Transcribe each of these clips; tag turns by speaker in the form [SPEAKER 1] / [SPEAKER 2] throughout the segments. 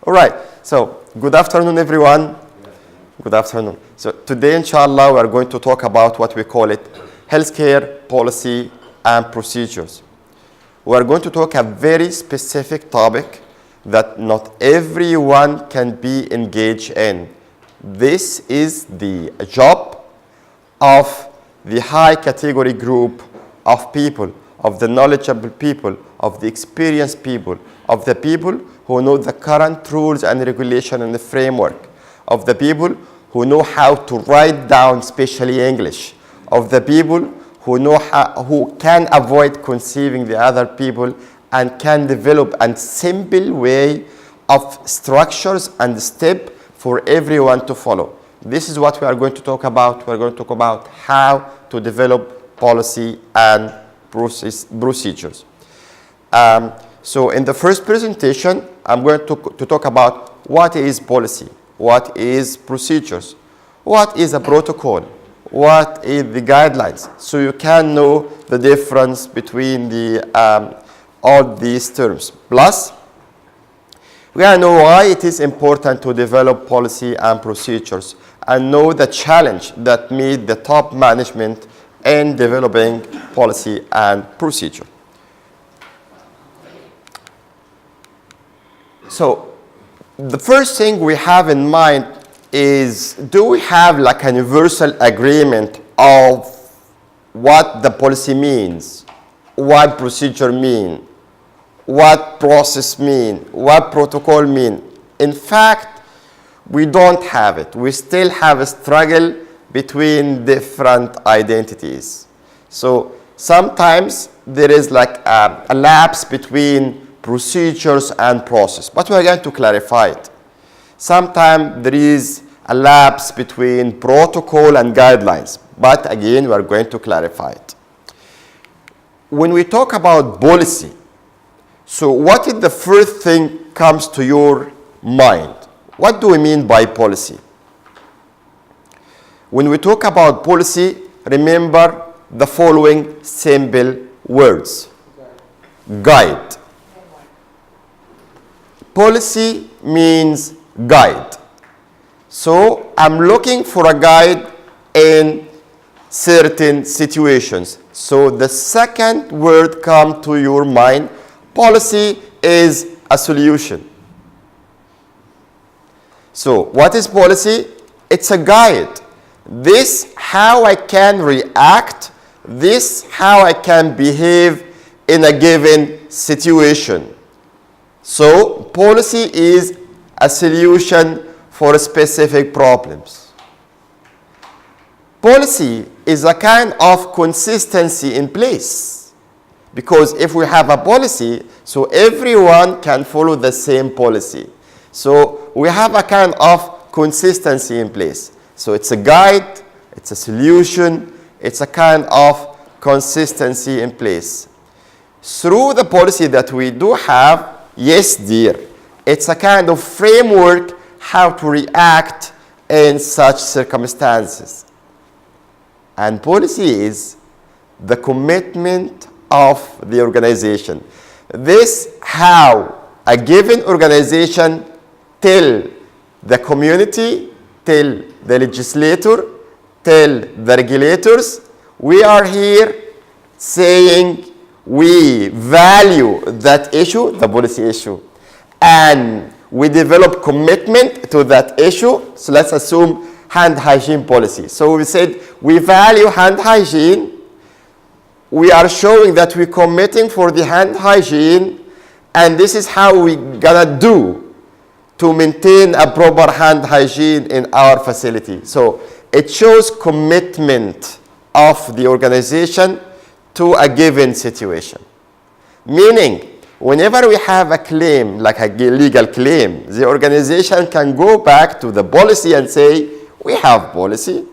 [SPEAKER 1] All right, so good afternoon, everyone. Good afternoon. So today, inshallah, we are going to talk about what we call it healthcare policy and procedures. We are going to talk a very specific topic that not everyone can be engaged in. This is the job of the high category group of people, of the knowledgeable people, of the experienced people, of the people who know the current rules and regulation and the framework, of the people who know how to write down, especially English, of the people who know who can avoid conceiving the other people and can develop a simple way of structures and step for everyone to follow. This is what we are going to talk about. We're going to talk about how to develop policy and procedures. So in the first presentation, I'm going to talk about what is policy, what is procedures, what is a protocol, what is the guidelines, so you can know the difference between all these terms. Plus, we gotta know why it is important to develop policy and procedures and know the challenge that meet the top management in developing policy and procedure. So the first thing we have in mind is, do we have like a universal agreement of what the policy means, what procedure mean, what process mean, what protocol mean? In fact, we don't have it. We still have a struggle between different identities. So sometimes there is like a lapse between procedures and process, but we're going to clarify it. Sometimes there is a lapse between protocol and guidelines, but again, we're going to clarify it. When we talk about policy, so what is the first thing comes to your mind? What do we mean by policy? When we talk about policy, remember the following simple words. Guide. Policy means guide. So I'm looking for a guide in certain situations. So the second word comes to your mind. Policy is a solution. So what is policy? It's a guide. This how I can react. This how I can behave in a given situation. So policy is a solution for specific problems. Policy is a kind of consistency in place. Because if we have a policy, so everyone can follow the same policy. So we have a kind of consistency in place. So it's a guide, it's a solution, it's a kind of consistency in place. Through the policy that we do have, yes, dear, it's a kind of framework how to react in such circumstances. And policy is the commitment of the organization. This how a given organization tell the community, tell the legislator, tell the regulators, we are here saying we value that issue, the policy issue, and we develop commitment to that issue. So let's assume hand hygiene policy. So we said we value hand hygiene. We are showing that we're committing for the hand hygiene, and this is how we gonna do to maintain a proper hand hygiene in our facility. So it shows commitment of the organization to a given situation. Meaning, whenever we have a claim, like a legal claim, the organization can go back to the policy and say, we have policy,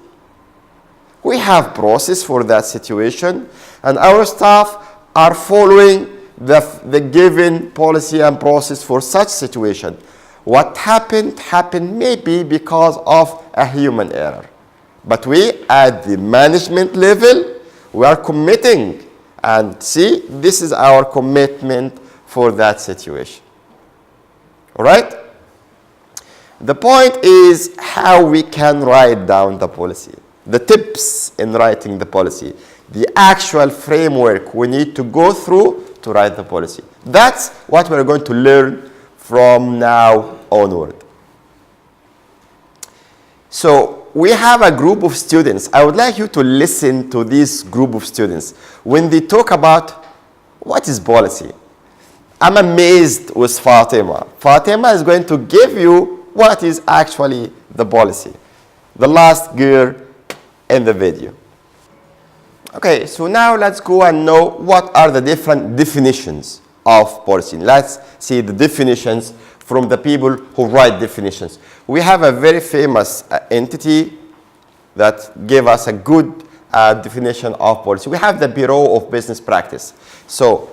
[SPEAKER 1] we have process for that situation, and our staff are following the given policy and process for such situation. What happened maybe because of a human error. But we, at the management level, we are committing. And see, this is our commitment for that situation. All right? The point is how we can write down the policy, the tips in writing the policy, the actual framework we need to go through to write the policy. That's what we're going to learn from now onward. So we have a group of students. I would like you to listen to this group of students when they talk about what is policy. I'm amazed with Fatima. Fatima is going to give you what is actually the policy. The last girl in the video. Okay, so now let's go and know what are the different definitions of policy. Let's see the definitions from the people who write definitions. We have a very famous entity that gave us a good definition of policy. We have the Bureau of Business Practice. So,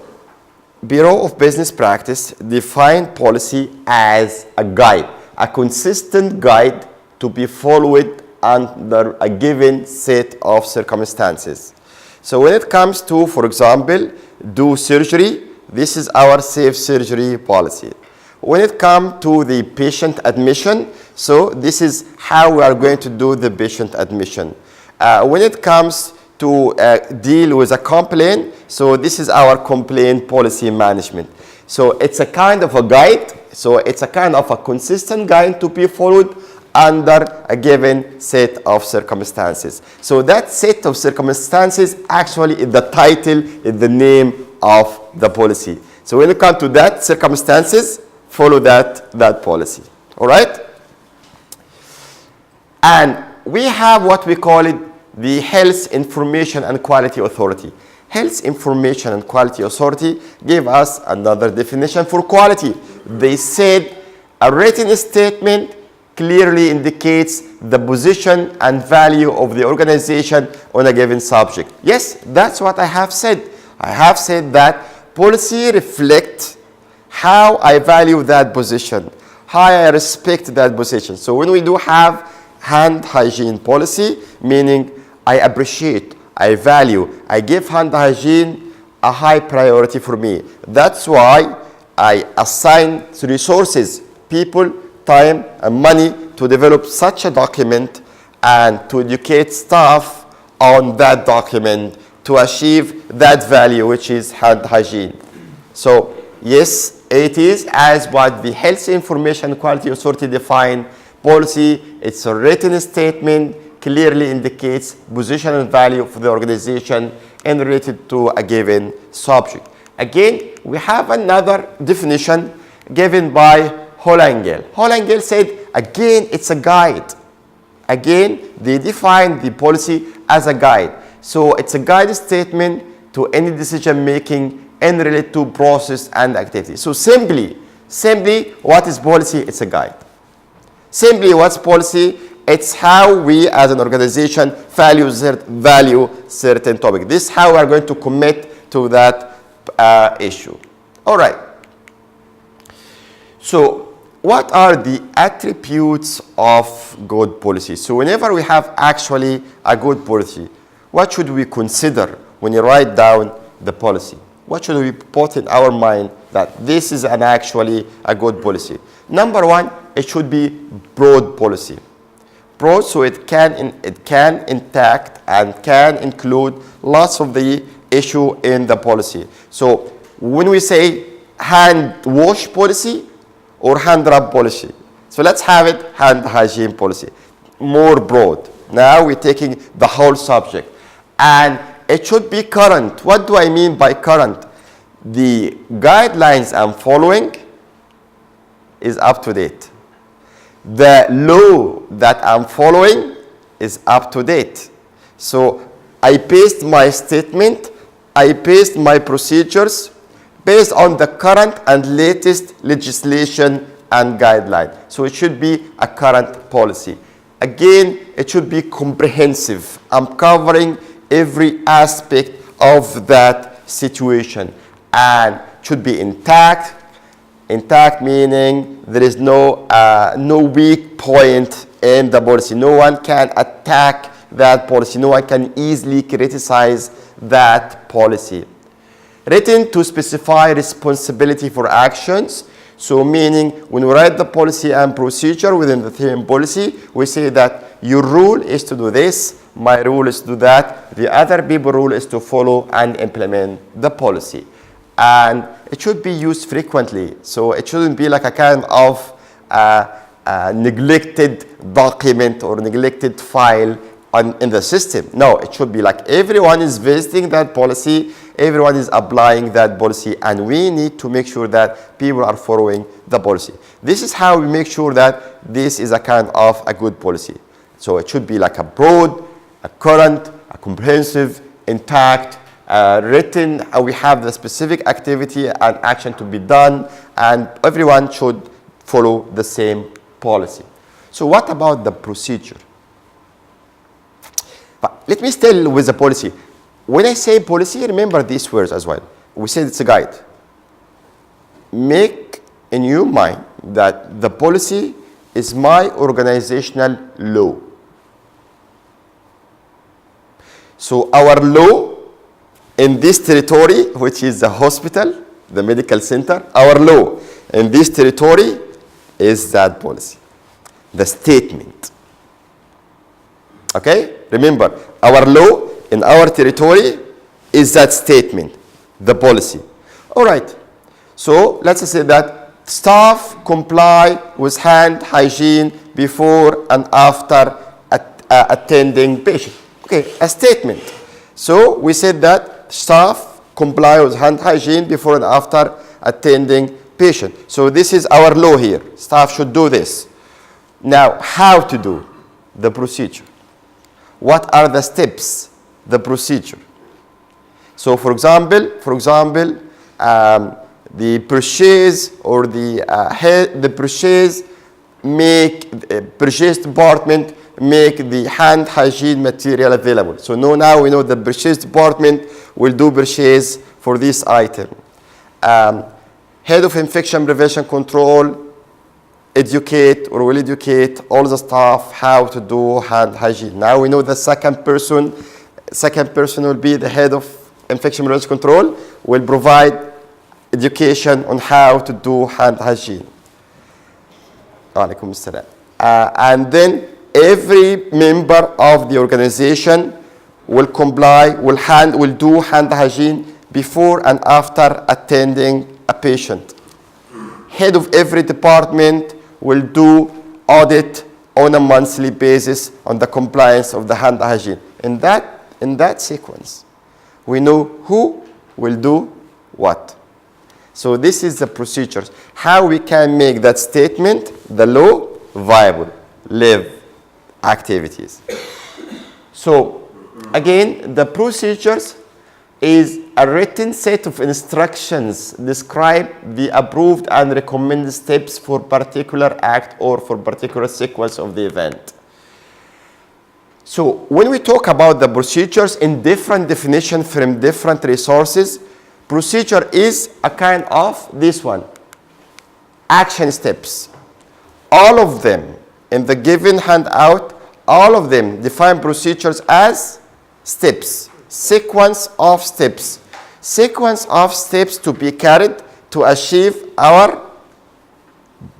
[SPEAKER 1] Bureau of Business Practice define policy as a guide, a consistent guide to be followed under a given set of circumstances. So when it comes to, for example, do surgery, this is our safe surgery policy. When it comes to the patient admission, so this is how we are going to do the patient admission. When it comes to deal with a complaint, so this is our complaint policy management. So it's a kind of a guide, so it's a kind of a consistent guide to be followed under a given set of circumstances. So that set of circumstances actually is the title, is the name of the policy. So when you come to that circumstances, follow that policy. All right? And we have what we call it the Health Information and Quality Authority. Health Information and Quality Authority gave us another definition for quality. They said a written statement clearly indicates the position and value of the organization on a given subject. Yes, that's what I have said. I have said that policy reflects how I value that position, how I respect that position. So when we do have hand hygiene policy, meaning I appreciate, I value, I give hand hygiene a high priority for me. That's why I assign resources, people, time, and money to develop such a document and to educate staff on that document to achieve that value, which is hand hygiene. So, yes, it is as what the Health Information Quality Authority define policy. It's a written statement, clearly indicates position and value for the organization and related to a given subject. Again, we have another definition given by Hollengel. Hollengel said, again, it's a guide. Again, they define the policy as a guide. So it's a guide statement to any decision making and related to process and activity. So simply, what is policy? It's a guide. Simply, what's policy? It's how we as an organization value certain topic. This is how we are going to commit to that issue. All right. So what are the attributes of good policy? So whenever we have actually a good policy, what should we consider when you write down the policy? What should we put in our mind that this is actually a good policy? Number one, it should be broad policy. Broad, so it can intact and can include lots of the issue in the policy. So when we say hand wash policy or hand rub policy, so let's have it hand hygiene policy, more broad. Now we're taking the whole subject, and it should be current. What do I mean by current? The guidelines I'm following is up to date. The law that I'm following is up to date. So I paste my statement, I paste my procedures based on the current and latest legislation and guideline. So it should be a current policy. Again, it should be comprehensive. I'm covering every aspect of that situation, and should be intact. Intact meaning there is no weak point in the policy. No one can attack that policy. No one can easily criticize that policy. Written to specify responsibility for actions. So meaning when we write the policy and procedure within the same policy, we say that your rule is to do this, my rule is to do that, the other people's rule is to follow and implement the policy. And it should be used frequently. So it shouldn't be like a kind of neglected document or neglected file in the system. No, it should be like everyone is visiting that policy, everyone is applying that policy, and we need to make sure that people are following the policy. This is how we make sure that this is a kind of a good policy. So it should be like a broad, a current, a comprehensive, intact, written, we have the specific activity and action to be done, and everyone should follow the same policy. So what about the procedure? But let me still with the policy. When I say policy, remember these words as well. We said it's a guide. Make in your mind that the policy is my organizational law. So our law in this territory, which is the hospital, the medical center, our law in this territory is that policy, the statement. Okay? Remember, our law in our territory is that statement, the policy. All right. So let's say that staff comply with hand hygiene before and after attending patient. Okay, a statement. So we said that staff comply with hand hygiene before and after attending patient. So this is our law here. Staff should do this. Now, how to do the procedure? What are the steps, the procedure? So for example, the purchase or the purchase department make the hand hygiene material available. So now we know the purchase department will do purchase for this item. Head of infection prevention control educate or will educate all the staff how to do hand hygiene. Now we know the second person will be the head of infection prevention control, will provide education on how to do hand hygiene. Alaikum assalam. And then every member of the organization will comply, will do hand hygiene before and after attending a patient. Head of every department will do audit on a monthly basis on the compliance of the hand hygiene. In that sequence, we know who will do what. So this is the procedures. How we can make that statement, the law, viable, live activities. So again, the procedures is a written set of instructions describe the approved and recommended steps for particular act or for particular sequence of the event. So when we talk about the procedures in different definition from different resources, procedure is a kind of this one, action steps. All of them in the given handout, all of them define procedures as steps, sequence of steps. Sequence of steps to be carried to achieve our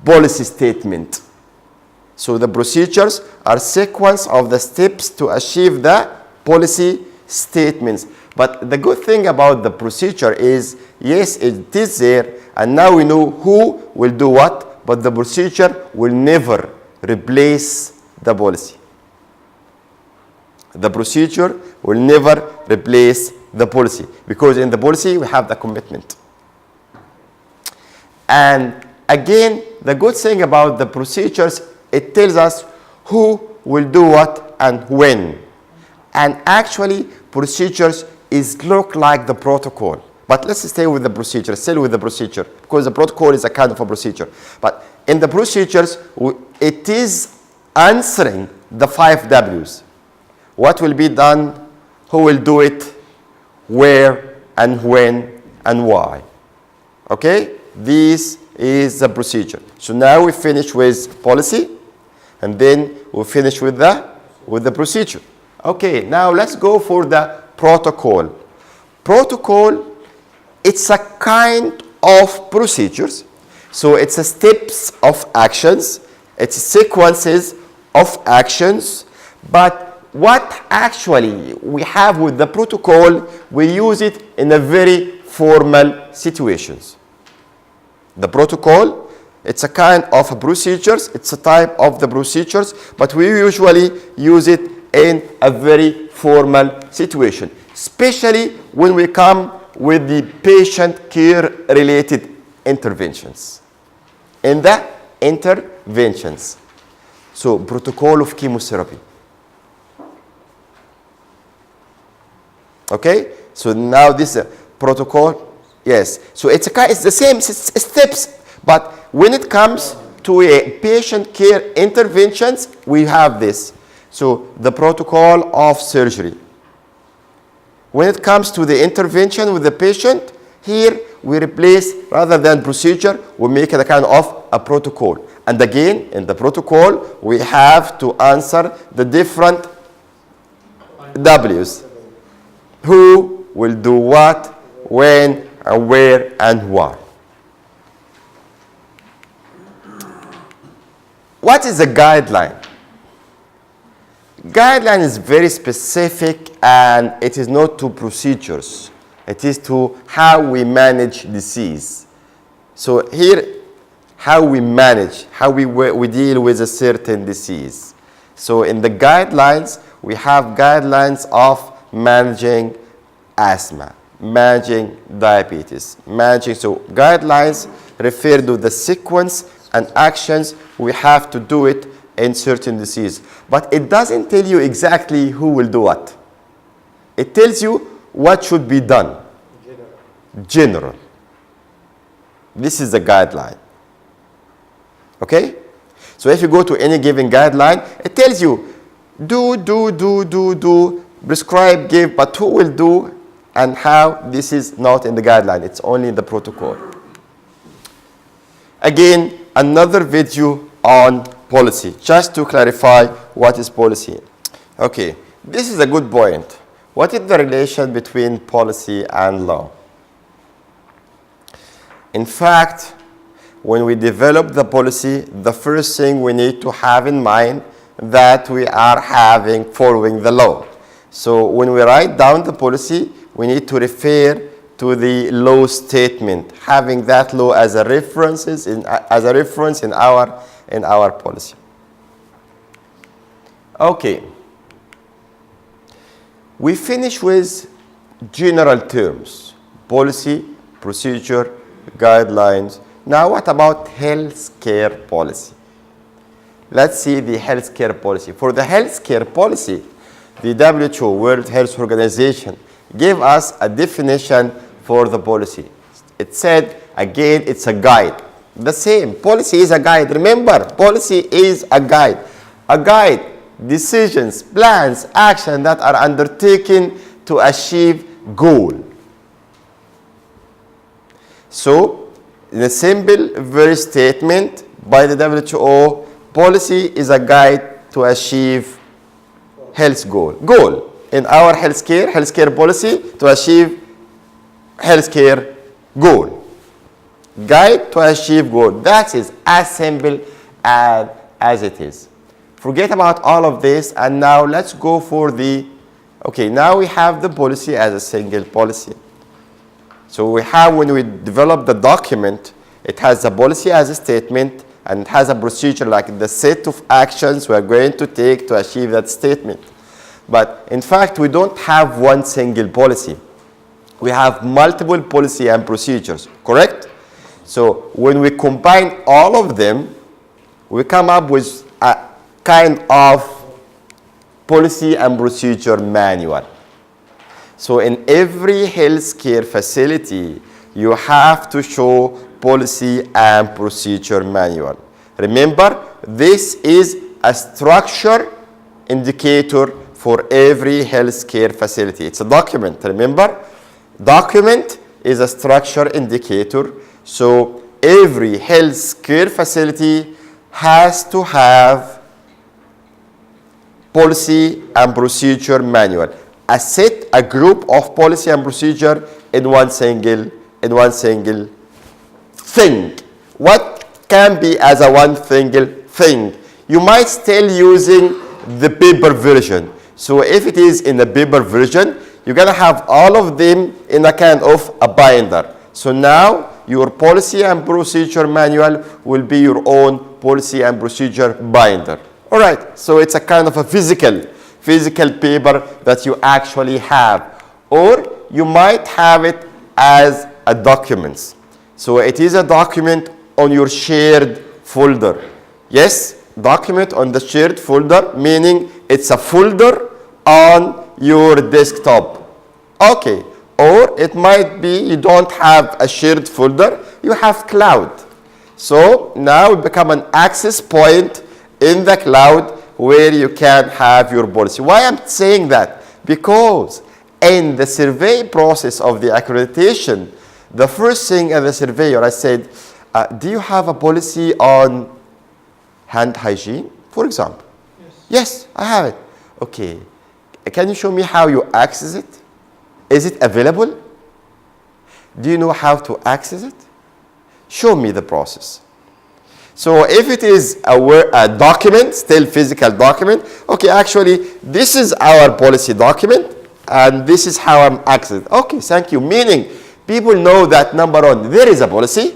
[SPEAKER 1] policy statement. So the procedures are sequence of the steps to achieve the policy statements. But the good thing about the procedure is, yes, it is there, and now we know who will do what, but the procedure will never replace the policy. The procedure will never replace the policy, because in the policy we have the commitment. And again, the good thing about the procedures, it tells us who will do what and when. And actually, procedures look like the protocol. But let's stay with the procedure, still with the procedure, because the protocol is a kind of a procedure. But in the procedures, it is answering the 5 W's. What will be done, who will do it, where and when and why. Okay? This is the procedure. So now we finish with policy, and then we finish with the procedure. Okay, now let's go for the protocol. Protocol, it's a kind of procedures So it's a steps of actions, it's sequences of actions, but what actually we have with the protocol, we use it in a very formal situations. The protocol, it's a kind of procedures, it's a type of the procedures, but we usually use it in a very formal situation, especially when we come with the patient care related interventions. In the interventions. So protocol of chemotherapy. Okay? So now this is a protocol. Yes. So it's the same steps, but when it comes to a patient care interventions, we have this. So the protocol of surgery. When it comes to the intervention with the patient, here we replace, rather than procedure, we make it a kind of a protocol. And again, in the protocol, we have to answer the different W's. Who will do what, when, and where, and why. What is a guideline? Guideline is very specific, and it is not to procedures. It is to how we manage disease. So here, how we manage, how we deal with a certain disease. So in the guidelines, we have guidelines of managing asthma, managing diabetes, so guidelines refer to the sequence and actions we have to do it in certain disease. But it doesn't tell you exactly who will do what. It tells you what should be done. General. This is the guideline. Okay? So if you go to any given guideline, it tells you do, prescribe, give, but who will do and how, this is not in the guideline. It's only in the protocol. Again, another video on policy, just to clarify what is policy. Okay, this is a good point. What is the relation between policy and law? In fact, when we develop the policy, the first thing we need to have in mind that we are following the law. So when we write down the policy, we need to refer to the law statement, having that law as a reference in our policy. Okay. We finish with general terms: policy, procedure, guidelines. Now what about healthcare policy? Let's see the healthcare policy. For the healthcare policy, the WHO, World Health Organization, gave us a definition for the policy. It said, again, it's a guide. The same, policy is a guide. Remember, policy is a guide. A guide, decisions, plans, action that are undertaken to achieve goal. So, in a simple, very statement by the WHO, policy is a guide to achieve health goal. Goal in our healthcare policy to achieve healthcare goal. Guide to achieve goal. That is as simple as it is. Forget about all of this, and now let's go for the, okay, now we have the policy as a single policy. So we have, when we develop the document, it has the policy as a statement, and it has a procedure like the set of actions we are going to take to achieve that statement. But in fact, we don't have one single policy. We have multiple policy and procedures, correct? So when we combine all of them, we come up with a kind of policy and procedure manual. So in every healthcare facility, you have to show policy and procedure manual. Remember, this is a structure indicator for every healthcare facility. It's a document, remember? Document is a structure indicator. So every healthcare facility has to have policy and procedure manual. A group of policy and procedure in one single thing. what can be as a one single thing? You might still using the paper version. So if it is in the paper version, you're going to have all of them in a kind of a binder. So now your policy and procedure manual will be your own policy and procedure binder. All right, so it's a kind of a physical paper that you actually have. Or you might have it as a document. So it is a document on your shared folder. Yes, document on the shared folder, meaning it's a folder on your desktop. Okay, or it might be you don't have a shared folder, you have cloud. So now it become an access point in the cloud where you can have your policy. Why I'm saying that? Because in the survey process of the accreditation, the first thing as a surveyor, I said, do you have a policy on hand hygiene, for example? Yes, I have it. Okay, can you show me how you access it? Is it available? Do you know how to access it? Show me the process. So if it is a document, still physical document, okay, actually, this is our policy document, and this is how I'm accessing. Okay, thank you. Meaning, people know that number one, there is a policy.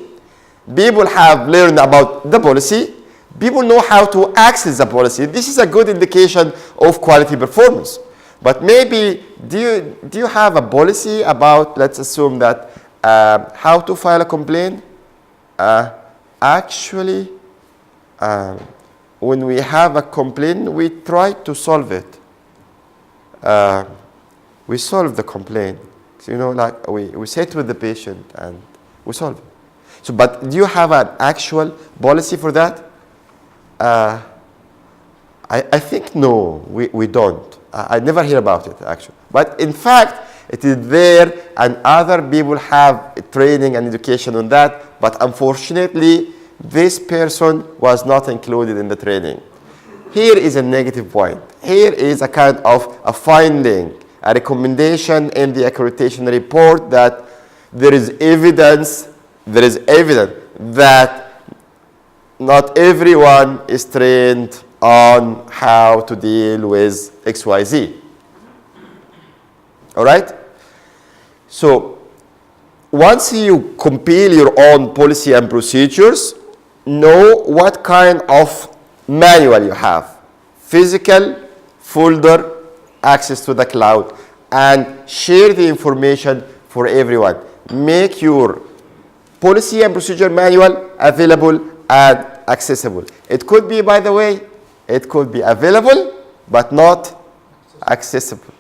[SPEAKER 1] People have learned about the policy. People know how to access the policy. This is a good indication of quality performance. But maybe, do you have a policy about, let's assume that, how to file a complaint? Actually, when we have a complaint, we try to solve it. We solve the complaint. So, you know, like we sit with the patient and we solve it. So, but do you have an actual policy for that? I think no, we don't. I never hear about it, actually. But in fact, it is there, and other people have training and education on that. But unfortunately, this person was not included in the training. Here is a negative point. Here is a kind of a finding, a recommendation in the accreditation report that there is evidence that not everyone is trained on how to deal with XYZ. All right? So once you compile your own policy and procedures, know what kind of manual you have. Physical, folder, access to the cloud, and share the information for everyone. Make your policy and procedure manual available and accessible. It could be, by the way, it could be available, but not accessible.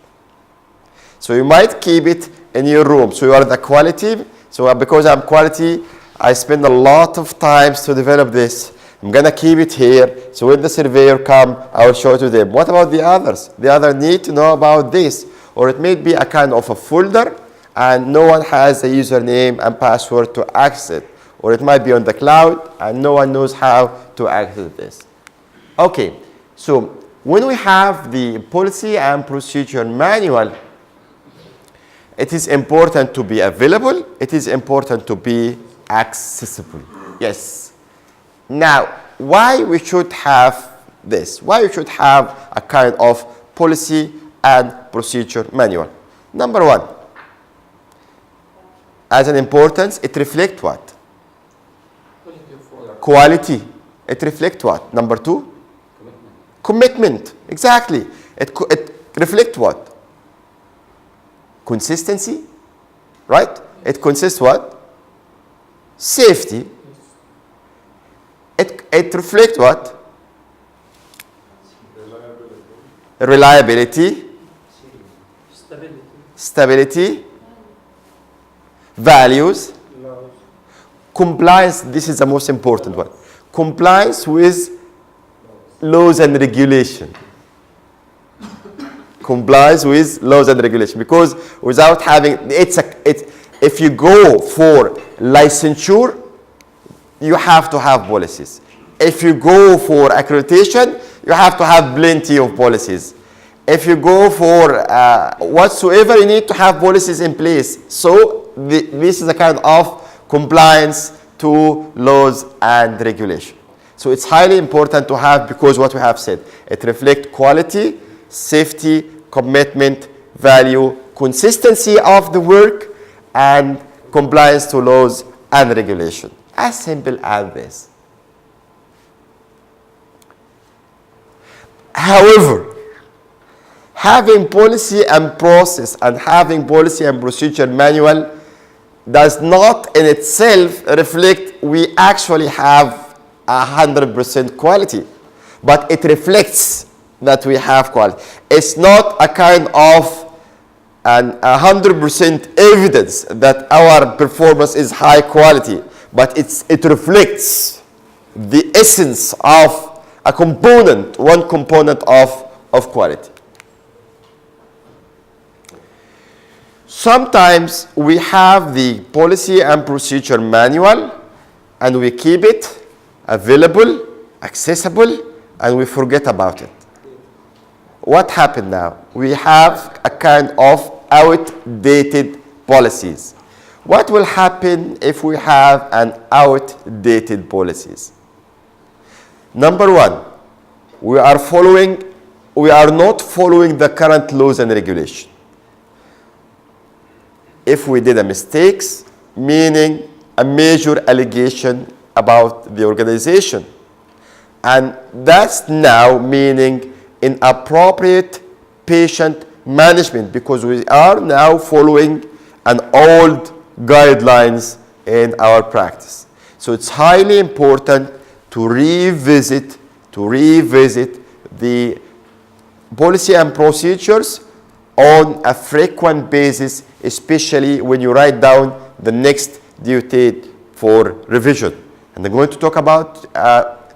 [SPEAKER 1] So you might keep it in your room. So you are the quality. So because I'm quality, I spend a lot of time to develop this. I'm going to keep it here. So when the surveyor comes, I will show it to them. What about the others? The others need to know about this. Or it may be a kind of a folder, and no one has a username and password to access it. Or it might be on the cloud, and no one knows how to access this. Okay, so when we have the policy and procedure manual, it is important to be available. It is important to be accessible. Yes. Now, why we should have this? Why we should have a kind of policy and procedure manual? Number one, as an importance, it reflects what? Quality. It reflects what? Number two? Commitment. Exactly. It reflects what? Consistency. Right? It consists what? Safety. It reflects what? Reliability. Stability. Values. Compliance. This is the most important one. Compliance with laws and regulation. Complies with laws and regulation, because without having if you go for licensure, you have to have policies. If you go for accreditation, you have to have plenty of policies. If you go for whatsoever, you need to have policies in place. So this is a kind of compliance to laws and regulation. So it's highly important to have, because what we have said, it reflects quality, safety, commitment, value, consistency of the work, and compliance to laws and regulation. As simple as this. However, having policy and process and having policy and procedure manual does not in itself reflect we actually have 100% quality, but it reflects that we have quality. It's not a kind of 100% evidence that our performance is high quality, but it reflects the essence of a component, one component of quality. Sometimes we have the policy and procedure manual and we keep it available, accessible, and we forget about it. What happened now? We have a kind of outdated policies. What will happen if we have an outdated policies? Number one, we are not following the current laws and regulation. If we did a mistakes, meaning a major allegation about the organization, and that's now meaning inappropriate patient management, because we are now following an old guidelines in our practice. So it's highly important to revisit the policy and procedures on a frequent basis, especially when you write down the next due date for revision. And I'm going to talk about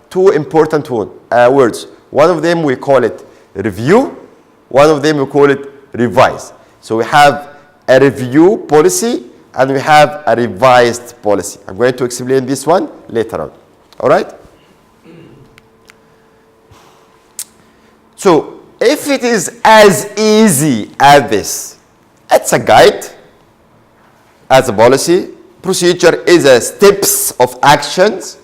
[SPEAKER 1] two important words. One of them we call it review, one of them we call it revise. So we have a review policy and we have a revised policy. I'm going to explain this one later on. All right? So if it is as easy as this, it's a guide, as a policy, procedure is a steps of actions.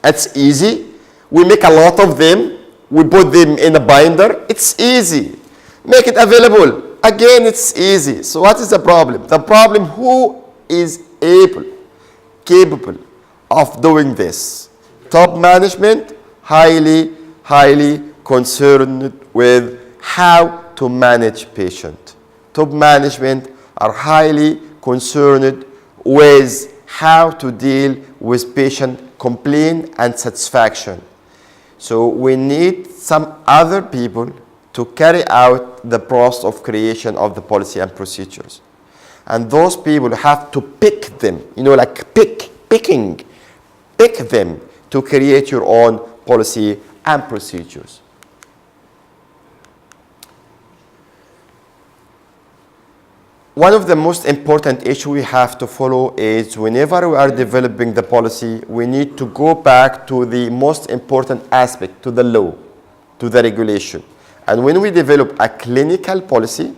[SPEAKER 1] It's easy. We make a lot of them. We put them in a binder. It's easy. Make it available. Again, it's easy. So what is the problem? The problem, who is capable of doing this? Top management, highly concerned with how to manage patient. Top management are highly concerned with how to deal with patient complaint and satisfaction. So we need some other people to carry out the process of creation of the policy and procedures. And those people have to pick them, like picking them to create your own policy and procedures. One of the most important issues we have to follow is whenever we are developing the policy, we need to go back to the most important aspect, to the law, to the regulation. And when we develop a clinical policy,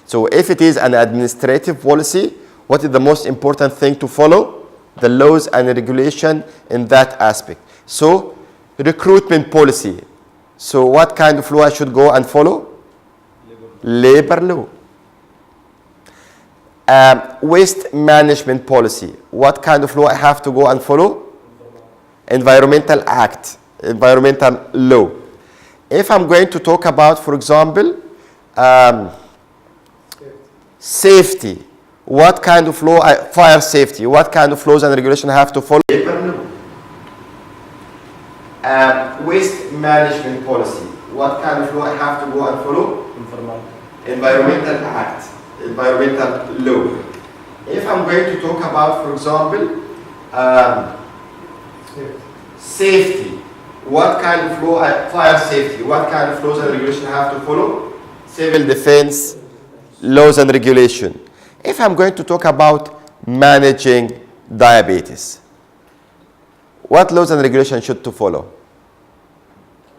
[SPEAKER 1] so if it is an administrative policy, what is the most important thing to follow? The laws and regulation in that aspect. So recruitment policy. So what kind of law I should go and follow? Labor law. Waste management policy. What kind of law I have to go and follow? Environmental act, environmental law. If I'm going to talk about, for example, safety, what kind of law? Fire safety. What kind of laws and regulation I have to follow? Waste management policy. What kind of law I have to go and follow? Environmental act. Environmental law. If I'm going to talk about, for example, safety, what kind of law? Fire safety. What kind of laws and regulation I have to follow? Civil defense laws and regulation. If I'm going to talk about managing diabetes, what laws and regulation should to follow?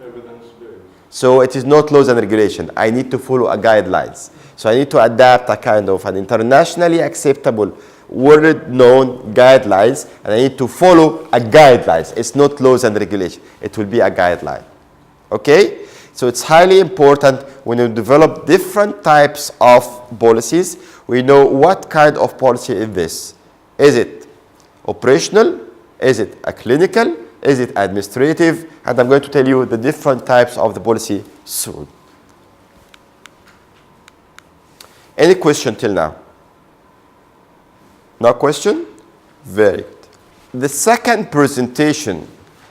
[SPEAKER 2] Evidence-based.
[SPEAKER 1] So it is not laws and regulation. I need to follow a guidelines. So I need to adapt a kind of an internationally acceptable, world-known guidelines, and I need to follow a guidelines. It's not laws and regulation. It will be a guideline. Okay? So it's highly important when you develop different types of policies, we know what kind of policy is this. Is it operational? Is it a clinical? Is it administrative? And I'm going to tell you the different types of the policy soon. Any question till now? No question? Very good. The second presentation.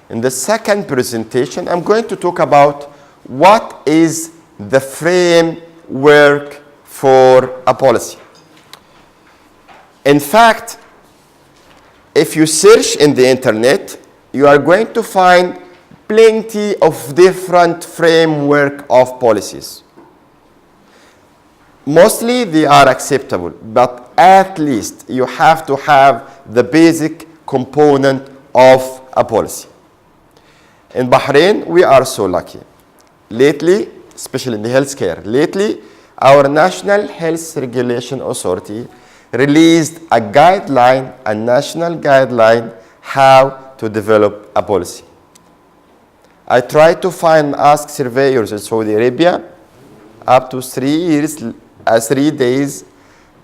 [SPEAKER 1] In the second presentation, I'm going to talk about what is the framework for a policy. In fact, if you search in the internet, you are going to find plenty of different framework of policies. Mostly they are acceptable, but at least you have to have the basic component of a policy. In Bahrain, we are so lucky. Lately, especially in the healthcare, lately, our National Health Regulation Authority released a guideline, a national guideline, how to develop a policy. I tried to find, ask surveyors in Saudi Arabia up to 3 days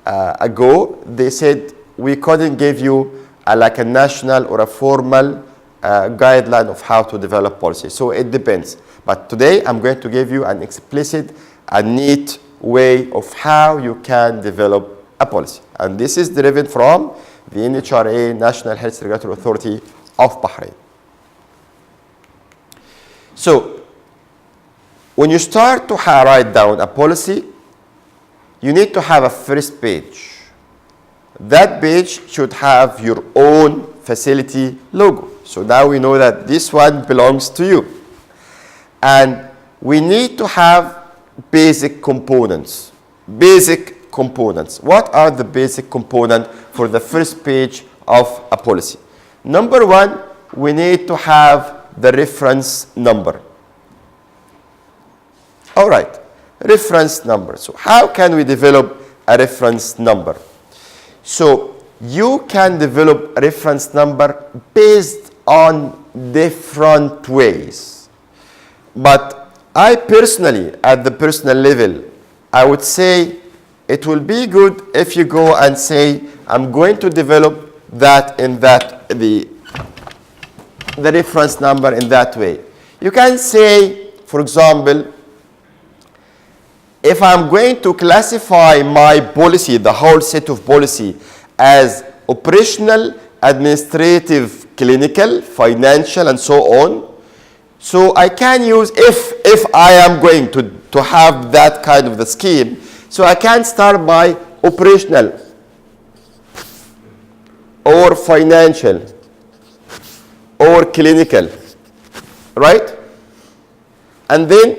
[SPEAKER 1] ago. They said we couldn't give you like a national or a formal guideline of how to develop policy. So it depends. But today I'm going to give you an explicit, a neat way of how you can develop a policy. And this is derived from the NHRA, National Health Regulatory Authority of Bahrain. So when you start to write down a policy, you need to have a first page. That page should have your own facility logo. So now we know that this one belongs to you. And we need to have basic components. Basic components. What are the basic components for the first page of a policy? Number one, we need to have the reference number. All right, reference number. So how can we develop a reference number? So you can develop a reference number based on different ways. But I personally, at the personal level, I would say it will be good if you go and say, I'm going to develop that in that, the reference number in that way. You can say, for example, if I'm going to classify my policy, the whole set of policy, as operational, administrative, clinical, financial, and so on, so I can use, if I am going to have that kind of the scheme, so I can start by operational or financial or clinical, right? And then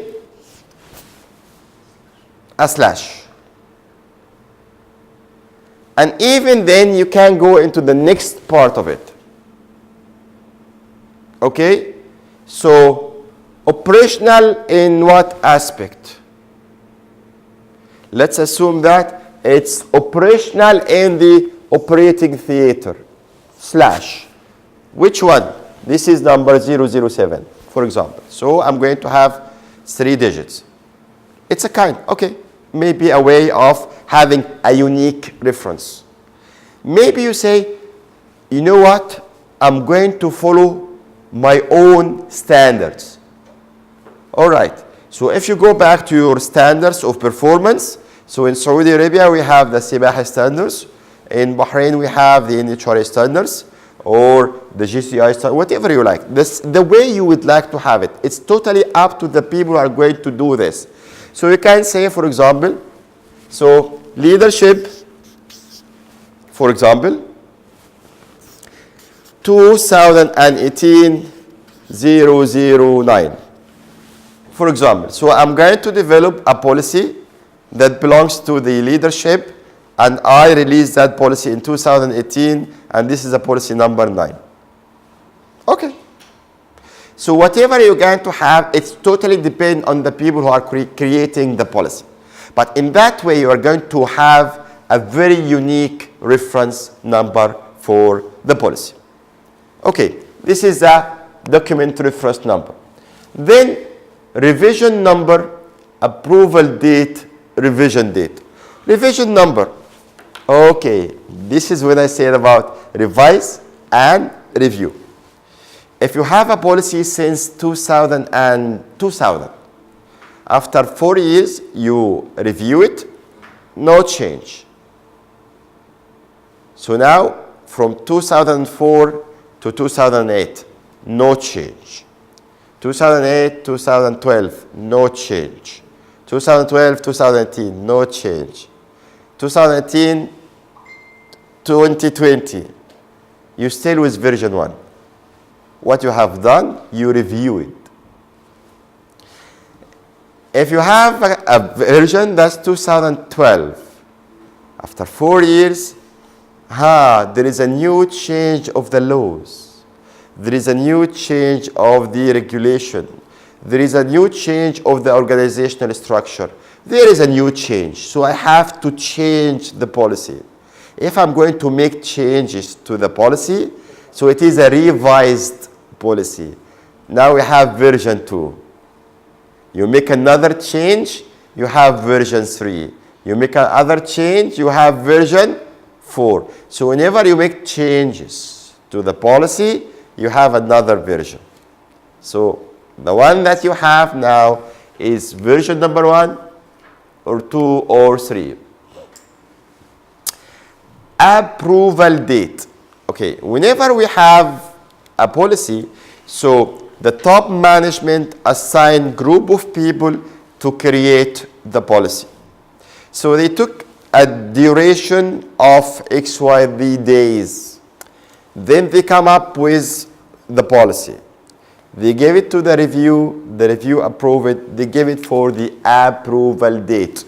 [SPEAKER 1] a slash. And even then you can go into the next part of it. Okay? So, operational in what aspect? Let's assume that it's operational in the operating theater. Slash. Which one? This is number 007, for example. So, I'm going to have 3 digits. It's a kind, okay. Maybe a way of having a unique reference. Maybe you say, you know what? I'm going to follow my own standards. All right. So if you go back to your standards of performance, so in Saudi Arabia we have the Sibaha standards. In Bahrain we have the NHRA standards or the GCI standards, whatever you like. This, the way you would like to have it. It's totally up to the people who are going to do this. So you can say, for example, so leadership, for example, 2018-009. For example, so I'm going to develop a policy that belongs to the leadership, and I released that policy in 2018, and this is a policy number 9. Okay. So whatever you're going to have, it's totally depend on the people who are creating the policy. But in that way, you are going to have a very unique reference number for the policy. Okay, this is a document reference number. Then revision number, approval date, revision date. Revision number. Okay, this is when I said about revise and review. If you have a policy since 2000, after 4 years, you review it, no change. So now, from 2004 to 2008, no change. 2008, 2012, no change. 2012, 2018, no change. 2018, 2020, you still with version 1. What you have done, you review it. If you have a version that's 2012, after 4 years, there is a new change of the laws. There is a new change of the regulation. There is a new change of the organizational structure. There is a new change. So I have to change the policy. If I'm going to make changes to the policy, so it is a revised policy. Now we have version 2. You make another change, you have version 3. You make another change, you have version 4. So whenever you make changes to the policy, you have another version. So the one that you have now is version number 1 or 2 or 3. Approval date. Okay, whenever we have a policy, so the top management assign group of people to create the policy. So they took a duration of XYZ days. Then they come up with the policy. They gave it to the review approved it, they gave it for the approval date.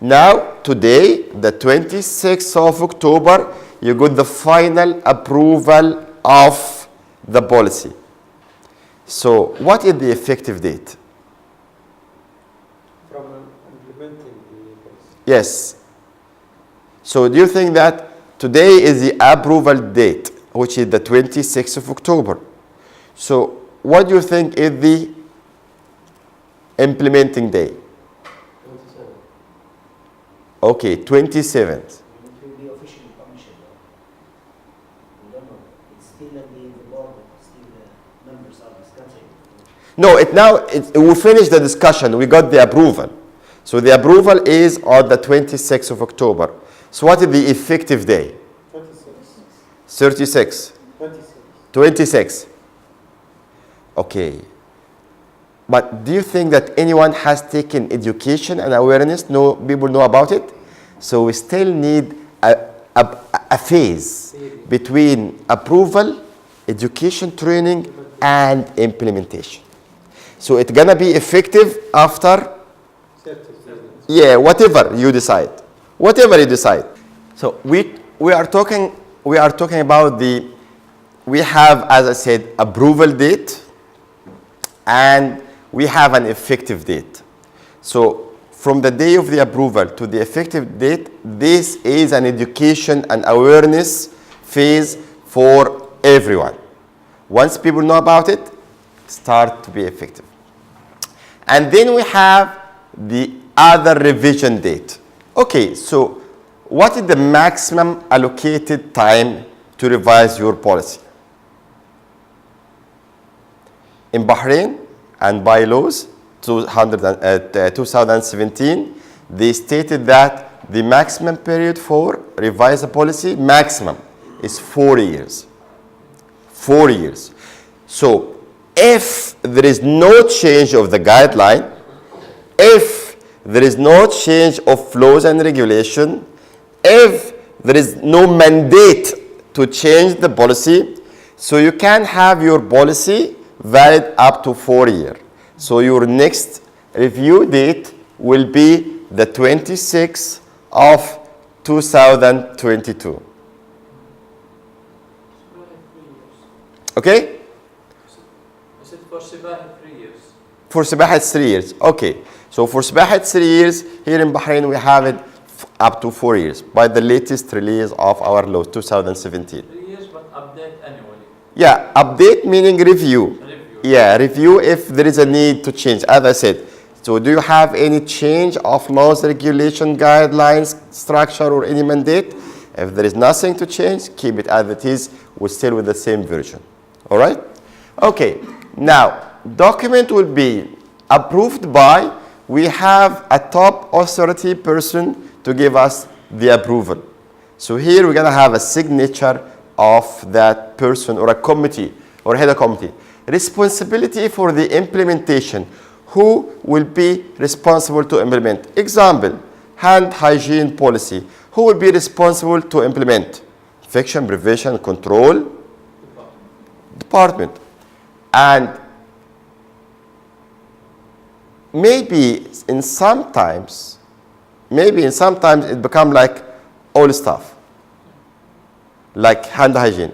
[SPEAKER 1] Now, today, the 26th of October, you got the final approval of the policy. So, what is the effective date?
[SPEAKER 2] From implementing the policy.
[SPEAKER 1] Yes. So, do you think that today is the approval date, which is the 26th of October? So, what do you think is the implementing day?
[SPEAKER 2] 27.
[SPEAKER 1] Okay, 27th.
[SPEAKER 3] It will be officially published. We don't know. It's still in the board. Still the members are discussing.
[SPEAKER 1] No, it will finish the discussion. We got the approval. So the approval is on the 26th of October. So what is the effective day?
[SPEAKER 2] 26.
[SPEAKER 1] 36.
[SPEAKER 2] 26.
[SPEAKER 1] 26. Okay. But do you think that anyone has taken education and awareness? No, people know about it. So we still need a phase between approval, education training, and implementation. So it's gonna be effective after, whatever you decide. Whatever you decide. So we are talking about we have, as I said, approval date, and we have an effective date. So from the day of the approval to the effective date, this is an education and awareness phase for everyone. Once people know about it, start to be effective. And then we have the other revision date. Okay, so what is the maximum allocated time to revise your policy? In Bahrain and bylaws 2017, they stated that the maximum period for revise a policy maximum is 4 years. 4 years. So if there is no change of the guideline, if there is no change of laws and regulation, if there is no mandate to change the policy, so you can have your policy valid up to 4 years. So your next review date will be the 26th of 2022. Okay?
[SPEAKER 2] I said 4 For Sibaha, 3 years.
[SPEAKER 1] For Sabah, it's 3 years. Okay. So for Sabah, it's 3 years. Here in Bahrain, we have it up to 4 years by the latest release of our law, 2017.
[SPEAKER 2] 3 years, but update annually.
[SPEAKER 1] Yeah, update meaning review.
[SPEAKER 2] Review.
[SPEAKER 1] Yeah, review if there is a need to change. As I said, so do you have any change of laws, regulation, guidelines, structure, or any mandate? If there is nothing to change, keep it as it is. We're still with the same version. All right? Okay. Now, document will be approved by, we have a top authority person to give us the approval. So here we're going to have a signature of that person or a committee or head of committee. Responsibility for the implementation. Who will be responsible to implement? Example, hand hygiene policy. Who will be responsible to implement? Infection prevention control department. And maybe in sometimes it become like all staff, like hand hygiene.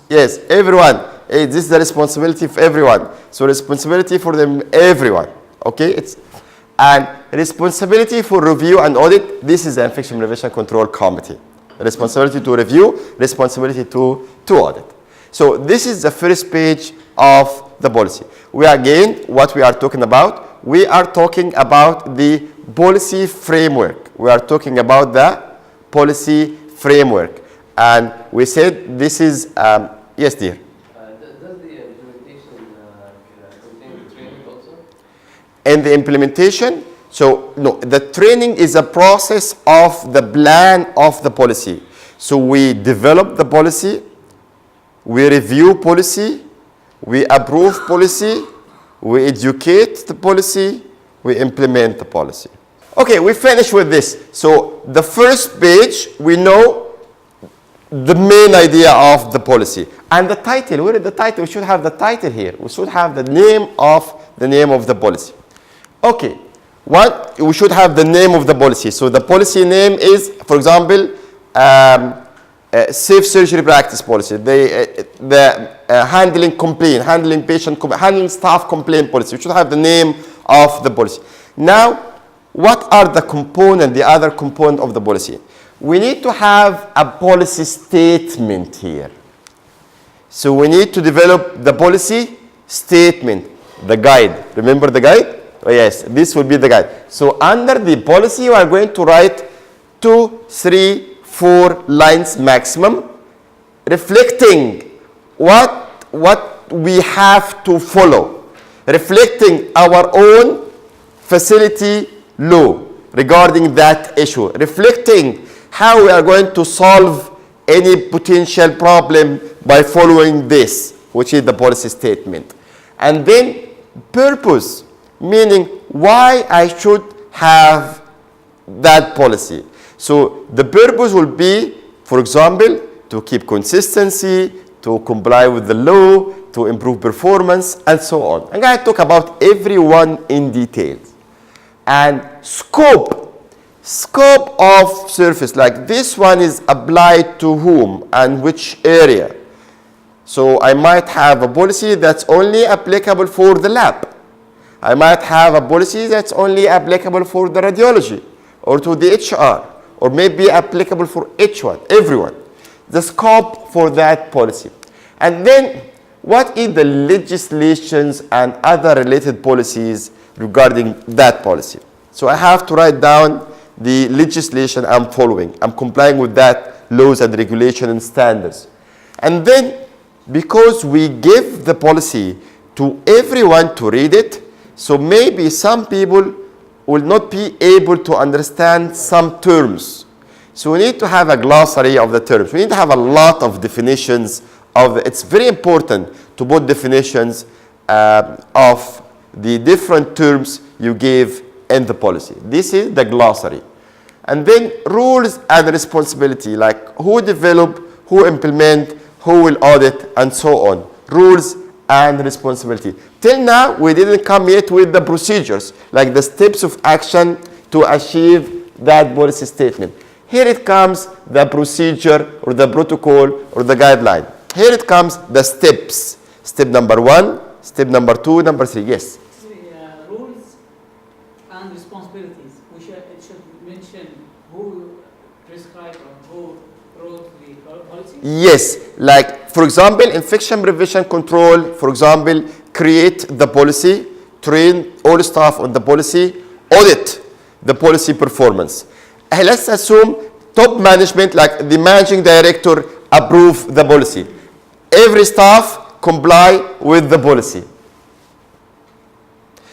[SPEAKER 1] Yes, everyone. This is the responsibility of everyone. So responsibility for them, everyone. Okay, and responsibility for review and audit. This is the infection prevention control committee. Responsibility to review, responsibility to audit. So this is the first page of the policy. What we are talking about. We are talking about the policy framework. We are talking about the policy framework. And we said this is, yes dear.
[SPEAKER 2] Does the implementation contain the training also?
[SPEAKER 1] And the implementation, so no, the training is a process of the plan of the policy. So we develop the policy, we review policy, we approve policy, we educate the policy, we implement the policy. Okay, we finish with this. So the first page, we know the main idea of the policy. And the title, where is the title? We should have the title here. We should have the name of the policy. Okay, we should have the name of the policy. So the policy name is, for example, safe surgery practice policy, handling complaint, handling staff complaint policy. We should have the name of the policy. Now, what are the other component of the policy? We need to have a policy statement here. So we need to develop the policy statement, the guide. Remember the guide? Oh, yes, this will be the guide. So under the policy, we are going to write 2, 3, 4 lines maximum, reflecting what we have to follow, reflecting our own facility law regarding that issue, reflecting how we are going to solve any potential problem by following this, which is the policy statement. And then purpose, meaning why I should have that policy. So the purpose will be, for example, to keep consistency, to comply with the law, to improve performance, and so on. I'm going to talk about every one in detail. And scope of service, like this one is applied to whom and which area. So I might have a policy that's only applicable for the lab. I might have a policy that's only applicable for the radiology or to the HR, or maybe applicable for everyone. The scope for that policy. And then what is the legislations and other related policies regarding that policy? So I have to write down the legislation I'm following. I'm complying with that laws and regulation and standards. And then because we give the policy to everyone to read it, so maybe some people will not be able to understand some terms. So we need to have a glossary of the terms. We need to have a lot of definitions it's very important to put definitions of the different terms you give in the policy. This is the glossary. And then rules and responsibility, like who develop, who implement, who will audit, and so on. Rules and responsibility. Till now, we didn't come yet with the procedures, like the steps of action to achieve that policy statement. Here it comes the procedure or the protocol or the guideline. Here it comes the steps. Step number 1, step number 2, number 3. Yes.
[SPEAKER 4] Rules and responsibilities. It should mention who prescribed or who wrote the policy.
[SPEAKER 1] Yes, like for example, infection prevention control, for example, create the policy, train all staff on the policy, audit the policy performance. Let's assume top management, like the managing director, approve the policy. Every staff comply with the policy.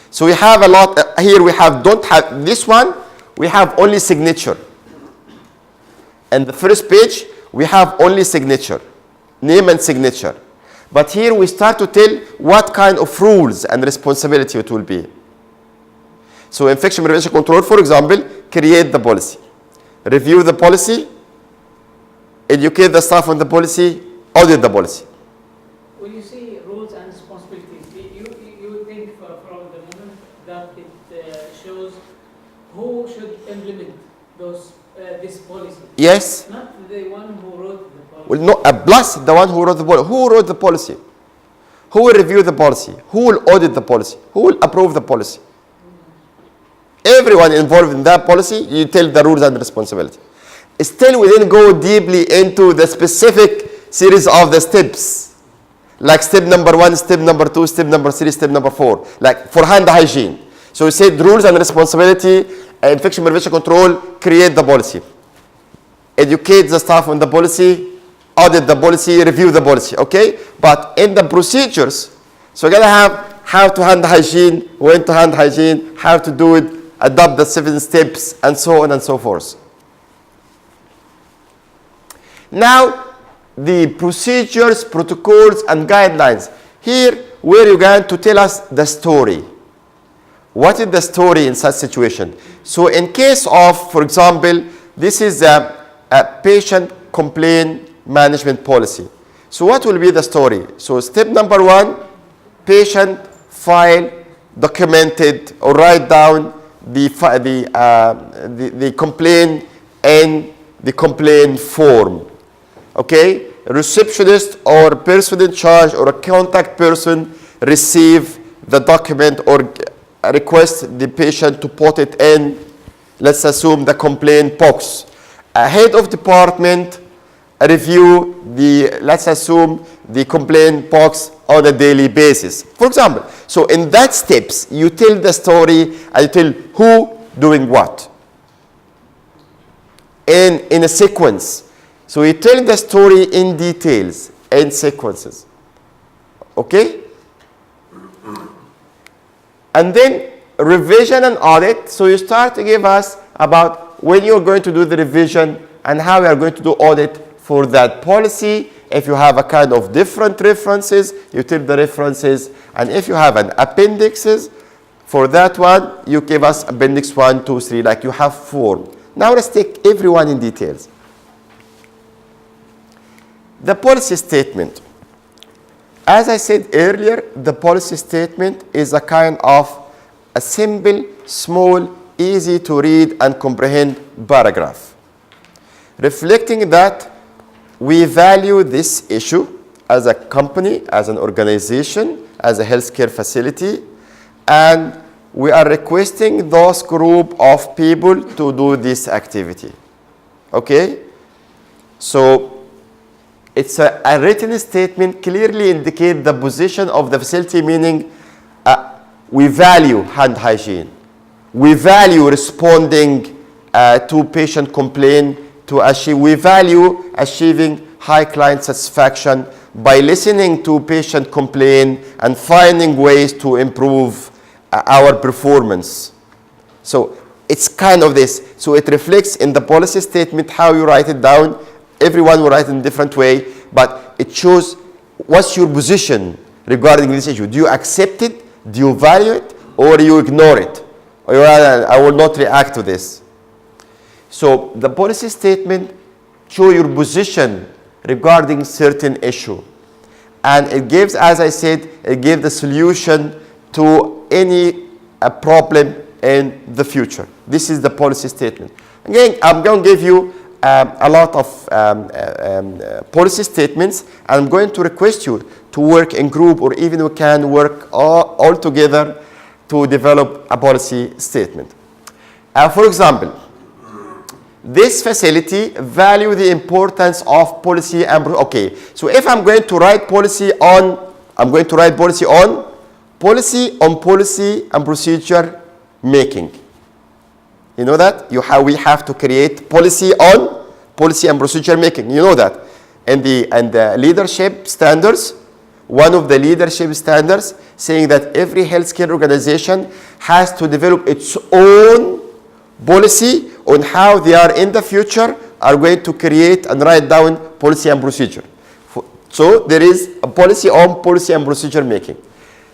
[SPEAKER 1] So we have a lot here. We have don't have this one. We have only signature. And the first page we have only signature, name and signature. But here we start to tell what kind of rules and responsibility it will be. So infection prevention control, for example, create the policy, review the policy, educate the staff on the policy, audit the policy.
[SPEAKER 4] When you say rules and responsibilities, you think from the moment that it shows who should implement this policy.
[SPEAKER 1] Yes.
[SPEAKER 4] Not the one who wrote the policy.
[SPEAKER 1] Well, no, plus the one who wrote the policy. Who wrote the policy? Who will review the policy? Who will audit the policy? Who will approve the policy? Everyone involved in that policy, you tell the rules and responsibility. Still, we didn't go deeply into the specific series of the steps. Like step number 1, step number 2, step number 3, step number 4. Like for hand hygiene. So we said rules and responsibility, infection prevention control, create the policy. Educate the staff on the policy, audit the policy, review the policy, okay? But in the procedures, so we're gonna have how to hand hygiene, when to hand hygiene, how to do it, adopt the 7 steps, and so on and so forth. Now, the procedures, protocols, and guidelines. Here, where you're going to tell us the story. What is the story in such situation? So in case of, for example, this is a patient complaint management policy. So what will be the story? So step number 1, patient file documented or write down the complaint and the complaint form. Okay? A receptionist or person in charge or a contact person receive the document or request the patient to put it in, let's assume, the complaint box. A head of department review let's assume, the complaint box on a daily basis, for example. So in that steps, you tell the story and you tell who doing what. In a sequence. So you tell the story in details, in sequences. Okay? And then revision and audit. So you start to give us about when you're going to do the revision and how you are going to do audit for that policy. If you have a kind of different references, you tell the references. And if you have an appendixes, for that one, you give us appendix 1, 2, 3, like you have 4. Now let's take everyone in details. The policy statement. As I said earlier, the policy statement is a kind of a simple, small, easy to read and comprehend paragraph, reflecting that we value this issue as a company, as an organization, as a healthcare facility, and we are requesting those group of people to do this activity. Okay? So it's a written statement clearly indicate the position of the facility, meaning we value hand hygiene. We value responding to patient complaint to achieve. We value achieving high client satisfaction by listening to patient complaint and finding ways to improve our performance. So it's kind of this. So it reflects in the policy statement how you write it down. Everyone will write in a different way, but it shows what's your position regarding this issue. Do you accept it? Do you value it? Or do you ignore it? Or I will not react to this. So the policy statement shows your position regarding certain issue. And it gives, as I said, it gives the solution to any problem in the future. This is the policy statement. Again, I'm going to give you a lot of policy statements, and I'm going to request you to work in group, or even we can work all together to develop a policy statement. For example, this facility value the importance of policy and okay. So if I'm going to write policy on, policy and procedure making. You know that? We have to create policy on policy and procedure making. You know that. And the leadership standards, one of the leadership standards saying that every healthcare organization has to develop its own policy on how they are in the future are going to create and write down policy and procedure. So there is a policy on policy and procedure making.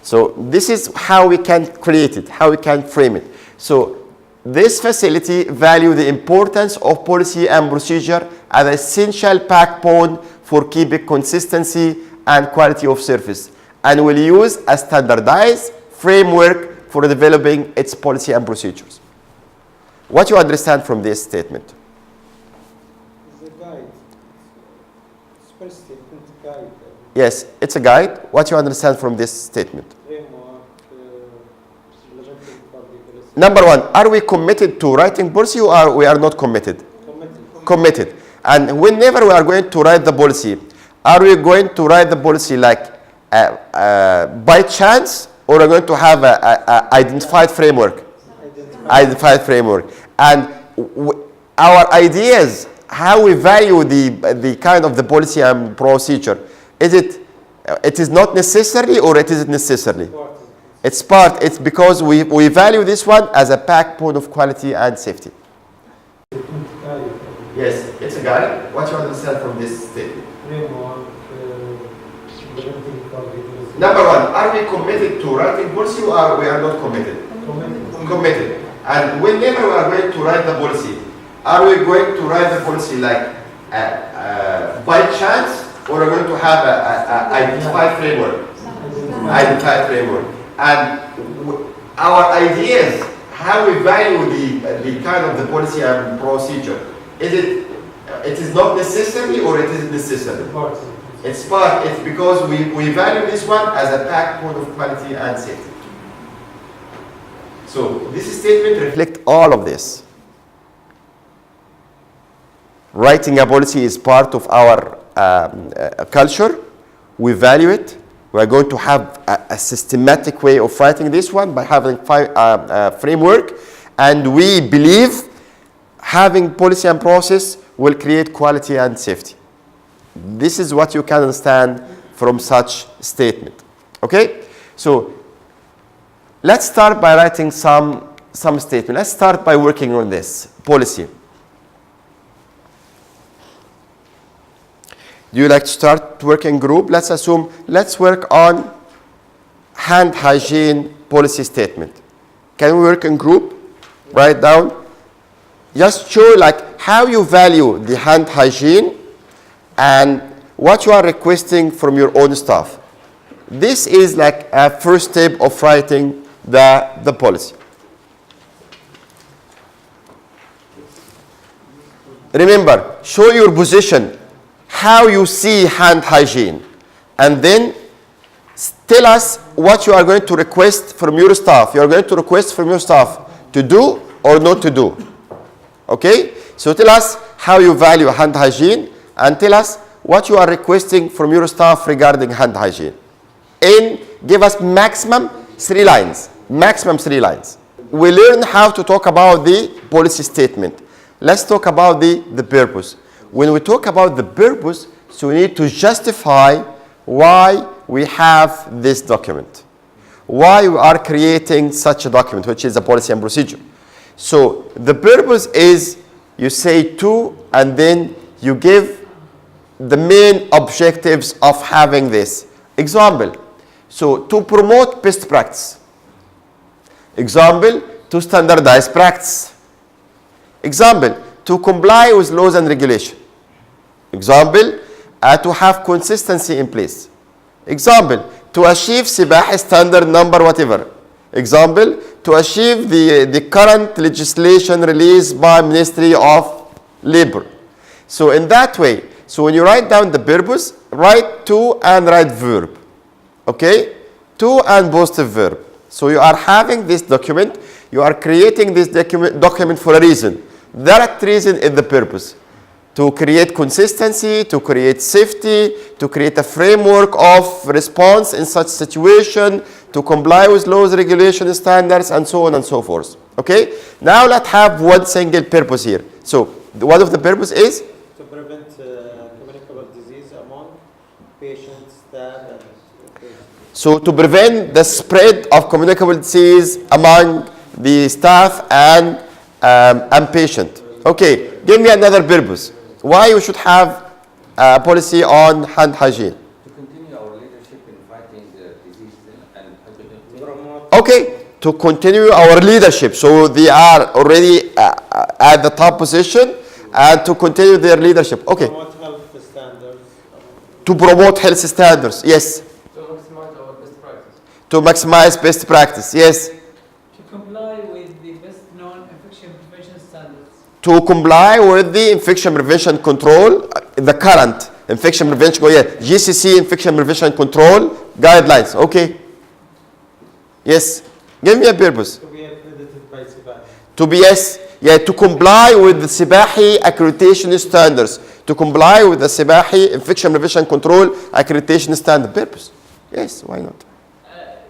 [SPEAKER 1] So this is how we can create it, how we can frame it. So this facility value the importance of policy and procedure as an essential backbone for keeping consistency and quality of service, and will use a standardized framework for developing its policy and procedures. What you understand from this statement?
[SPEAKER 5] It's a guide. It's first statement guide.
[SPEAKER 1] Yes, it's a guide. What you understand from this statement?
[SPEAKER 5] Framework, implementing public policy.
[SPEAKER 1] Number one, are we committed to writing policy, or we are not committed? Committed. And whenever we are going to write the policy, are we going to write the policy like by chance, or are we going to have a identified framework? Identified framework. And our ideas, how we value the kind of the policy and procedure, it is not necessarily, or it isn't necessarily? It's part. It's because we value this one as a backbone of quality and safety. Yes, it's a guide. What you understand from this statement?
[SPEAKER 5] Framework, implementing public policy.
[SPEAKER 1] Number one, are we committed to writing policy, or we are not committed? Committed. And whenever we are going to write the policy, are we going to write the policy like by chance, or are we going to have an identified framework? Identified framework. And our ideas, how we value the kind of the policy and procedure, it is not necessary, or it isn't necessary? It's part. It's because we value this one as a backbone of quality and safety. So this statement reflects all of this. Writing a policy is part of our culture. We value it. We are going to have a systematic way of writing this one by having framework, and we believe having policy and process will create quality and safety. This is what you can understand from such statement. Okay? So let's start by writing some statement. Let's start by working on this policy. Do you like to start working group? Let's assume, let's work on hand hygiene policy statement. Can we work in group? Write down. Just show like how you value the hand hygiene and what you are requesting from your own staff. This is like a first step of writing the policy. Remember, show your position, how you see hand hygiene, and then tell us what you are going to request from your staff. You are going to request from your staff to do or not to do. Okay? So tell us how you value hand hygiene, and tell us what you are requesting from your staff regarding hand hygiene. And give us maximum 3 lines. Maximum 3 lines. We learn how to talk about the policy statement. Let's talk about the purpose. When we talk about the purpose, so we need to justify why we have this document. Why we are creating such a document, which is a policy and procedure. So the purpose is, you say 2, and then you give the main objectives of having this. Example, so to promote best practice. Example, to standardize practice. Example, to comply with laws and regulation. Example, to have consistency in place. Example, to achieve SIBAH standard number whatever. Example, to achieve the current legislation released by Ministry of Labor. So in that way, so when you write down the purpose, write to and write verb. Okay? To and positive verb. So you are having this document, you are creating this document for a reason. That reason is the purpose. To create consistency, to create safety, to create a framework of response in such situation, to comply with laws, regulations, standards, and so on and so forth. Okay? Now let's have one single purpose here. So one of the purpose is?
[SPEAKER 5] To prevent communicable disease among patients, staff, and
[SPEAKER 1] So to prevent the spread of communicable disease among the staff and patient. Okay, give me another purpose. Why we should have a policy on hand hygiene?
[SPEAKER 2] To continue our leadership in fighting the disease and
[SPEAKER 5] promote
[SPEAKER 1] Okay, to continue our leadership. So they are already at the top position and to continue their leadership. Okay,
[SPEAKER 5] promote health standards.
[SPEAKER 1] to promote health standards. Yes.
[SPEAKER 2] to maximize our best practice.
[SPEAKER 1] To maximize best practice. Yes.
[SPEAKER 4] To comply with the best known infection prevention standards.
[SPEAKER 1] To comply with the infection prevention control, the current infection prevention, GCC infection prevention control guidelines. Okay. Yes. Give me a purpose.
[SPEAKER 5] To be accredited by CBAC.
[SPEAKER 1] To be to comply with the SIBAHI accreditation standards. To comply with the SIBAHI infection prevention control accreditation standard. Purpose. Yes. Why not?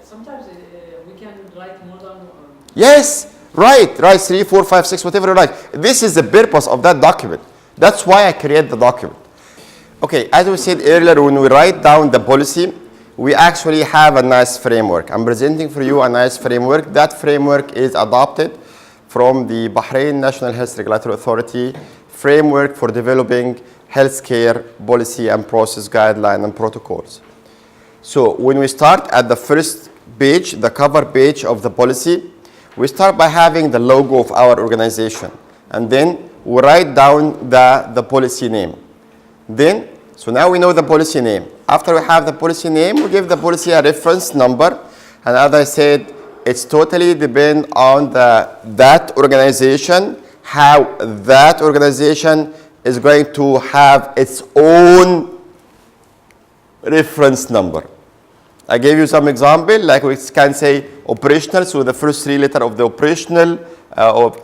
[SPEAKER 4] Sometimes we can write more than
[SPEAKER 1] Yes. Write 3, 4, 5, 6, whatever you like. This is the purpose of that document. That's why I create the document. Okay, as we said earlier, when we write down the policy, we actually have a nice framework. I'm presenting for you a nice framework. That framework is adopted from the Bahrain National Health Regulatory Authority framework for developing healthcare policy and process guidelines and protocols. So when we start at the first page, the cover page of the policy, we start by having the logo of our organization. And then we write down the policy name. Then, so now we know the policy name. After we have the policy name, we give the policy a reference number. And as I said, it's totally depend on that organization, how that organization is going to have its own reference number. I gave you some example, like we can say operational, so the first 3 letters of the operational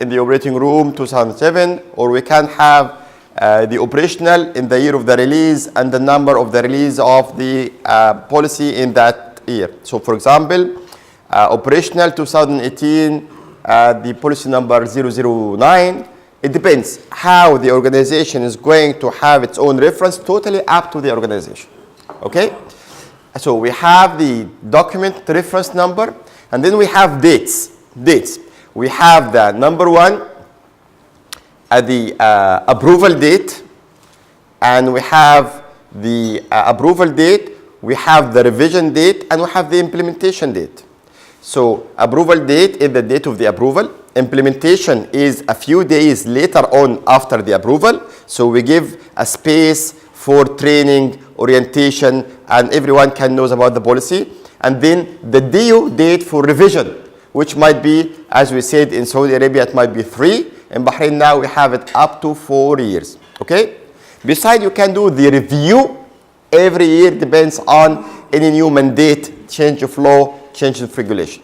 [SPEAKER 1] in the operating room 2007, or we can have the operational in the year of the release and the number of the release of the policy in that year. So for example, operational 2018, the policy number 009. It depends how the organization is going to have its own reference, totally up to the organization. Okay? So we have the document reference number, and then we have dates. We have the number 1 at the approval date, and we have the approval date, we have the revision date, and we have the implementation date. So approval date is the date of the approval. Implementation is a few days later on after the approval. So we give a space for training, orientation, and everyone can know about the policy. And then the due date for revision, which might be, as we said, in Saudi Arabia, it might be 3. In Bahrain now, we have it up to 4 years. Okay? Besides, you can do the review every year, depends on any new mandate, change of law, change of regulation.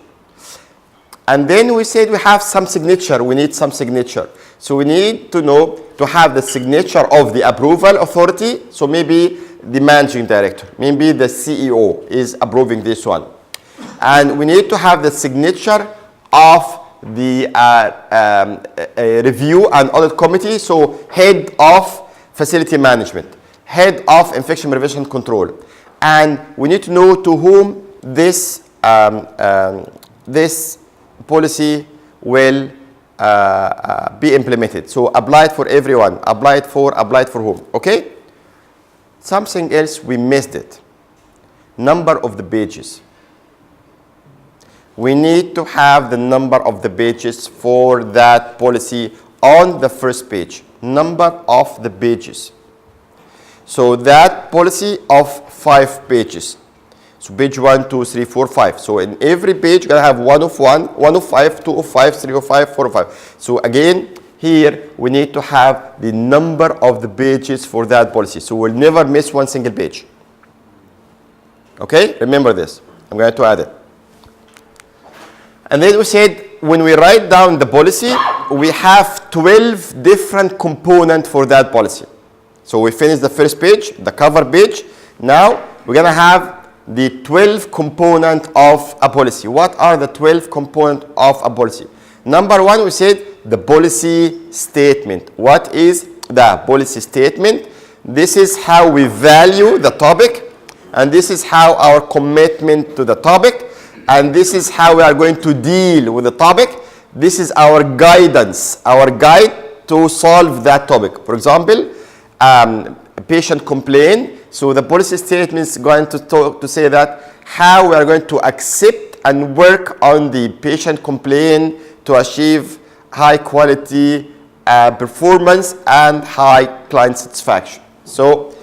[SPEAKER 1] And then we said we have some signature. We need some signature. So we need to know to have the signature of the approval authority. So maybe the managing director, maybe the CEO is approving this one. And we need to have the signature of the review and audit committee. So head of facility management, head of infection prevention control. And we need to know to whom this policy will be implemented. So applied for everyone, applied for whom, okay? Something else, we missed it. Number of the pages. We need to have the number of the pages for that policy on the first page. Number of the pages. So that policy of 5 pages. So page 1, 2, 3, 4, 5. So in every page, you're going to have 1 of 1, 1 of 5, 2 of 5, 3 of 5, 4 of 5. So again, here we need to have the number of the pages for that policy. So we'll never miss one single page. Okay, remember this. I'm going to add it. And then we said when we write down the policy, we have 12 different components for that policy. So we finished the first page, the cover page. Now we're going to have the 12 components of a policy. What are the 12 components of a policy? Number one, we said the policy statement. What is the policy statement? This is how we value the topic, and this is how our commitment to the topic, and this is how we are going to deal with the topic. This is our guidance, our guide to solve that topic. For example, a patient complaint. So the policy statement is going to say that how we are going to accept and work on the patient complaint to achieve high quality performance and high client satisfaction. So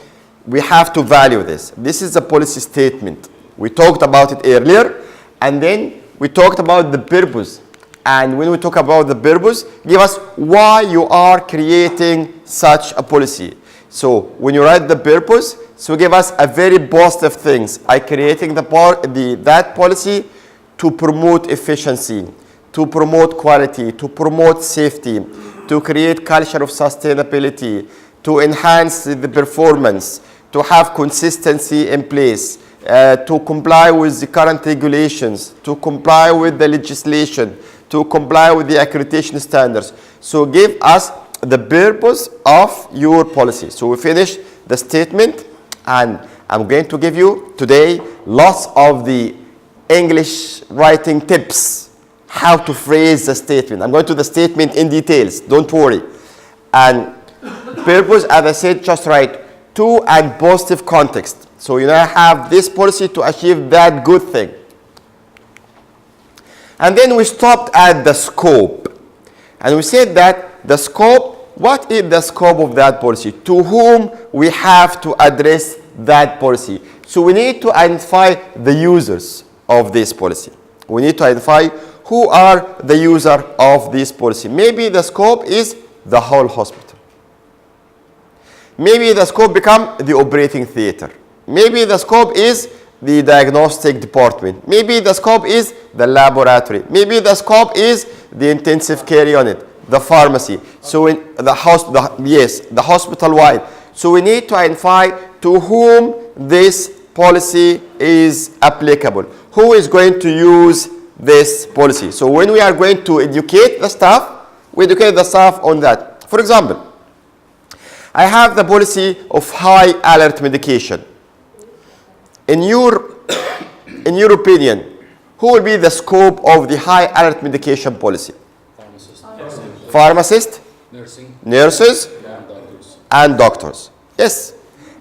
[SPEAKER 1] we have to value this. This is a policy statement. We talked about it earlier, and then we talked about the purpose. And when we talk about the purpose, give us why you are creating such a policy. So when you write the purpose, so give us a very positive things. I creating that policy to promote efficiency, to promote quality, to promote safety, to create culture of sustainability, to enhance the performance, to have consistency in place, to comply with the current regulations, to comply with the legislation, to comply with the accreditation standards. So give us the purpose of your policy. So we finish the statement, and I'm going to give you today lots of the English writing tips, how to phrase the statement. I'm going to the statement in details, don't worry. And purpose, as I said, just write to and positive context. So you now have this policy to achieve that good thing. And then we stopped at the scope. And we said that the scope, what is the scope of that policy? To whom we have to address that policy. So we need to identify the users of this policy. We need to identify who are the user of this policy. Maybe the scope is the whole hospital. Maybe the scope become the operating theater. Maybe the scope is the diagnostic department. Maybe the scope is the laboratory. Maybe the scope is the intensive care unit, the pharmacy. So in the hospital wide. So we need to identify to whom this policy is applicable. Who is going to use this policy? So when we are going to educate the staff, we educate the staff on that. For example, I have the policy of high alert medication. In your opinion, who will be the scope of the high alert medication policy? Pharmacists, nurses, and doctors. Yes.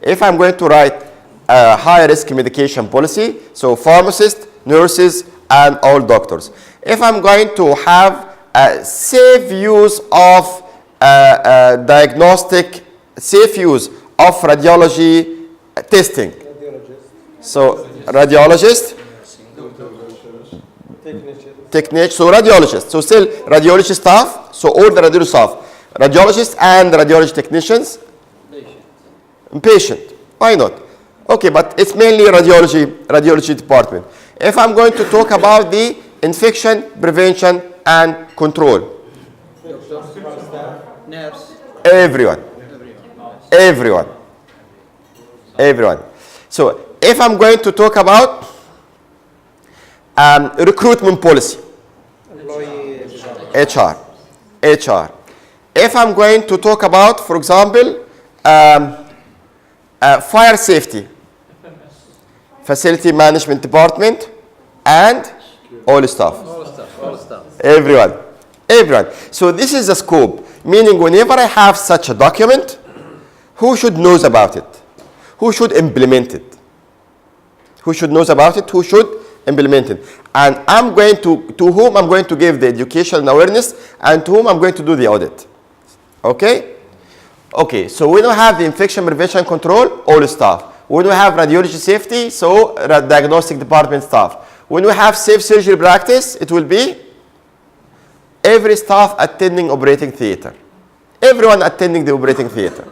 [SPEAKER 1] If I'm going to write a high risk medication policy, so pharmacists, nurses, and all doctors. If I'm going to have a safe use of safe use of radiology testing. So radiologist, technician, so radiologist, so still radiology staff, so all the radiology staff, radiologists and radiology technicians, patient. Why not? Okay, but it's mainly radiology department. If I'm going to talk about the infection prevention and control, everyone. So if I'm going to talk about recruitment policy, HR. If I'm going to talk about, for example, fire safety, facility management department, and all staff. Everyone. So this is the scope, meaning whenever I have such a document, who should knows about it? Who should implement it? Who should knows about it? Who should implement it? And I'm going to whom I'm going to give the education and awareness, and to whom I'm going to do the audit. Okay? Okay, so we don't have the infection prevention control, all staff. When we have radiology safety, so diagnostic department staff. When we have safe surgery practice, it will be every staff attending operating theater. Everyone attending the operating theater,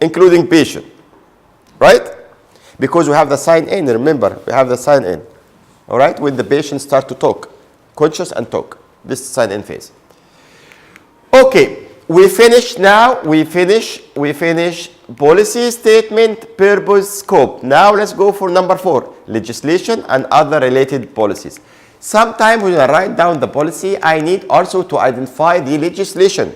[SPEAKER 1] including patient, right? Because we have the sign-in, remember, we have the sign-in, all right? When the patient start to talk, conscious and talk, this is sign-in phase. Okay, we finish now, we finish policy statement, purpose, scope. Now let's go for number 4, legislation and other related policies. Sometimes when I write down the policy, I need also to identify the legislation.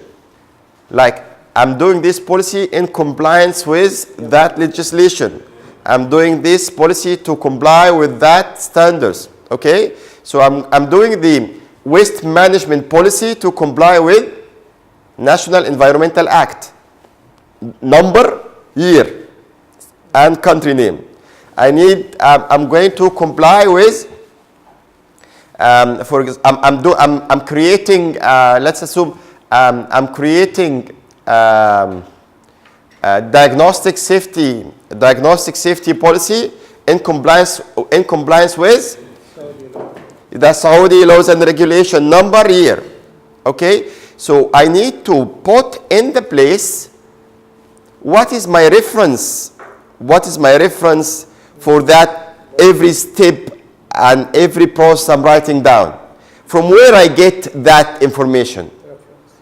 [SPEAKER 1] Like, I'm doing this policy in compliance with that legislation. I'm doing this policy to comply with that standards, okay? So I'm doing the waste management policy to comply with National Environmental Act. Number, year, and country name. I'm going to comply with, I'm creating, let's assume, I'm creating diagnostic safety policy in compliance with the Saudi laws and regulation, number, year. Okay, so I need to put in the place what is my reference for that every step and every process I'm writing down. From where I get that information.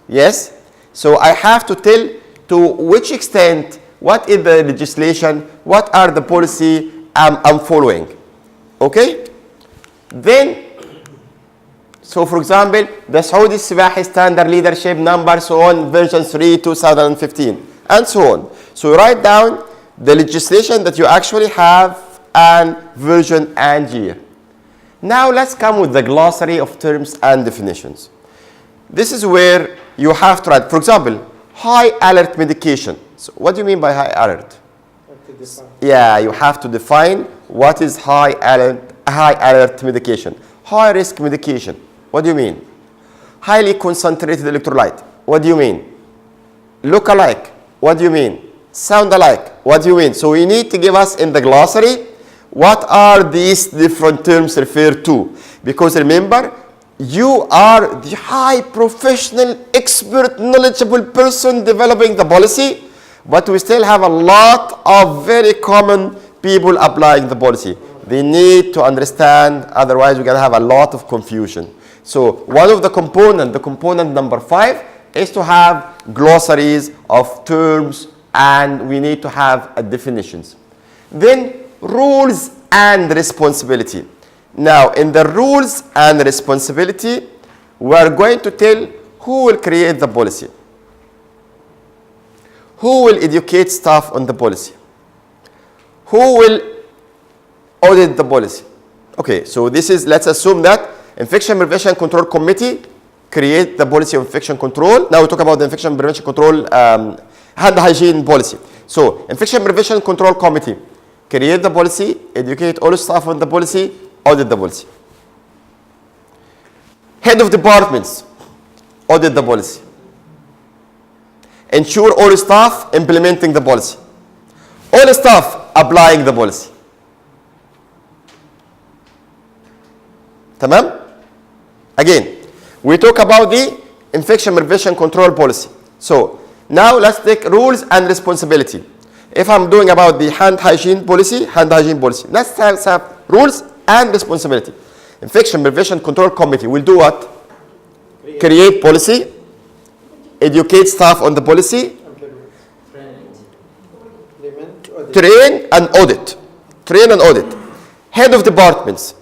[SPEAKER 1] Yes? So I have to tell to which extent, what is the legislation, what are the policy I'm following. Okay? Then, so for example, the Saudi Sibahi Standard Leadership Number, so on, version 3, 2015, and so on. So write down the legislation that you actually have and version and year. Now let's come with the glossary of terms and definitions. This is where you have to write, for example, high alert medication. So what do you mean by high alert? Yeah, you have to define what is high alert medication. High risk medication. What do you mean? Highly concentrated electrolyte. What do you mean? Look alike. What do you mean? Sound alike. What do you mean? So you need to give us in the glossary what are these different terms referred to. Because remember, you are the high professional, expert, knowledgeable person developing the policy, but we still have a lot of very common people applying the policy. They need to understand, otherwise we're going to have a lot of confusion. So one of the component number 5, is to have glossaries of terms, and we need to have definitions. Then rules and responsibility. Now, in the rules and responsibility, we are going to tell who will create the policy, who will educate staff on the policy, who will audit the policy. Okay, so this is, let's assume that Infection Prevention Control Committee create the policy of infection control. Now we talk about the Infection Prevention Control hand hygiene policy. So, Infection Prevention Control Committee create the policy, educate all staff on the policy, audit the policy. Head of departments, audit the policy. Ensure all staff implementing the policy. All staff applying the policy. Tamam? Again, we talk about the infection prevention control policy. So, now let's take rules and responsibility. If I'm doing about the hand hygiene policy, let's have rules and responsibility. Infection Prevention Control Committee will do what? Create policy, educate staff on the policy, train and audit. Head of departments,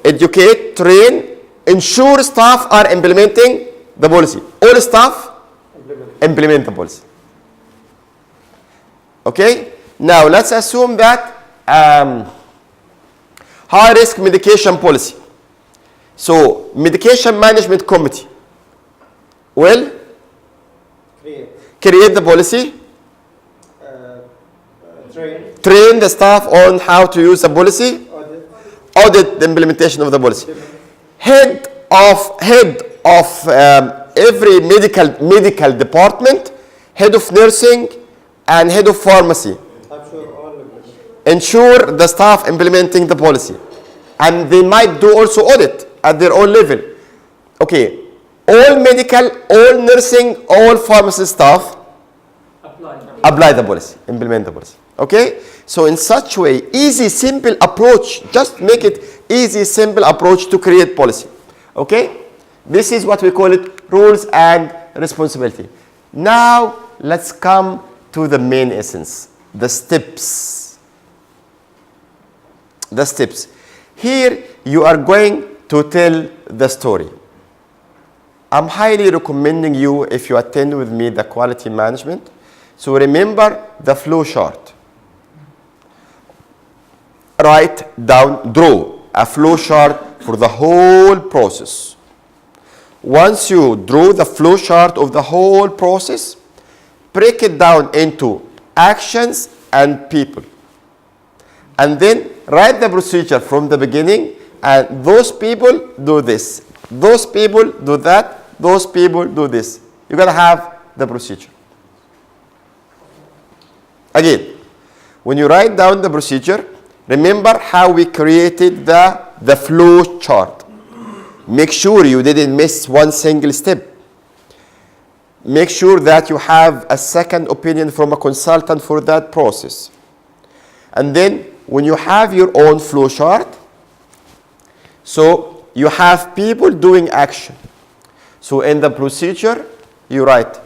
[SPEAKER 1] educate, train, ensure staff are implementing the policy. All staff implement the policy. Okay? Now, let's assume that high-risk medication policy. So, medication management committee will create the policy, train the staff on how to use the policy, audit the implementation of the policy. Head of every medical department, head of nursing, and head of pharmacy. Ensure the staff implementing the policy. And they might do also audit at their own level. Okay, all medical, all nursing, all pharmacy staff apply the policy, implement the policy. Okay? So in such way, easy, simple approach, just make it easy, simple approach to create policy. Okay? This is what we call it rules and responsibility. Now, let's come to the main essence, the steps. The steps. Here, you are going to tell the story. I'm highly recommending you, if you attend with me, the quality management. So remember the flow chart. Write down, draw a flow chart for the whole process. Once you draw the flow chart of the whole process, break it down into actions and people. And then write the procedure from the beginning, and those people do this. Those people do that. Those people do this. You're going to have the procedure. Again, when you write down the procedure, remember how we created the flow chart. Make sure you didn't miss one single step. Make sure that you have a second opinion from a consultant for that process. And then when you have your own flow chart, so you have people doing action. So in the procedure, you write,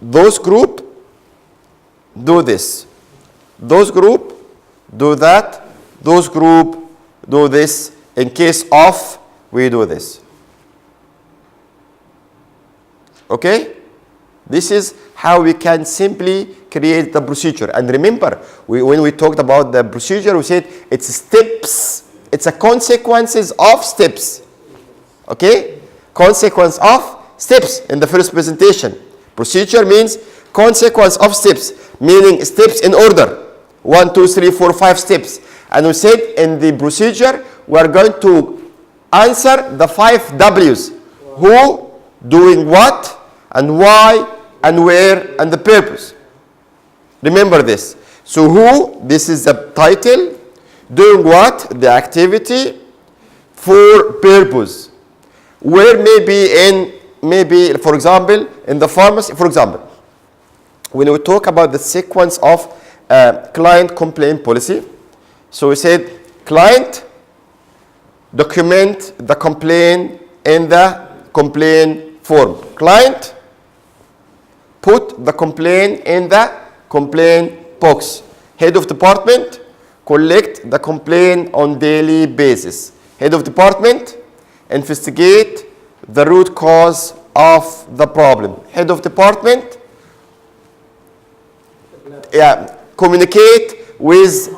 [SPEAKER 1] those group do this. Those group do that. Those group do this. In case of, we do this. Okay? This is how we can simply create the procedure. And remember, when we talked about the procedure, we said it's steps. It's a consequences of steps. Okay? Consequence of steps in the first presentation. Procedure means consequence of steps, meaning steps in order. 1, 2, 3, 4, 5 steps. And we said in the procedure, we are going to answer the 5 W's. Who, doing what, and why, and where, and the purpose. Remember this. So who, this is the title. Doing what, the activity. For purpose. Where maybe, for example, in the pharmacy, for example, when we talk about the sequence of client complaint policy, so we said client document the complaint in the complaint form. Client put the complaint in the complaint box. Head of department collect the complaint on daily basis. Head of department investigate the root cause of the problem. Head of department communicate with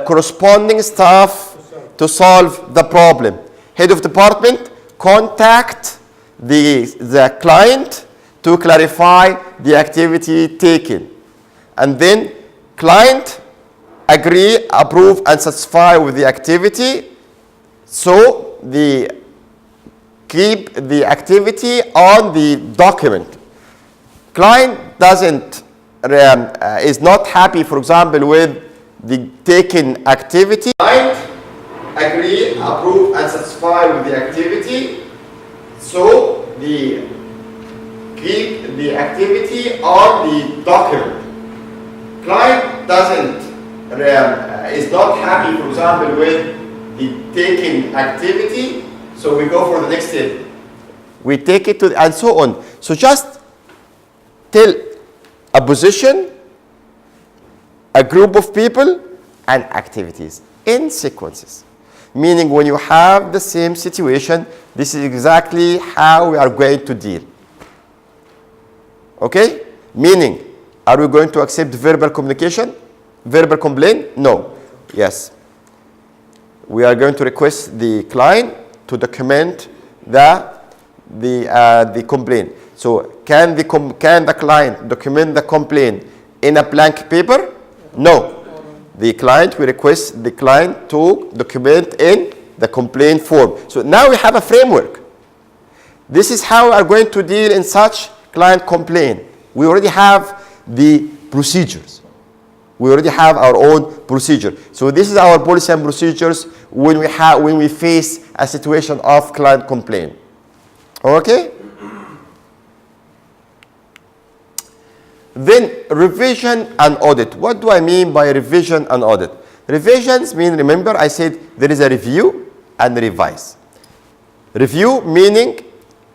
[SPEAKER 1] corresponding staff to solve the problem. Head of department contact the client to clarify the activity taken. And then client agree, approve, and satisfy with the activity. So keep the activity on the document. Client doesn't is not happy, for example, with the taken activity. Client agree, approve, and satisfy with the activity. So keep the activity on the document. Client doesn't is not happy, for example, with the taken activity. So we go for the next step. We take it to and so on. So just tell a position, a group of people, and activities in sequences. Meaning when you have the same situation, this is exactly how we are going to deal. Okay? Meaning, are we going to accept verbal communication? Verbal complaint? No. Yes. We are going to request the client to document the complaint. So can the client document the complaint in a blank paper? No. The client, we request the client to document in the complaint form. So now we have a framework. This is how we are going to deal in such client complaint. We already have the procedures. We already have our own procedure. So this is our policy and procedures when we face a situation of client complaint. Okay? Then revision and audit. What do I mean by revision and audit? Revisions mean, remember I said there is a review and revise. Review meaning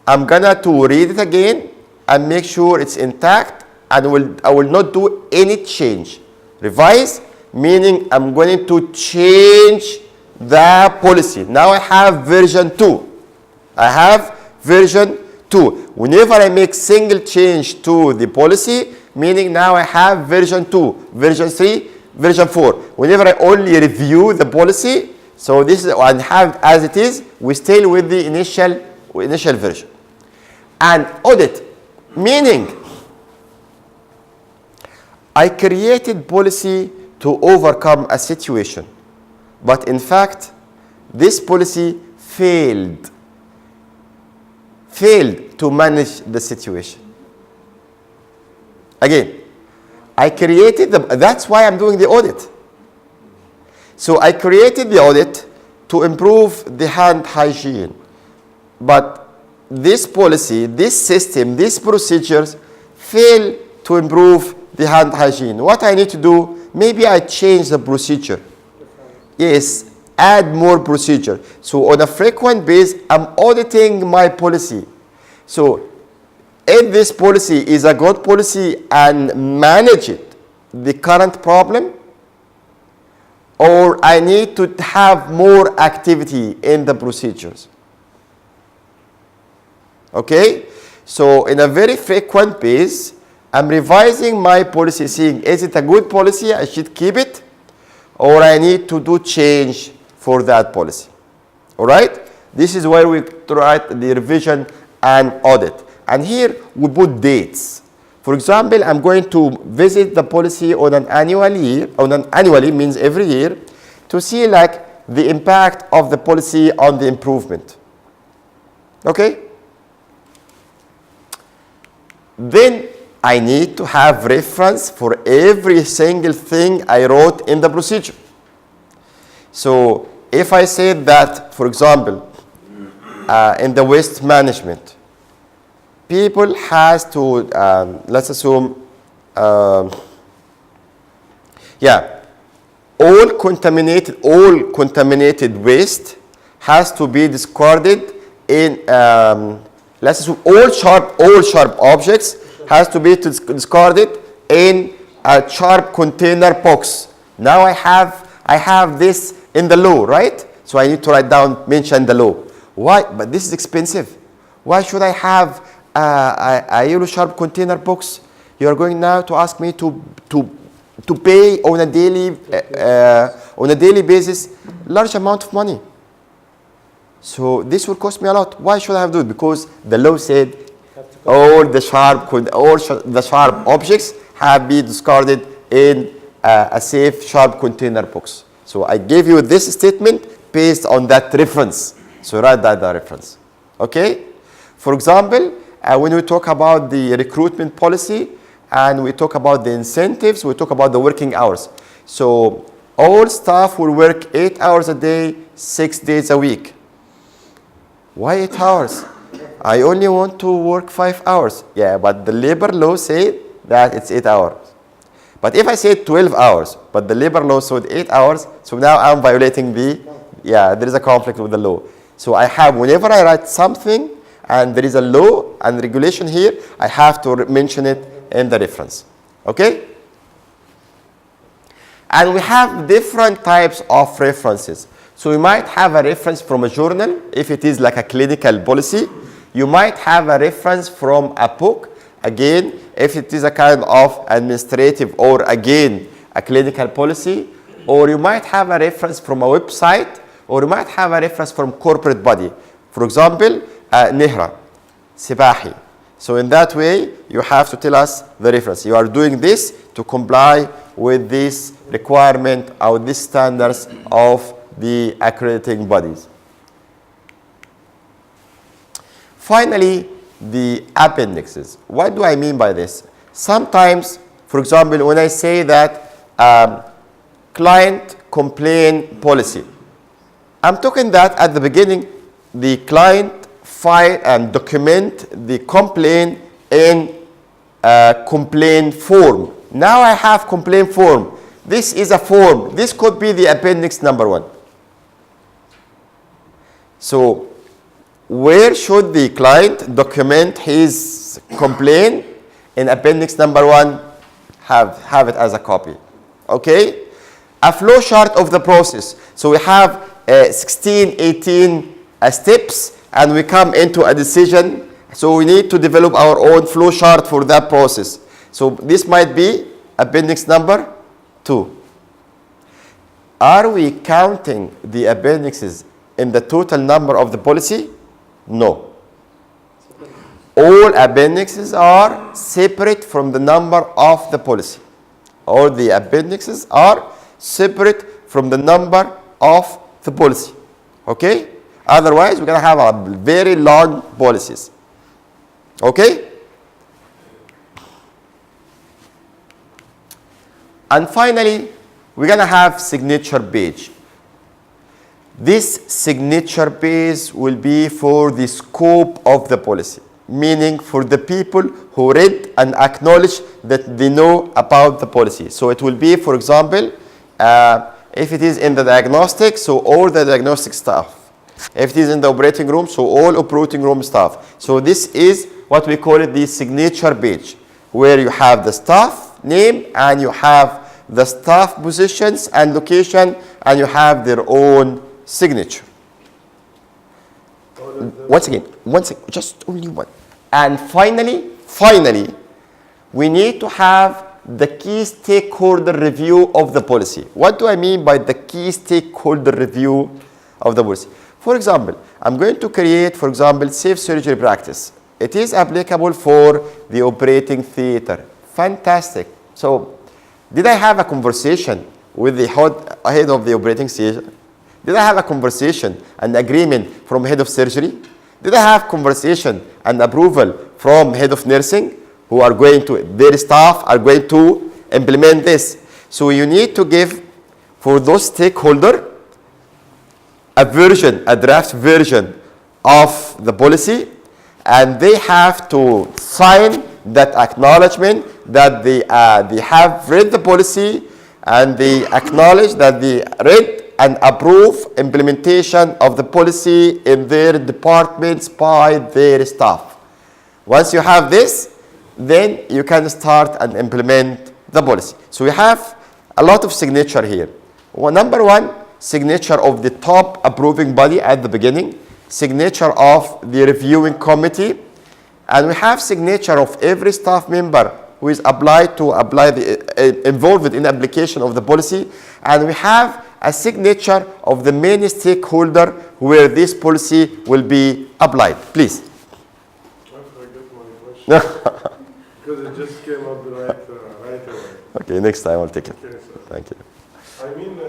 [SPEAKER 1] I'm gonna to read it again and make sure it's intact and I will not do any change. Revise meaning I'm going to change the policy. Now I have version 2. I have version 2. Whenever I make single change to the policy, meaning now I have version 2, version 3, version 4. Whenever I only review the policy, so this is and have as it is, we stay with the initial version. And audit, meaning I created policy to overcome a situation, but in fact, this policy failed to manage the situation. Again, I created that's why I'm doing the audit. So I created the audit to improve the hand hygiene, but this policy, this system, these procedures fail to improve the hand hygiene. What I need to do, maybe I change the procedure. Yes, add more procedure. So on a frequent basis, I'm auditing my policy. So if this policy is a good policy and manage it, the current problem, or I need to have more activity in the procedures. Okay? So in a very frequent basis, I'm revising my policy, seeing is it a good policy, I should keep it, or I need to do change for that policy. All right? This is where we write the revision and audit. And here we put dates. For example, I'm going to visit the policy on an annually means every year, to see like the impact of the policy on the improvement. Okay? Then I need to have reference for every single thing I wrote in the procedure. So if I said that, for example, in the waste management, people has to, let's assume, all contaminated waste has to be discarded in, let's assume all sharp objects has to be discarded in a sharp container box. Now I have this in the law, right? So I need to write down, mention the law. Why? But this is expensive. Why should I have a yellow sharp container box? You are going now to ask me to pay on a daily basis large amount of money. So this will cost me a lot. Why should I have to do it? Because the law said all the sharp objects have been discarded in a safe sharp container box. So I gave you this statement based on that reference. So write that reference. Okay? For example, when we talk about the recruitment policy and we talk about the incentives, we talk about the working hours. So all staff will work 8 hours a day, 6 days a week. Why 8 hours? I only want to work 5 hours. Yeah, but the labor law said that it's 8 hours. But if I say 12 hours, but the labor law said 8 hours, so now I'm violating there is a conflict with the law. So I have, whenever I write something and there is a law and regulation here, I have to mention it in the reference. Okay? And we have different types of references. So we might have a reference from a journal, if it is like a clinical policy. You might have a reference from a book, again, if it is a kind of administrative or, again, a clinical policy. Or you might have a reference from a website, or you might have a reference from corporate body. For example, NEHRA, Sibahi. So in that way, you have to tell us the reference. You are doing this to comply with this requirement or these standards of the accrediting bodies. Finally, the appendixes. What do I mean by this? Sometimes, for example, when I say that client complaint policy, I'm talking that at the beginning, the client file and document the complaint in complaint form. Now I have complaint form. This is a form. This could be the appendix number 1. So where should the client document his complaint? In appendix number 1, have it as a copy. Okay? A flow chart of the process. So we have 16, 18 steps, and we come into a decision. So we need to develop our own flow chart for that process. So this might be appendix number 2. Are we counting the appendixes in the total number of the policy? No. All appendixes are separate from the number of the policy. All the appendixes are separate from the number of the policy. Okay? Otherwise, we're going to have a very long policies. Okay? And finally, we're going to have signature page. This signature page will be for the scope of the policy, meaning for the people who read and acknowledge that they know about the policy. So it will be, for example, if it is in the diagnostic, so all the diagnostic staff. If it is in the operating room, so all operating room staff. So this is what we call it the signature page, where you have the staff name and you have the staff positions and location, and you have their own signature. Once again, just only one. And finally, we need to have the key stakeholder review of the policy. What do I mean by the key stakeholder review of the policy? For example, I'm going to create, for example, safe surgery practice. It is applicable for the operating theater. Fantastic. So, did I have a conversation with the head of the operating theater? Did I have a conversation and agreement from head of surgery? Did I have conversation and approval from head of nursing who are going to, their staff are going to implement this? So you need to give for those stakeholders a draft version of the policy, and they have to sign that acknowledgement that they have read the policy and they acknowledge that they read and approve implementation of the policy in their departments by their staff. Once you have this, then you can start and implement the policy. So we have a lot of signature here. Well, number 1, signature of the top approving body at the beginning, signature of the reviewing committee, and we have signature of every staff member who is involved in application of the policy, and we have a signature of the main stakeholder where this policy will be applied. Please.
[SPEAKER 6] I forget my question because it just came up right away.
[SPEAKER 1] Okay, next time I'll take it.
[SPEAKER 6] Okay, sir.
[SPEAKER 1] Thank you.
[SPEAKER 6] I mean,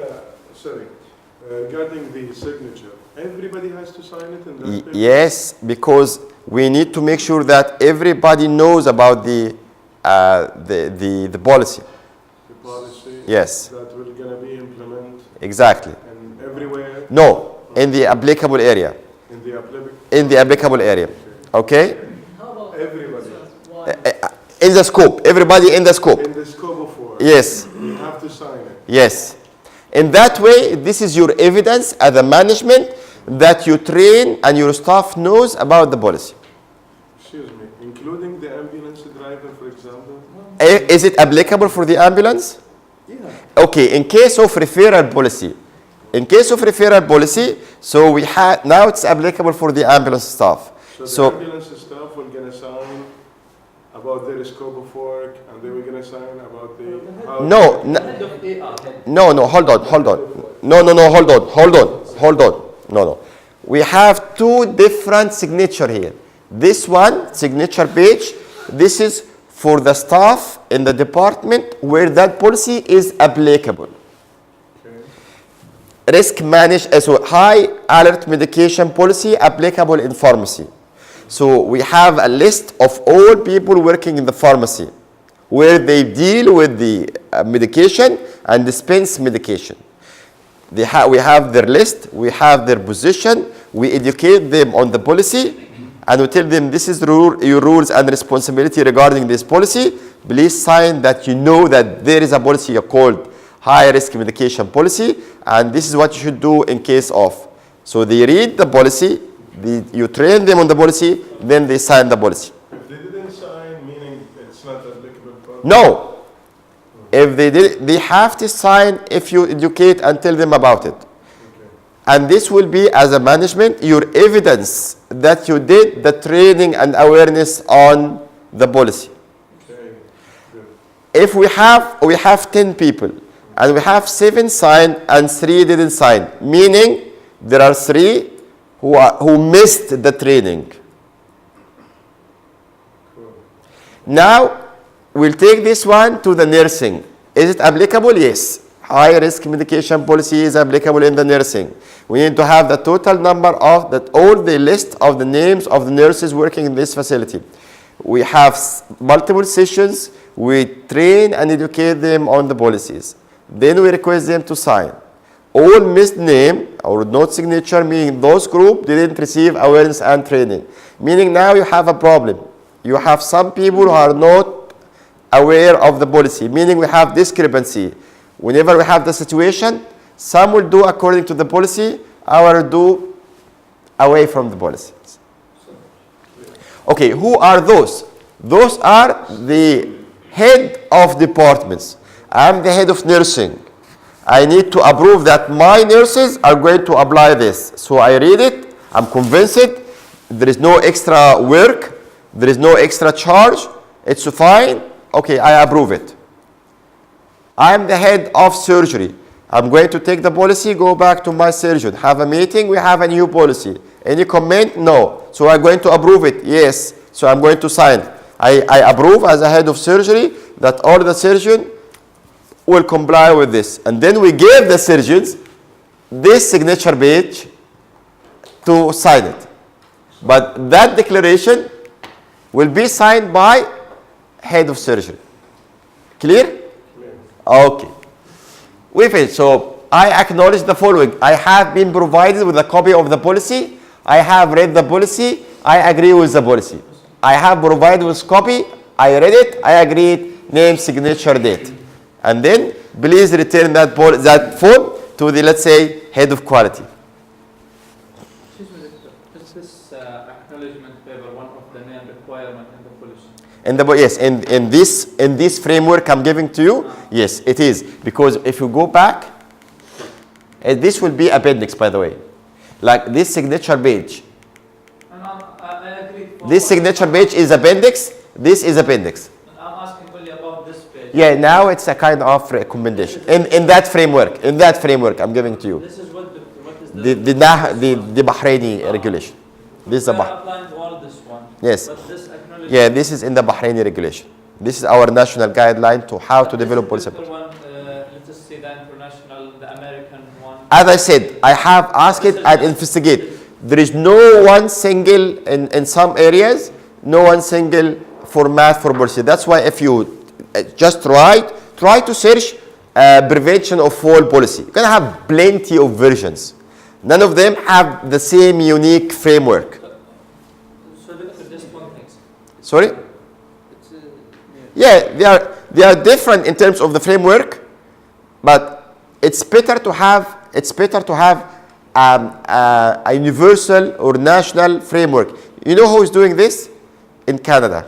[SPEAKER 6] regarding the signature, everybody has to sign it in that paper?
[SPEAKER 1] Yes, because we need to make sure that everybody knows about the policy.
[SPEAKER 6] The policy
[SPEAKER 1] Yes.
[SPEAKER 6] that will gonna be implemented
[SPEAKER 1] Exactly.
[SPEAKER 6] and everywhere
[SPEAKER 1] No, in the applicable area.
[SPEAKER 6] in the applicable.
[SPEAKER 1] In the applicable area. Okay?
[SPEAKER 4] How about
[SPEAKER 6] Everybody
[SPEAKER 4] why?
[SPEAKER 1] In the scope. Everybody in the scope.
[SPEAKER 6] in the scope of work.
[SPEAKER 1] Yes.
[SPEAKER 6] You have to sign it.
[SPEAKER 1] Yes. In that way, this is your evidence as a management that you train and your staff knows about the policy.
[SPEAKER 6] Excuse me, including the ambulance driver, for example?
[SPEAKER 1] Is it applicable for the ambulance?
[SPEAKER 6] Yeah.
[SPEAKER 1] Okay, in case of referral policy, so we had, now it's applicable for the ambulance staff.
[SPEAKER 6] So the ambulance staff were gonna sign about their scope of work, and they were gonna sign about the... how-
[SPEAKER 1] No, hold on. No. We have two different signature here. This one, signature page, this is for the staff in the department where that policy is applicable. Risk managed, so high alert medication policy applicable in pharmacy. So we have a list of all people working in the pharmacy where they deal with the medication and dispense medication. We have their list, we have their position, we educate them on the policy, and we tell them this is your rules and responsibility regarding this policy, please sign that you know that there is a policy called high risk medication policy, and this is what you should do in case of. So they read the policy, you train them on the policy, then they sign the policy.
[SPEAKER 6] If they didn't sign, meaning it's not applicable for...
[SPEAKER 1] No. If they did, they have to sign if you educate and tell them about it.
[SPEAKER 6] Okay.
[SPEAKER 1] And this will be, as a management, your evidence that you did the training and awareness on the policy.
[SPEAKER 6] Okay. Good.
[SPEAKER 1] If we have 10 people, and we have 7 signed and 3 didn't sign, meaning there are 3 who missed the training.
[SPEAKER 6] Cool.
[SPEAKER 1] Now, we'll take this one to the nursing. Is it applicable? Yes. High risk medication policy is applicable in the nursing. We need to have the total number of that, all the list of the names of the nurses working in this facility. We have multiple sessions. We train and educate them on the policies. Then we request them to sign. All missed name or not signature, meaning those group didn't receive awareness and training. Meaning now you have a problem. You have some people who are not aware of the policy, meaning we have discrepancy. Whenever we have the situation, some will do according to the policy, others do away from the policy. Okay, who are those? Those are the head of departments. I'm the head of nursing. I need to approve that my nurses are going to apply this. So I read it, I'm convinced there is no extra work, there is no extra charge, it's fine. Okay, I approve it. I'm the head of surgery. I'm going to take the policy, go back to my surgeon, have a meeting, we have a new policy. Any comment? No. So I'm going to approve it? Yes. So I'm going to sign. I approve as a head of surgery that all the surgeons will comply with this. And then we give the surgeons this signature page to sign it. But that declaration will be signed by head of surgery. Clear? Okay. We finished. So I acknowledge the following. I have been provided with a copy of the policy. I have read the policy. I agree with the policy. I have provided with copy. I read it. I agreed. Name, signature, date. And then please return that form to the, let's say, head of quality.
[SPEAKER 7] Excuse me, is this acknowledgement paper one of the main requirements in the policy?
[SPEAKER 1] Yes, in this framework I'm giving to you, yes, it is. Because if you go back, this will be appendix, by the way. Like this signature page.
[SPEAKER 7] I agree.
[SPEAKER 1] This signature page is appendix. This is appendix.
[SPEAKER 7] I'm asking only about this page.
[SPEAKER 1] Yeah, now it's a kind of recommendation. In that framework, I'm giving to you.
[SPEAKER 7] This is what is
[SPEAKER 1] The Bahraini regulation. This is a
[SPEAKER 7] applying to all this one.
[SPEAKER 1] Yes.
[SPEAKER 7] But this acknowledgement.
[SPEAKER 1] Yeah, this is in the Bahraini regulation. This is our national guideline to how to develop policy.
[SPEAKER 7] Let's just say the international, the American one.
[SPEAKER 1] As I said, I have asked it and investigate. There is no one single, in some areas, no one single format for policy. That's why if you just try to search prevention of fall policy. You're going to have plenty of versions. None of them have the same unique framework.
[SPEAKER 7] So look at this one thing.
[SPEAKER 1] Sorry? Yeah, they are different in terms of the framework, but it's better to have a universal or national framework. You know who is doing this? In Canada.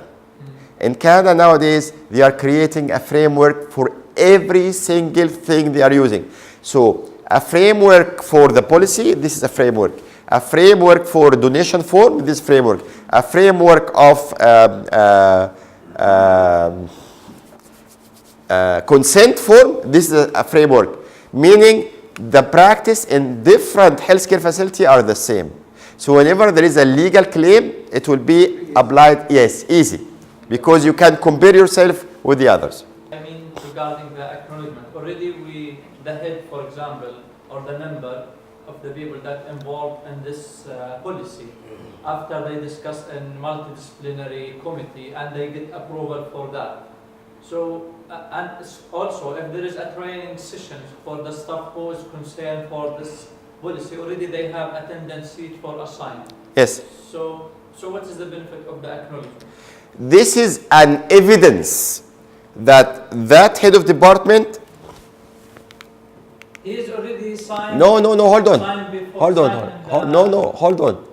[SPEAKER 1] In Canada nowadays, they are creating a framework for every single thing they are using. So a framework for the policy, this is a framework. A framework for donation form, this framework. A framework of consent form, this is a framework. Meaning the practice in different healthcare facilities are the same. So whenever there is a legal claim, it will be applied, yes, easy. Because you can compare yourself with the others.
[SPEAKER 7] I mean, regarding the acknowledgement, already the head, for example, or the member of the people that involved in this policy, after they discuss in multidisciplinary committee and they get approval for that. So, and also if there is a training session for the staff who is concerned for this policy, already they have attendance sheet for assigned.
[SPEAKER 1] Yes.
[SPEAKER 7] So So what is the benefit of the acknowledgement?
[SPEAKER 1] This is an evidence that that head of department.
[SPEAKER 7] He is already signed.
[SPEAKER 1] No, hold on.
[SPEAKER 7] Signed before
[SPEAKER 1] Hold on.
[SPEAKER 7] signing
[SPEAKER 1] Hold on.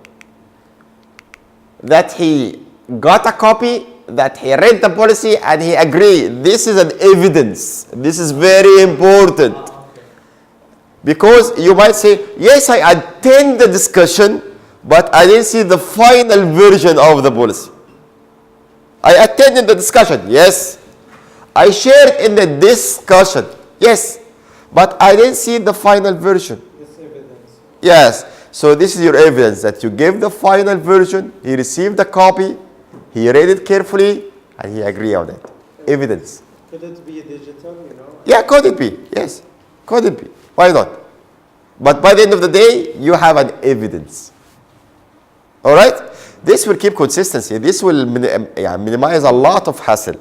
[SPEAKER 1] That he got a copy, that he read the policy and he agreed. This is an evidence. This is very important.
[SPEAKER 7] Okay.
[SPEAKER 1] Because you might say, yes, I attend the discussion, but I didn't see the final version of the policy. I attended the discussion, yes. I shared in the discussion, yes. But I didn't see the final version.
[SPEAKER 5] This evidence.
[SPEAKER 1] Yes. So this is your evidence that you gave the final version, he received a copy, he read it carefully, and he agreed on it. Evidence.
[SPEAKER 5] Could it be digital, you know?
[SPEAKER 1] Yeah, could it be? Yes. Could it be? Why not? But by the end of the day, you have an evidence. All right? This will keep consistency. This will minimize a lot of hassle.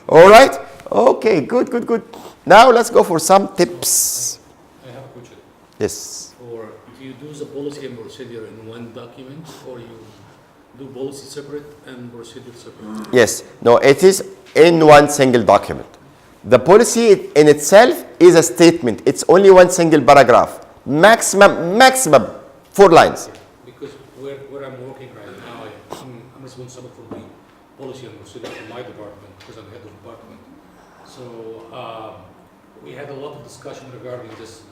[SPEAKER 1] All right? Okay, good. Now let's go for some tips.
[SPEAKER 8] I have a question.
[SPEAKER 1] Yes.
[SPEAKER 8] Or do you do the policy and procedure in one document, or you do policy separate and procedure separate?
[SPEAKER 1] Yes. No, it is in one single document. The policy in itself is a statement. It's only one single paragraph. Maximum 4 lines.
[SPEAKER 8] Because where I'm working right now, I'm responsible for the policy and procedure for my department because I'm the head of department. So we had a lot of discussion regarding this.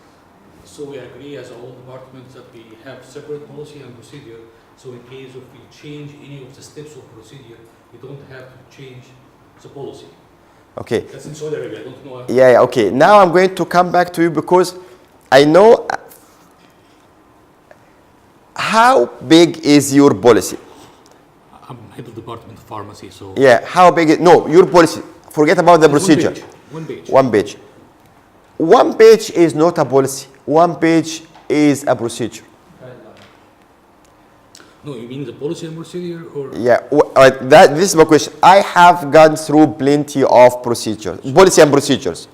[SPEAKER 8] So we agree as a whole department that we have separate policy and procedure. So in case if we change any of the steps of procedure, we don't have to change the policy.
[SPEAKER 1] Okay.
[SPEAKER 8] That's in Saudi Arabia. I don't know.
[SPEAKER 1] Yeah, okay. Now I'm going to come back to you because I know how big is your policy?
[SPEAKER 8] I'm head of department of pharmacy, so
[SPEAKER 1] Yeah, how big is, no, your policy. Forget about the procedure.
[SPEAKER 8] One page.
[SPEAKER 1] One page. One page is not a policy. One page is a procedure.
[SPEAKER 8] No, you mean the policy and procedure, or
[SPEAKER 1] Yeah, this is my question. I have gone through plenty of procedures, policy and procedures.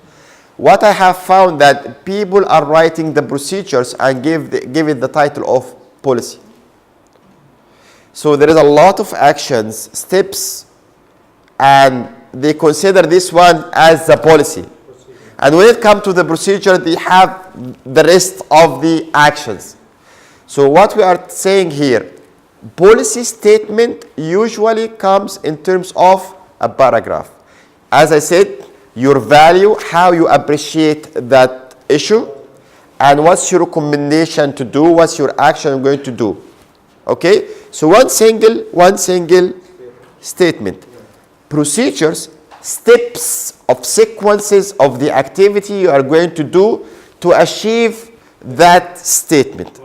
[SPEAKER 1] What I have found that people are writing the procedures and give it the title of policy. So there is a lot of actions, steps, and they consider this one as the policy. And when it comes to the procedure, they have the rest of the actions. So what we are saying here, policy statement usually comes in terms of a paragraph. As I said, your value, how you appreciate that issue, and what's your recommendation to do, what's your action going to do. Okay? So one single statement. Procedures, steps of sequences of the activity you are going to do to achieve that statement.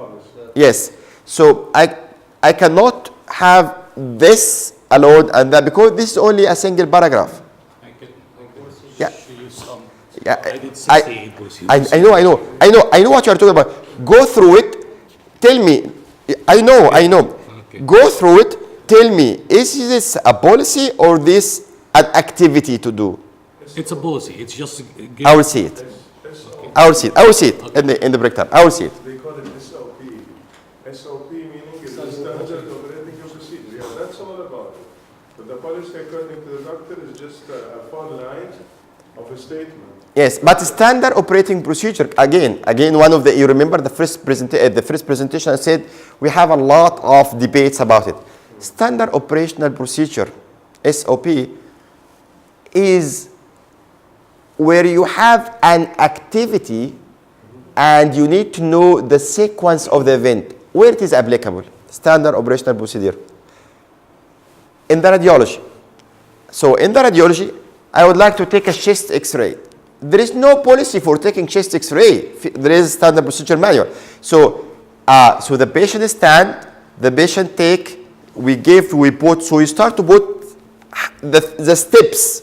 [SPEAKER 1] Yes. So I cannot have this alone and that because this is only a single paragraph.
[SPEAKER 8] I can
[SPEAKER 1] Yeah.
[SPEAKER 8] show you some.
[SPEAKER 1] Yeah,
[SPEAKER 8] I did 68 policies.
[SPEAKER 1] I know what you are talking about. Go through it. Tell me. I know.
[SPEAKER 8] Okay.
[SPEAKER 1] Go through it. Tell me, is this a policy or this an activity to do?
[SPEAKER 8] It's a policy. It's just.
[SPEAKER 1] I will see it. I will see it in the break time. I will see it.
[SPEAKER 6] They call it SOP. SOP meaning is the standard operating procedure. Yeah, that's all about it. But the policy, according to the doctor, is just a 4 lines of a statement.
[SPEAKER 1] Yes, but standard operating procedure, again, one of the, you remember the first presentation I said, we have a lot of debates about it. Standard operational procedure, SOP, is where you have an activity and you need to know the sequence of the event, where it is applicable. Standard operational procedure. In the radiology. So in the radiology, I would like to take a chest x-ray. There is no policy for taking chest x-ray. There is a standard procedure manual. So the patient stand, the patient take, we put, so you start to put the steps.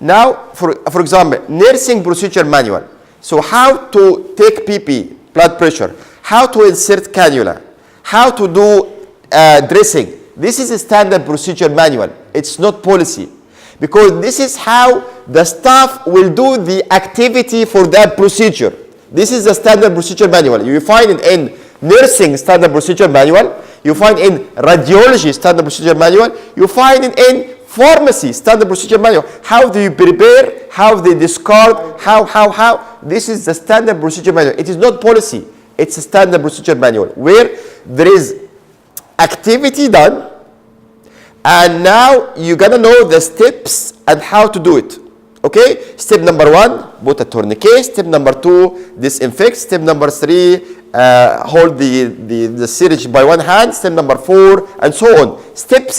[SPEAKER 1] Now, for example, nursing procedure manual. So how to take PP, blood pressure, how to insert cannula, how to do dressing. This is a standard procedure manual. It's not policy. Because this is how the staff will do the activity for that procedure. This is the standard procedure manual. You find it in nursing standard procedure manual. you find in radiology standard procedure manual, you find in pharmacy standard procedure manual. How do you prepare? How they discard? How? This is the standard procedure manual. It is not policy. It's a standard procedure manual where there is activity done, and now you're gonna know the steps and how to do it. Okay? Step number 1, put a tourniquet. Step number 2, disinfect. Step number 3, hold the syringe by one hand. Step number 4, and so on. Steps,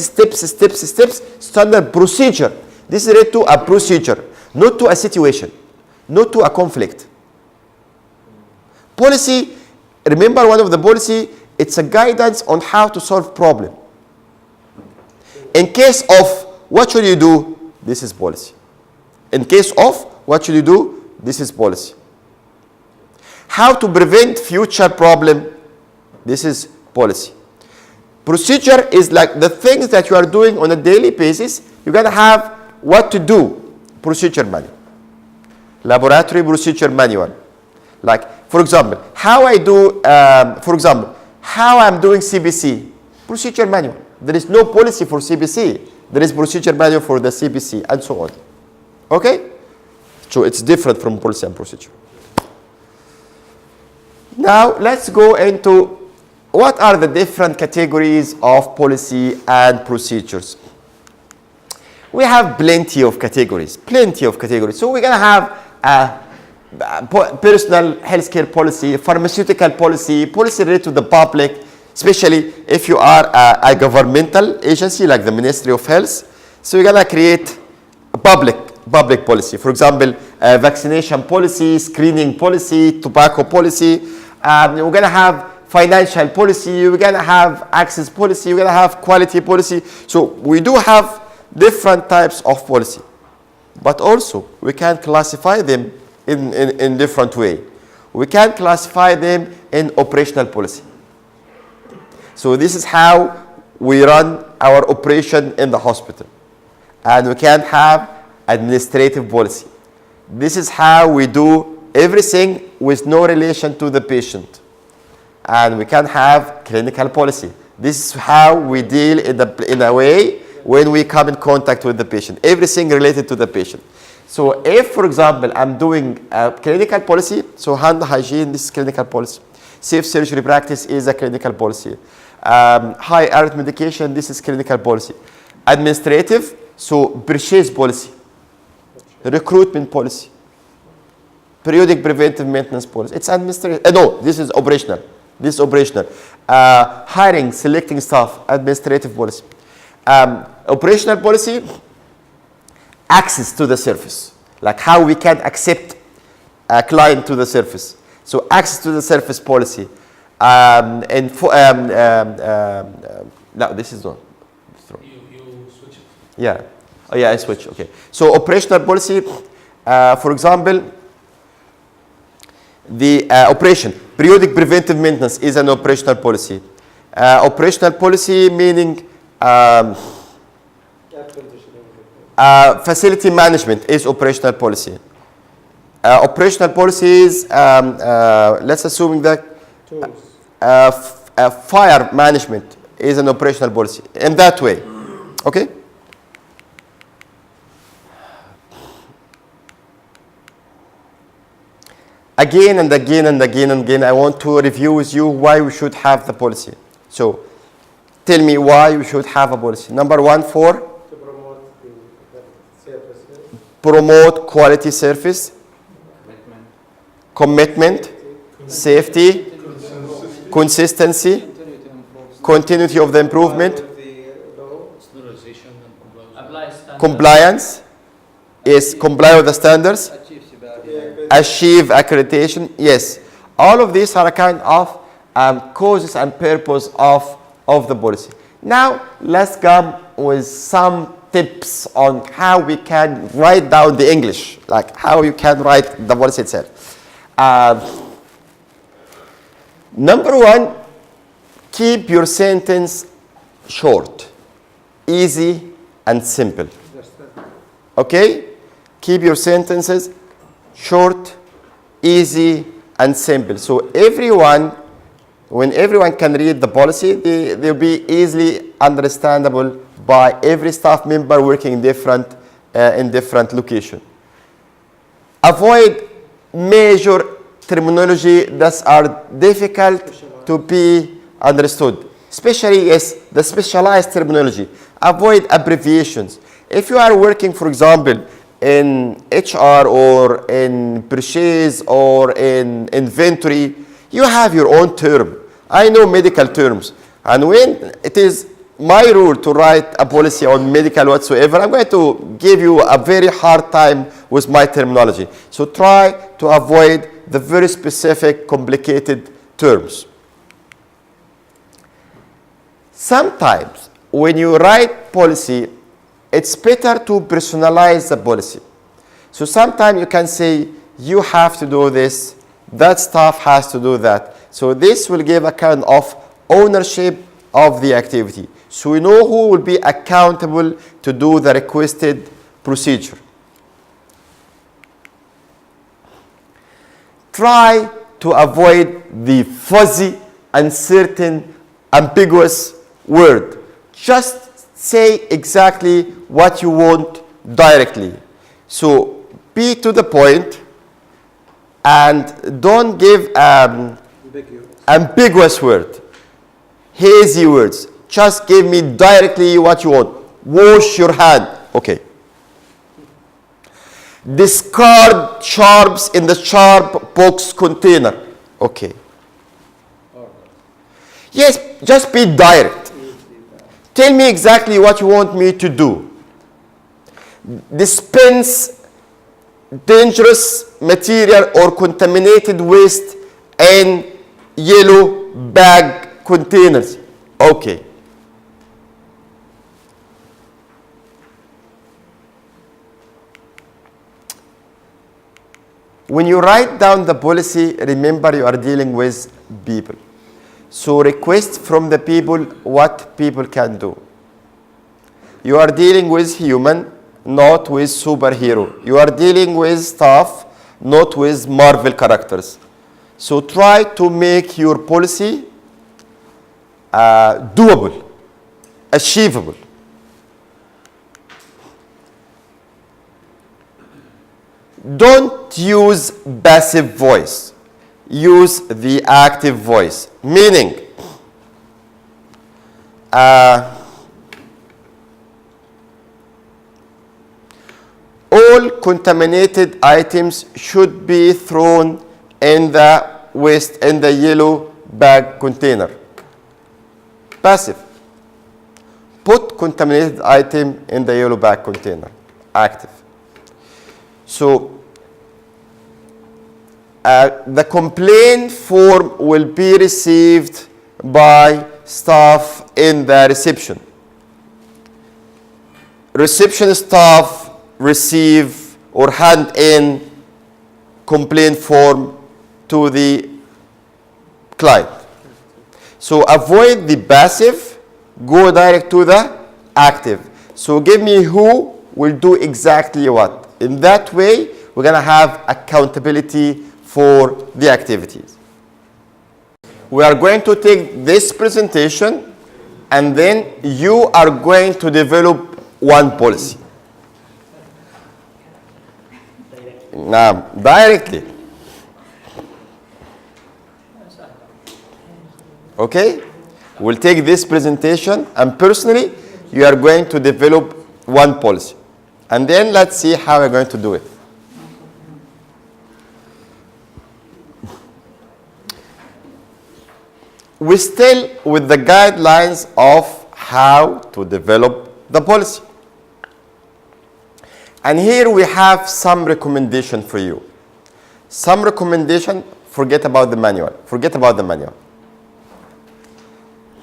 [SPEAKER 1] standard procedure. This is related to a procedure, not to a situation, not to a conflict. Policy, remember one of the policy, it's a guidance on how to solve problem. In case of what should you do, this is policy. In case of what should you do, this is policy. How to prevent future problem, this is policy. Procedure is like the things that you are doing on a daily basis. You're going to have what to do, procedure manual. Laboratory procedure manual. Like, for example, how I do, how I'm doing CBC, procedure manual. There is no policy for CBC. There is procedure manual for the CBC, and so on. Okay? So it's different from policy and procedure. Now, let's go into what are the different categories of policy and procedures. We have plenty of categories. So we're going to have personal healthcare policy, pharmaceutical policy, policy related to the public, especially if you are a governmental agency like the Ministry of Health. So you're going to create a public policy. For example, vaccination policy, screening policy, tobacco policy. We're going to have financial policy. We're going to have access policy. We're going to have quality policy. So we do have different types of policy. But also, we can classify them in different way. We can classify them in operational policy. So this is how we run our operation in the hospital. And we can have administrative policy. This is how we do everything with no relation to the patient. And we can have clinical policy. This is how we deal in a way when we come in contact with the patient. Everything related to the patient. So if, for example, I'm doing a clinical policy, so hand hygiene, this is clinical policy. Safe surgery practice is a clinical policy. High alert medication, this is clinical policy. Administrative, so purchase policy. Recruitment policy. Periodic preventive maintenance policy. It's administrative. No, this is operational. This is operational. Hiring, selecting staff, administrative policy. Operational policy, access to the service, like how we can accept a client to the service. So access to the service policy. No, this is not.
[SPEAKER 8] You switch it.
[SPEAKER 1] Yeah. Oh yeah, I switch. Okay. So operational policy, for example, the operation, periodic preventive maintenance is an operational policy. Operational policy meaning facility management is operational policy. Operational policies, let's assume that fire management is an operational policy in that way. Okay? Again and again, I want to review with you why we should have the policy. So, tell me why we should have a policy. Number one, to promote quality service, commitment, safety, consistency, continuity of the improvement, compliance, is comply with the standards, achieve accreditation. Yes, all of these are a kind of causes and purpose of the policy. Now let's come with some tips on how we can write down the English, like how you can write the policy itself. Number one, keep your sentence short, easy, and simple. Okay? Keep your sentences short, easy, and simple. So everyone When everyone can read the policy, they'll be easily understandable by every staff member working in different location. Avoid major terminology that are difficult to be understood, especially the specialized terminology. Avoid abbreviations. If you are working, for example, in HR or in purchase or in inventory, you have your own term. I know medical terms. And when it is my rule to write a policy on medical whatsoever, I'm going to give you a very hard time with my terminology. So try to avoid the very specific, complicated terms. Sometimes when you write policy, it's better to personalize the policy. So sometimes you can say, you have to do this, that staff has to do that. So this will give a kind of ownership of the activity. So we know who will be accountable to do the requested procedure. Try to avoid the fuzzy, uncertain, ambiguous word. Just say exactly what you want directly. So be to the point and don't give ambiguous word, hazy words. Just give me directly what you want. Wash your hand. Okay. Discard sharps in the sharp box container. Okay. Yes, just be direct. Tell me exactly what you want me to do. Dispense dangerous material or contaminated waste in yellow bag containers. Okay. When you write down the policy, remember you are dealing with people. So request from the people what people can do. You are dealing with human, not with superhero. You are dealing with staff, not with Marvel characters. So try to make your policy doable, achievable. Don't use passive voice. Use the active voice. Meaning, all contaminated items should be thrown in the waste, in the yellow bag container. Passive. Put contaminated item in the yellow bag container. Active. So the complaint form will be received by staff in the reception. Reception staff receive or hand in complaint form to the client. So avoid the passive, go direct to the active. So give me who will do exactly what. In that way, we're going to have accountability for the activities. We are going to take this presentation and then you are going to develop one policy. Now, directly. Okay? We'll take this presentation and personally, you are going to develop one policy. And then let's see how we're going to do it. We're still with the guidelines of how to develop the policy. And here we have some recommendation for you. Some recommendation, forget about the manual. Forget about the manual.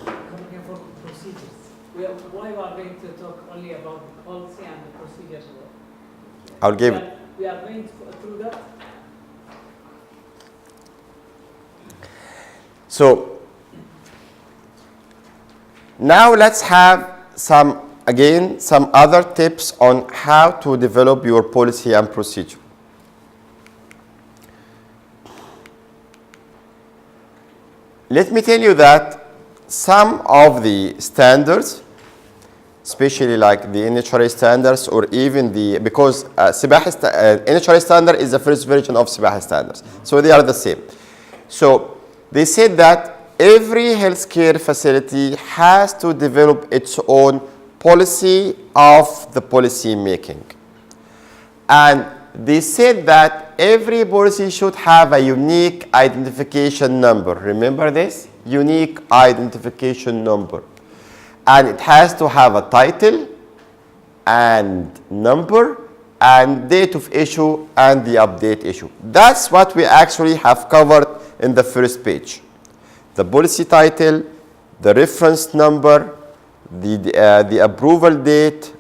[SPEAKER 4] For procedures, why we are going to talk only about the policy and the procedures?
[SPEAKER 1] I'll give it.
[SPEAKER 4] We are going through that.
[SPEAKER 1] So now let's have some other tips on how to develop your policy and procedure. let me tell you that some of the standards, especially like the NHRA standards or even the, because NHRA standard is the first version of SIBAHA standards. So they are the same. So they said that every healthcare facility has to develop its own policy of the policy making. And they said that every policy should have a unique identification number. Remember this? Unique identification number. And it has to have a title and number and date of issue and the update issue. That's what we actually have covered in the first page. The policy title, the reference number, the approval date,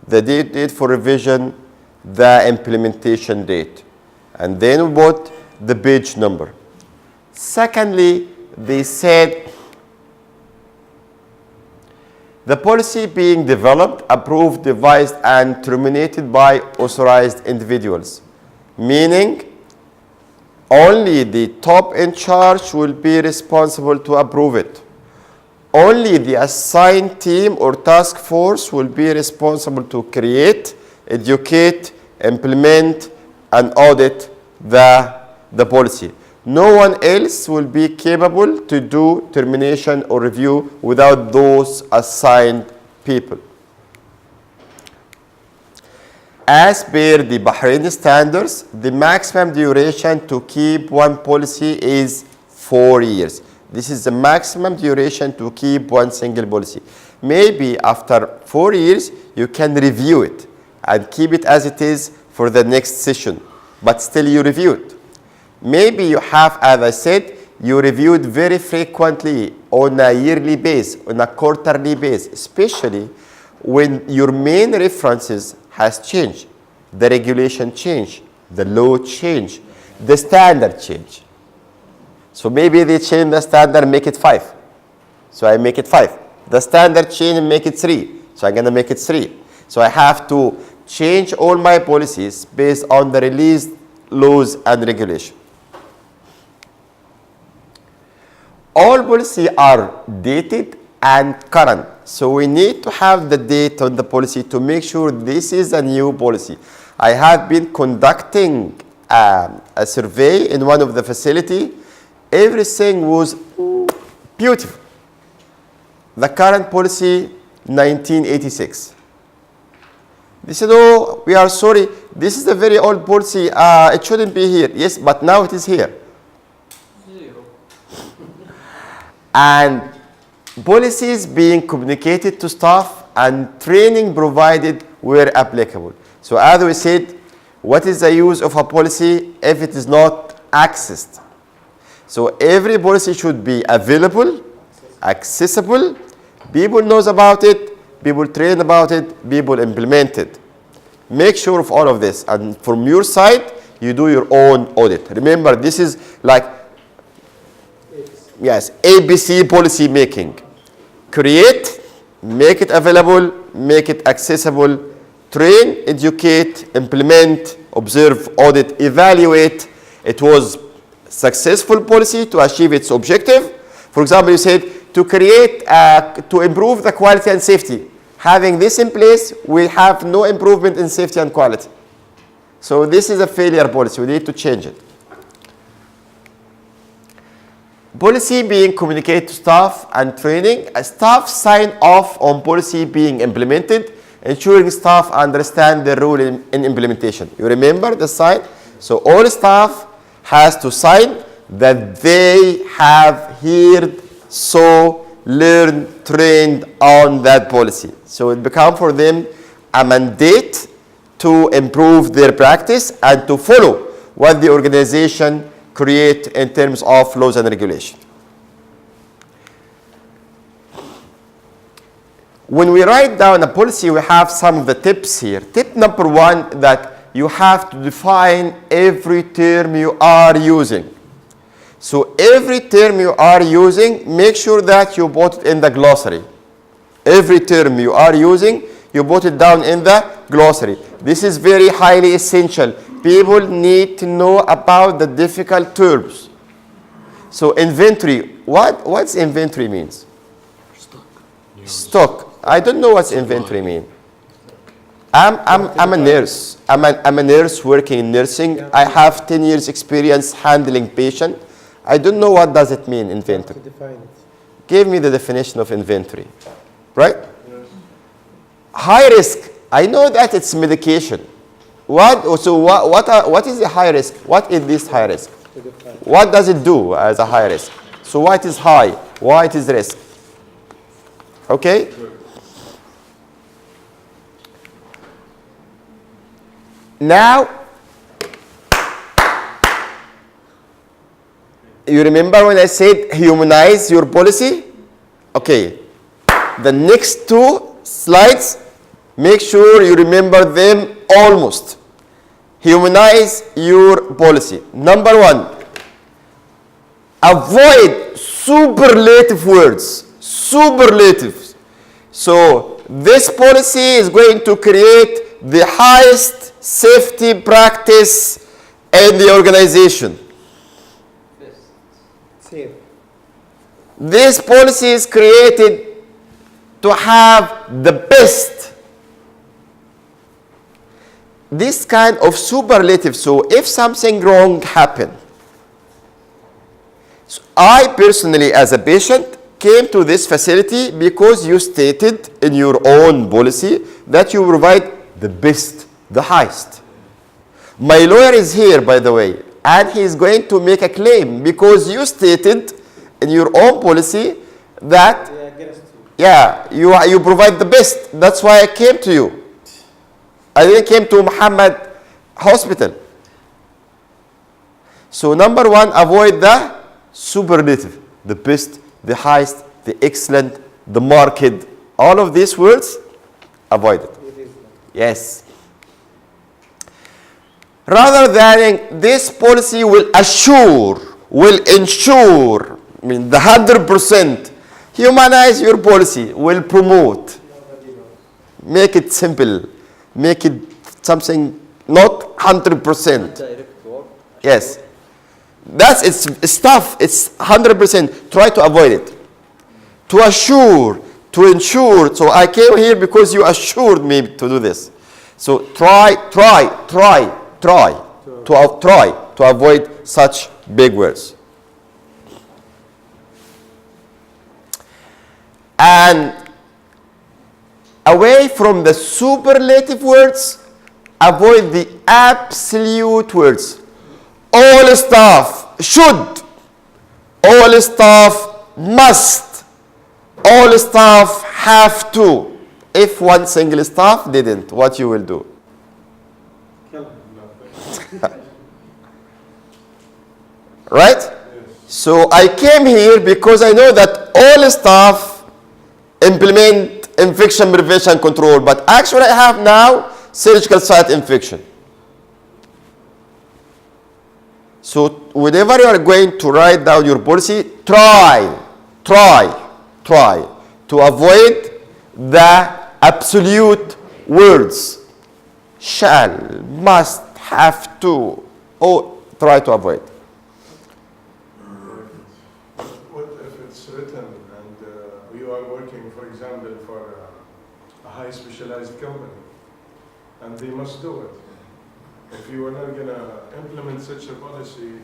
[SPEAKER 1] the date for revision, the implementation date. And then we put the page number. Secondly, they said the policy being developed, approved, devised, and terminated by authorized individuals, meaning only the top in charge will be responsible to approve it. Only the assigned team or task force will be responsible to create, educate, implement, and audit the policy. No one else will be capable to do termination or review without those assigned people. As per the Bahraini standards, the maximum duration to keep one policy is 4 years. This is the maximum duration to keep one single policy. Maybe after 4 years, you can review it and keep it as it is for the next session, but still you review it. Maybe you have, as I said, you reviewed very frequently on a yearly basis, on a quarterly basis, especially when your main references has changed. The regulation changed, the law changed, the standard changed. So maybe they change the standard, make it 5. So I make it 5. The standard change and make it 3. So I'm going to make it 3. So I have to change all my policies based on the released laws and regulations. All policies are dated and current. So we need to have the date on the policy to make sure this is a new policy. I have been conducting a survey in one of the facility. Everything was beautiful. The current policy, 1986. They said, oh, we are sorry. This is a very old policy. It shouldn't be here. Yes, but now it is here. And policies being communicated to staff and training provided were applicable. So as we said, what is the use of a policy if it is not accessed? So every policy should be available, accessible, people knows about it, people train about it, people implement it. Make sure of all of this. And from your side, you do your own audit. Remember, this is like, yes, ABC policy making. Create, make it available, make it accessible, train, educate, implement, observe, audit, evaluate. It was successful policy to achieve its objective. For example, you said to create, to improve the quality and safety. Having this in place, we have no improvement in safety and quality. So this is a failure policy. We need to change it. Policy being communicated to staff and training. Staff sign off on policy being implemented, ensuring staff understand the rule in implementation. You remember the sign? So all staff has to sign that they have heard, saw, learned, trained on that policy. So it becomes for them a mandate to improve their practice and to follow what the organization create in terms of laws and regulation. When we write down a policy, we have some of the tips here. Tip number 1, that you have to define every term you are using. So every term you are using, make sure that you put it in the glossary. Every term you are using, you put it down in the glossary. This is very highly essential. People need to know about the difficult terms. So inventory, what's inventory means? Stock. I don't know what's inventory mean. I'm a nurse. I'm a nurse working in nursing. I have 10 years experience handling patient. I don't know what does it mean, inventory.
[SPEAKER 5] To define it.
[SPEAKER 1] Give me the definition of inventory, right? High risk. I know that it's medication. What is the high risk? What is this high risk?
[SPEAKER 5] To define.
[SPEAKER 1] What does it do as a high risk? So what is high? Why it is risk? Okay? Now, you remember when I said humanize your policy? Okay. The next two slides, make sure you remember them almost. Humanize your policy. Number one, avoid superlative words. Superlatives. So this policy is going to create the highest safety practice in the organization.
[SPEAKER 5] Safe.
[SPEAKER 1] This policy is created to have the best. This kind of superlative, so if something wrong happened, so I personally as a patient came to this facility because you stated in your own policy that you provide the best, the highest. My lawyer is here, by the way, and he is going to make a claim because you stated in your own policy that you provide the best. That's why I came to you. I didn't came to Muhammad Hospital. So number one, avoid the superlative, the best, the highest, the excellent, the market. All of these words, avoid it. Yes. Rather than this policy will ensure, I mean the 100%, humanize your policy, will promote. Make it simple. Make it something not 100%. Yes. That's its stuff. It's 100%. Try to avoid it. To assure, to ensure. So I came here because you assured me to do this. So try to avoid such big words. And away from the superlative words, avoid the absolute words. All staff should, all staff must, all staff have to. If one single staff didn't, what you will do? Right? Yes. So I came here because I know that all staff implement infection prevention control, but actually I have now surgical site infection. So whenever you are going to write down your policy, try to avoid the absolute words. Shall, must, have to, or try to avoid.
[SPEAKER 6] What if it's written and you are working, for example, for a high specialized company, and they must do it? If you are not going to implement such a policy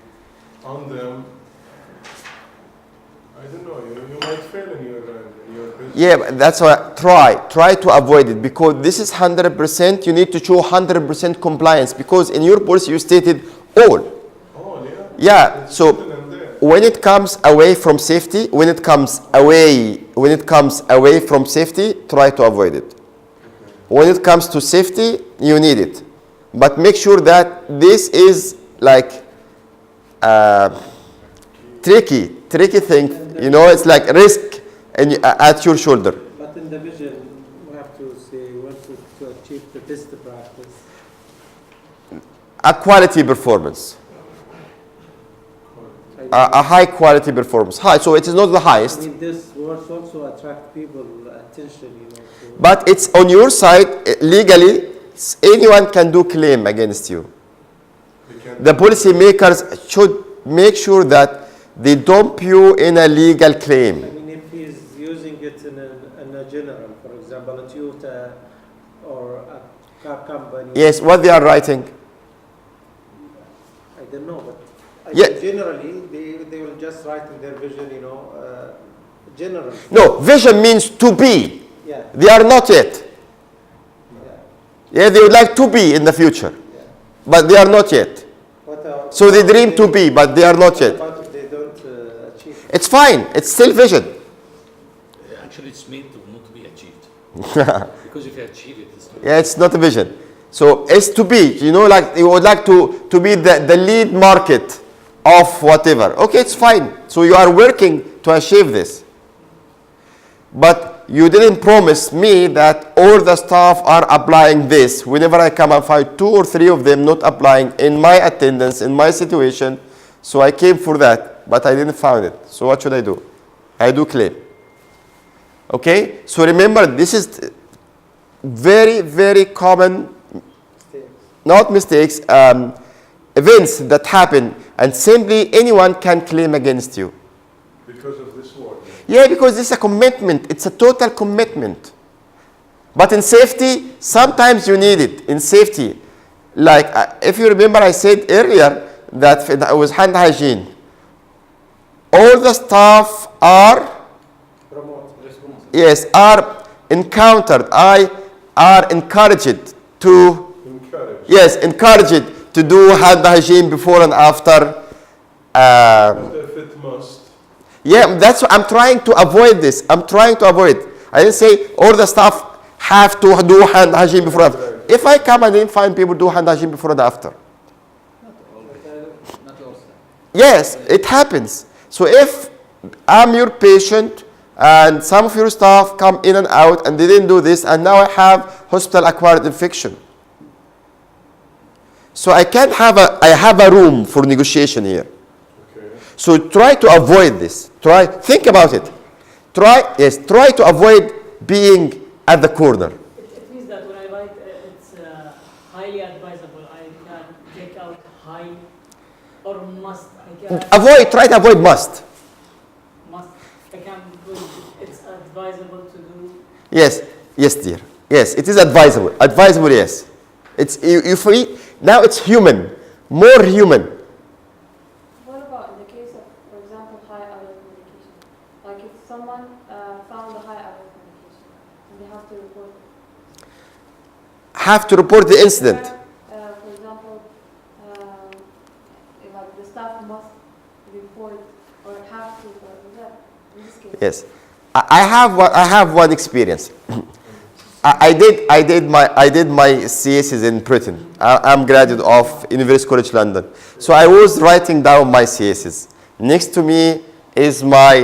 [SPEAKER 6] on them, I don't know, you might fail in your business.
[SPEAKER 1] Yeah, but that's why try to avoid it, because this is 100%. You need to show 100% compliance, because in your policy you stated all.
[SPEAKER 6] Oh, yeah.
[SPEAKER 1] Yeah.
[SPEAKER 6] It's
[SPEAKER 1] So
[SPEAKER 6] written in there.
[SPEAKER 1] when it comes away from safety, when it comes away from safety, try to avoid it. When it comes to safety, you need it, but make sure that this is like tricky thing. You know, it's like risk and at your shoulder.
[SPEAKER 5] But in the vision, we have to say we want to achieve the best practice.
[SPEAKER 1] A quality performance. A high quality performance. High, so it is not the
[SPEAKER 5] I
[SPEAKER 1] highest,
[SPEAKER 5] mean, this words also attract people attention, you know.
[SPEAKER 1] but it's on your side legally. Anyone can do claim against you. The policymakers should make sure that they dump you in a legal
[SPEAKER 5] I
[SPEAKER 1] claim.
[SPEAKER 5] mean, if he's using it in a general, for example, a Toyota or a car company.
[SPEAKER 1] Yes, what they are writing.
[SPEAKER 5] I don't know, but I
[SPEAKER 1] Yeah.
[SPEAKER 5] think generally they will just write in their vision, general.
[SPEAKER 1] No, vision means to be.
[SPEAKER 5] Yeah,
[SPEAKER 1] They are not yet.
[SPEAKER 5] yeah,
[SPEAKER 1] Yeah, they would like to be in the future,
[SPEAKER 5] yeah.
[SPEAKER 1] but they are not yet. So they dream to be, but they are not
[SPEAKER 5] What
[SPEAKER 1] yet.
[SPEAKER 5] about if they don't achieve?
[SPEAKER 1] It's fine. It's still vision.
[SPEAKER 8] Actually, it's made to not to be achieved.
[SPEAKER 1] Yeah,
[SPEAKER 8] Because if you achieve it, it's not.
[SPEAKER 1] it's not a vision. So it's to be. Like you would like to be the lead market of whatever. Okay, it's fine. So you are working to achieve this. But you didn't promise me that all the staff are applying this. Whenever I come and find 2 or 3 of them not applying in my attendance, in my situation, so I came for that, but I didn't find it. So what should I do? I do claim. Okay? So remember, this is very, very common, not mistakes, events that happen, and simply anyone can claim against you.
[SPEAKER 6] Because of this word.
[SPEAKER 1] Yeah, because it's a commitment. It's a total commitment. But in safety, sometimes you need it. In safety, like if you remember, I said earlier that it was hand hygiene. All the staff are, yes, are encountered. Are encouraged to,
[SPEAKER 6] Encourage.
[SPEAKER 1] yes, encouraged to do hand hygiene before and after.
[SPEAKER 6] But if it must,
[SPEAKER 1] Yeah, that's what I'm trying to avoid this. I'm trying to avoid. I didn't say all the staff have to do hand hygiene before and after. If I come and didn't find people do hand hygiene before and after.
[SPEAKER 2] Not all staff.
[SPEAKER 1] Yes, it happens. So if I'm your patient and some of your staff come in and out and they didn't do this and now I have hospital acquired infection. So I can't have I have a room for negotiation here.
[SPEAKER 6] okay.
[SPEAKER 1] So try to avoid this. Think about it. Try to avoid being at the corner.
[SPEAKER 4] It means that when I write it's highly advisable, I can take out high or must.
[SPEAKER 1] Try to avoid must.
[SPEAKER 4] Must. I can put it's advisable to do.
[SPEAKER 1] Yes, dear. Yes, it is advisable. Advisable, yes. It's you free. Now it's human, more human.
[SPEAKER 9] What about in the case of, for example, high alert medication? Like if someone found a high alert medication and they have to report it.
[SPEAKER 1] Have to report the incident.
[SPEAKER 9] For example, like the staff must report or have to report that in this case.
[SPEAKER 1] Yes, I have one experience. I did my CSs in Britain. I'm graduate of University College London. So I was writing down my CSs. Next to me is my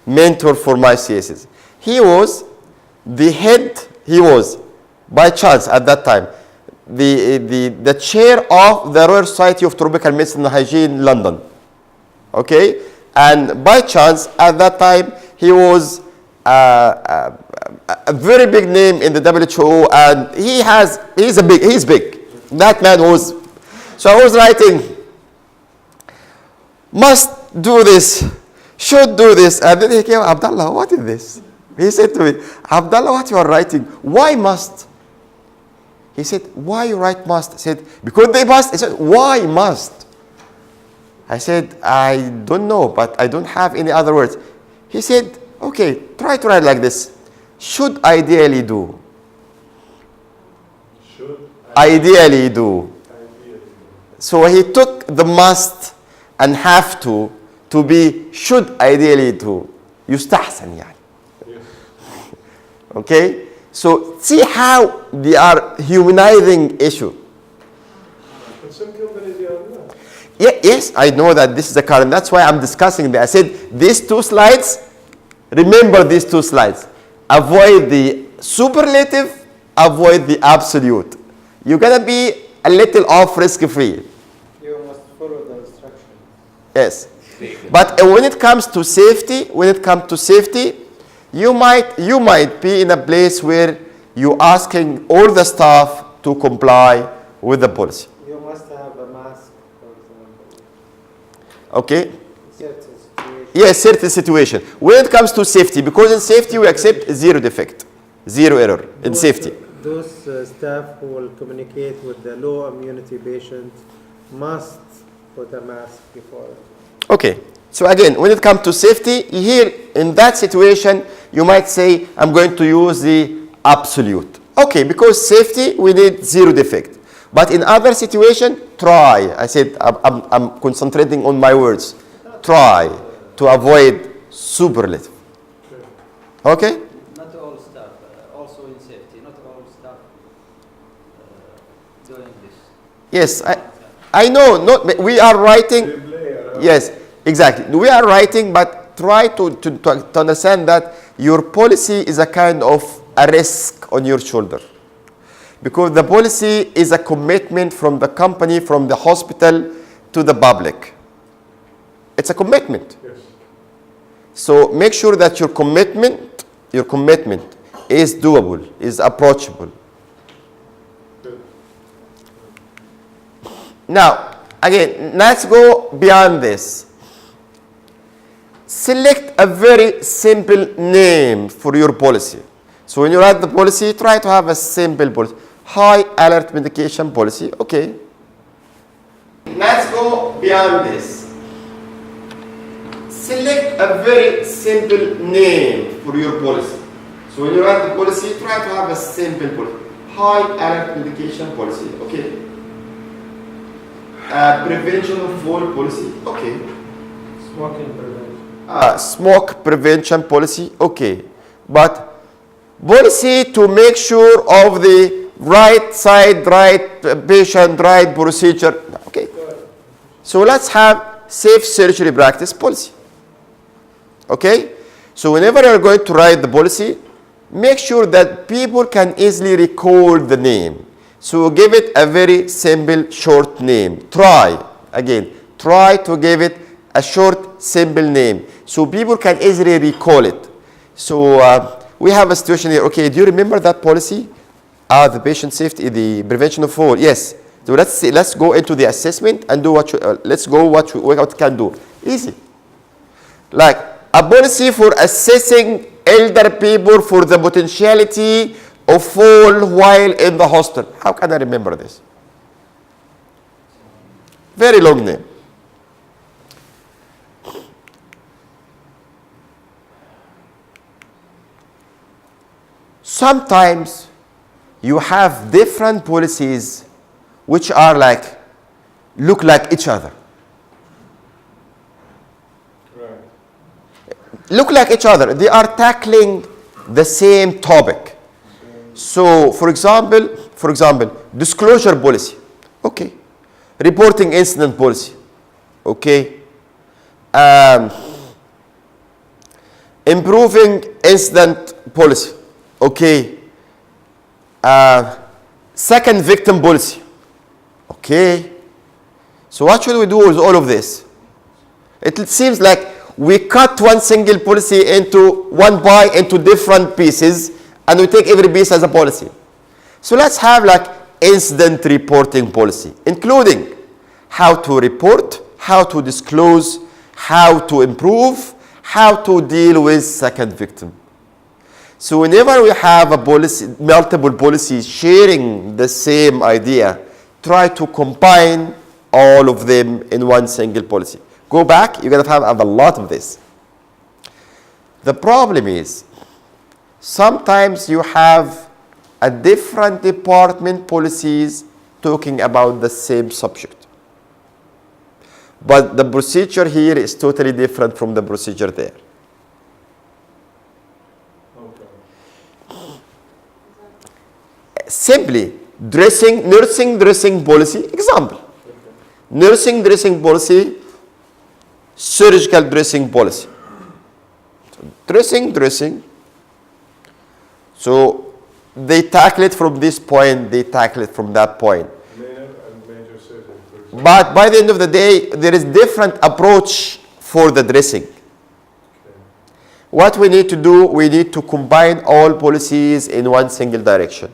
[SPEAKER 1] mentor for my CSs. He was the head. He was, by chance at that time, the chair of the Royal Society of Tropical Medicine and Hygiene, London. Okay, and by chance at that time he was a very big name in the WHO, and he's big. That man was. So I was writing, must do this, should do this, and then he came, Abdullah, what is this? He said to me, Abdullah, what you are writing? Why must? He said, why you write must? I said, because they must. He said, why must? I said, I don't know, but I don't have any other words. He said, okay, try to write like this. Should ideally do.
[SPEAKER 6] Should
[SPEAKER 1] Ideally do.
[SPEAKER 6] ideally.
[SPEAKER 1] So he took the must and have to be should ideally do. يستحسن يعني.
[SPEAKER 6] Yes.
[SPEAKER 1] Okay? So see how they are humanizing issue.
[SPEAKER 6] But some companies they are not.
[SPEAKER 1] Yes, I know that this is the current. That's why I'm discussing that. I said these 2 slides, remember these 2 slides. Avoid the superlative, avoid the absolute. You're going to be a little off risk-free.
[SPEAKER 5] You must follow the instructions.
[SPEAKER 1] Yes. But when it comes to safety, you might be in a place where you're asking all the staff to comply with the policy.
[SPEAKER 5] You must have a mask, for example.
[SPEAKER 1] Okay?
[SPEAKER 5] Certain situation.
[SPEAKER 1] Yes, certain situation. When it comes to safety, because in safety we accept zero defect, zero error in safety.
[SPEAKER 5] Those staff who will communicate with the low immunity patient must put a mask before.
[SPEAKER 1] Okay. So again, when it comes to safety, here in that situation, you might say, I'm going to use the absolute. Okay, because safety, we need zero defect. But in other situation, try. I said, I'm concentrating on my words. Try to avoid superlative. Okay?
[SPEAKER 2] Not all staff, also in safety, not all staff doing this.
[SPEAKER 1] Yes, I know. Not, we are writing. Yes, exactly. We are writing, but try to understand that your policy is a kind of a risk on your shoulder. Because the policy is a commitment from the company, from the hospital to the public. It's a commitment.
[SPEAKER 6] Yes.
[SPEAKER 1] So make sure that your commitment is doable, is approachable.
[SPEAKER 6] Good.
[SPEAKER 1] Now, again, let's go beyond this. Select a very simple name for your policy. So when you write the policy, try to have a simple policy. High alert medication policy, okay. Let's go beyond this. Select a very simple name for your policy. So when you write the policy, try to have a simple policy. High alert medication policy, okay. Prevention of fall policy, okay.
[SPEAKER 5] Smoking prevention.
[SPEAKER 1] Smoke prevention policy, okay. But policy to make sure of the right side, right patient, right procedure, okay. So let's have safe surgery practice policy. Okay? So whenever you're going to write the policy, make sure that people can easily recall the name. So give it a very simple, short name. Try to give it a short, simple name so people can easily recall it. So we have a situation here. Okay, do you remember that policy? The patient safety, the prevention of fall. Yes. So let's go into the assessment and do what we can do. Easy. Like a policy for assessing elder people for the potentiality of fall while in the hospital. How can I remember this? Very long name. Sometimes you have different policies which are look like each other.
[SPEAKER 6] Right.
[SPEAKER 1] Look like each other. They are tackling the same topic. So, for example, disclosure policy. Okay. Reporting incident policy. Okay. Improving incident policy. Okay. Second victim policy. Okay. So what should we do with all of this? It seems like we cut one single policy into one pie into different pieces and we take every piece as a policy. So let's have incident reporting policy, including how to report, how to disclose, how to improve, how to deal with second victim. So whenever we have a policy, multiple policies sharing the same idea, try to combine all of them in one single policy. Go back, you're going to have a lot of this. The problem is, sometimes you have a different department policies talking about the same subject. But the procedure here is totally different from the procedure there. Simply, nursing dressing policy, example. Nursing dressing policy, surgical dressing policy. So, dressing. So they tackle it from this point, they tackle it from that point.
[SPEAKER 6] Minor and major surgery.
[SPEAKER 1] But by the end of the day, there is different approach for the dressing. What we need to do, we need to combine all policies in one single direction.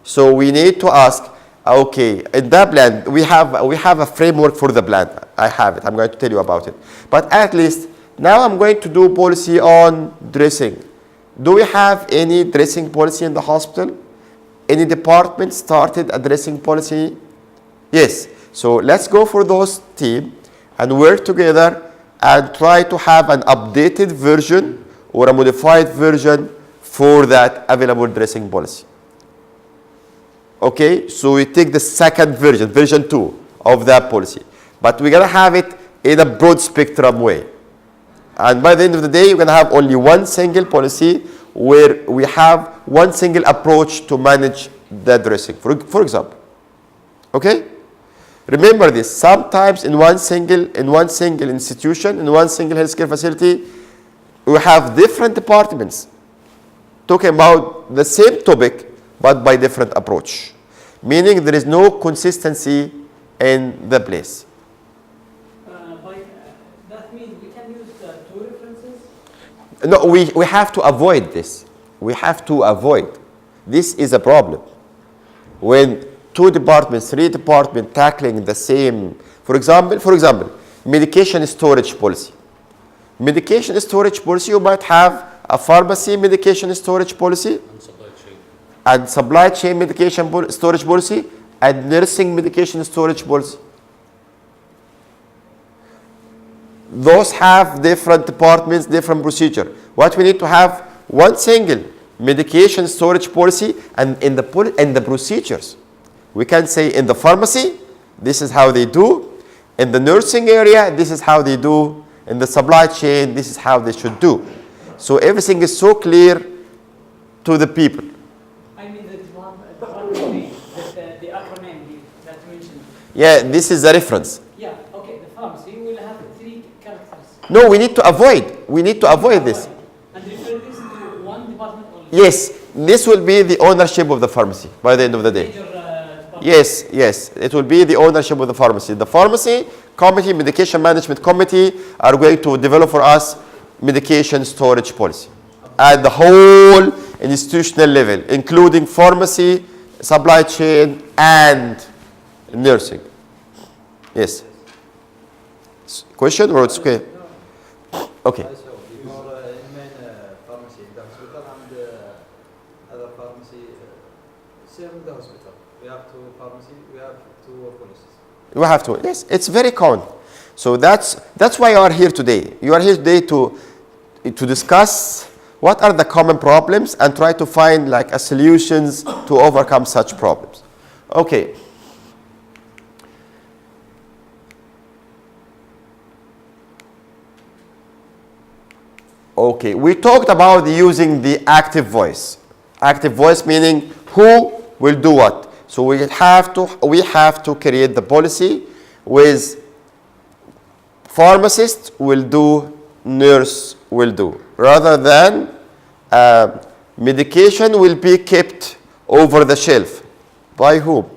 [SPEAKER 1] So we need to ask, Okay, in that plan, we have a framework for the plan. I have it. I'm going to tell you about it. But at least now I'm going to do policy on dressing. Do we have any dressing policy in the hospital? Any department started a dressing policy? Yes. So let's go for those team and work together and try to have an updated version or a modified version for that available dressing policy. Okay, so we take the second version, version 2 of that policy. But we're going to have it in a broad spectrum way. And by the end of the day, you're going to have only one single policy where we have one single approach to manage the dressing, for example. Okay? Remember this, sometimes in one single institution, in one single healthcare facility, we have different departments talking about the same topic but by different approach, meaning there is no consistency in the place.
[SPEAKER 4] That means we can use two references?
[SPEAKER 1] No, we have to avoid this. We have to avoid. This is a problem. When two departments, three departments tackling the same, for example, medication storage policy. Medication storage policy, you might have a pharmacy medication storage policy, and supply chain medication storage policy, and nursing medication storage policy. Those have different departments, different procedure. What we need to have one single medication storage policy, and in the procedures. We can say in the pharmacy, this is how they do. In the nursing area, this is how they do. In the supply chain, this is how they should do. So everything is so clear to the people.
[SPEAKER 4] I mean the department name, the acronym that you mentioned.
[SPEAKER 1] Yeah, this is the reference.
[SPEAKER 4] Yeah, okay, the pharmacy will have 3 characters.
[SPEAKER 1] No, we need to avoid this.
[SPEAKER 4] And refer this to one department only.
[SPEAKER 1] Yes, this will be the ownership of the pharmacy by the end of the day.
[SPEAKER 4] Major, department.
[SPEAKER 1] Yes, it will be the ownership of the pharmacy. The pharmacy committee, medication management committee are going to develop for us medication storage policy at the whole institutional level, including pharmacy, supply chain, and nursing. Yes. Question or it's okay? Okay.
[SPEAKER 2] So before in main pharmacy in the hospital and other pharmacy, same in the hospital. We have 2 pharmacy, we have 2 policies.
[SPEAKER 1] You have to. Yes, it's very common. So that's why you are here today. You are here today to discuss what are the common problems and try to find like a solutions to overcome such problems. Okay. Okay, we talked about using the active voice. Active voice meaning who will do what. So we have to create the policy with pharmacist will do, nurse will do, rather than medication will be kept over the shelf. By whom?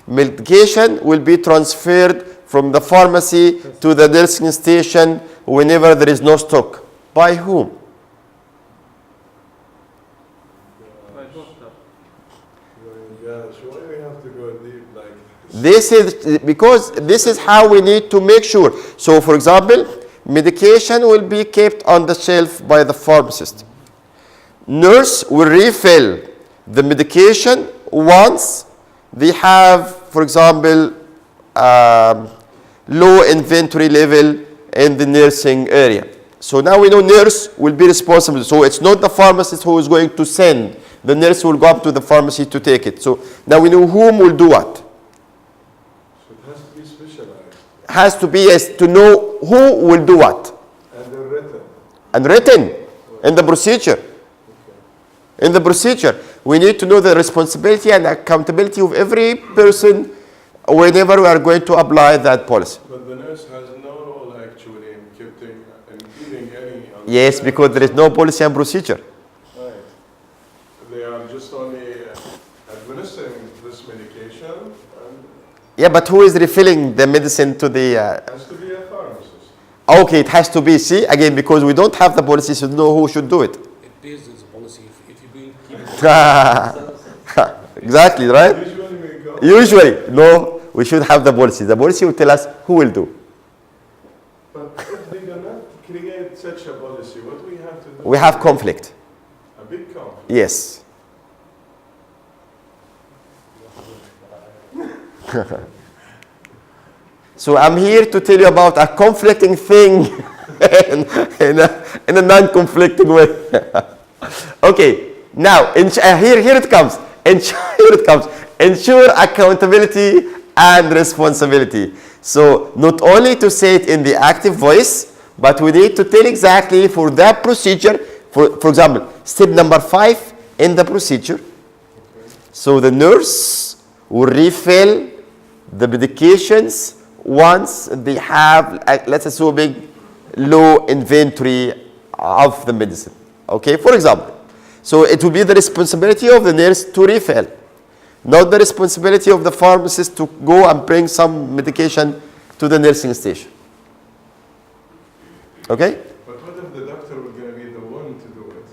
[SPEAKER 1] Medication will be transferred from the pharmacy to the nursing station whenever there is no stock. By whom?
[SPEAKER 6] Yeah, so why we have to go deep like
[SPEAKER 1] This is because this is how we need to make sure. So for example, medication will be kept on the shelf by the pharmacist. Nurse will refill the medication once they have, for example, low inventory level in the nursing area. So now we know nurse will be responsible. So it's not the pharmacist who is going to send. The nurse will go up to the pharmacy to take it. So now we know whom will do what.
[SPEAKER 6] So it has to be specialized
[SPEAKER 1] Has to be as to know who will do what.
[SPEAKER 6] and then written.
[SPEAKER 1] And written in the procedure.
[SPEAKER 6] Okay.
[SPEAKER 1] In the procedure, we need to know the responsibility and accountability of every person whenever we are going to apply that policy.
[SPEAKER 6] But the nurse has no role actually in keeping and giving any.
[SPEAKER 1] Yes, because there is no policy and procedure.
[SPEAKER 6] Right. They are just only administering this medication and
[SPEAKER 1] Yeah, but who is refilling the medicine to the...
[SPEAKER 6] has to be a pharmacist.
[SPEAKER 1] Okay, it has to be, see, again, because we don't have the policy to know who should do it.
[SPEAKER 8] It is the policy. If you bring
[SPEAKER 1] Exactly, right?
[SPEAKER 6] Usually
[SPEAKER 1] Usually, no, we should have the policy. The policy will tell us who will do.
[SPEAKER 6] But if they do not create such a policy, what we have to do?
[SPEAKER 1] We have conflict.
[SPEAKER 6] A big conflict.
[SPEAKER 1] Yes. So I'm here to tell you about a conflicting thing in a non-conflicting way. Okay, now here it comes. Here it comes. Ensure accountability and responsibility. So not only to say it in the active voice, but we need to tell exactly for that procedure. For example, step number 5 in the procedure. So the nurse will refill the medications once they have, let's assume, a low inventory of the medicine. Okay, for example. So it will be the responsibility of the nurse to refill, not the responsibility of the pharmacist to go and bring some medication to the nursing station. Okay?
[SPEAKER 6] But what if the doctor was going to be the one to do it?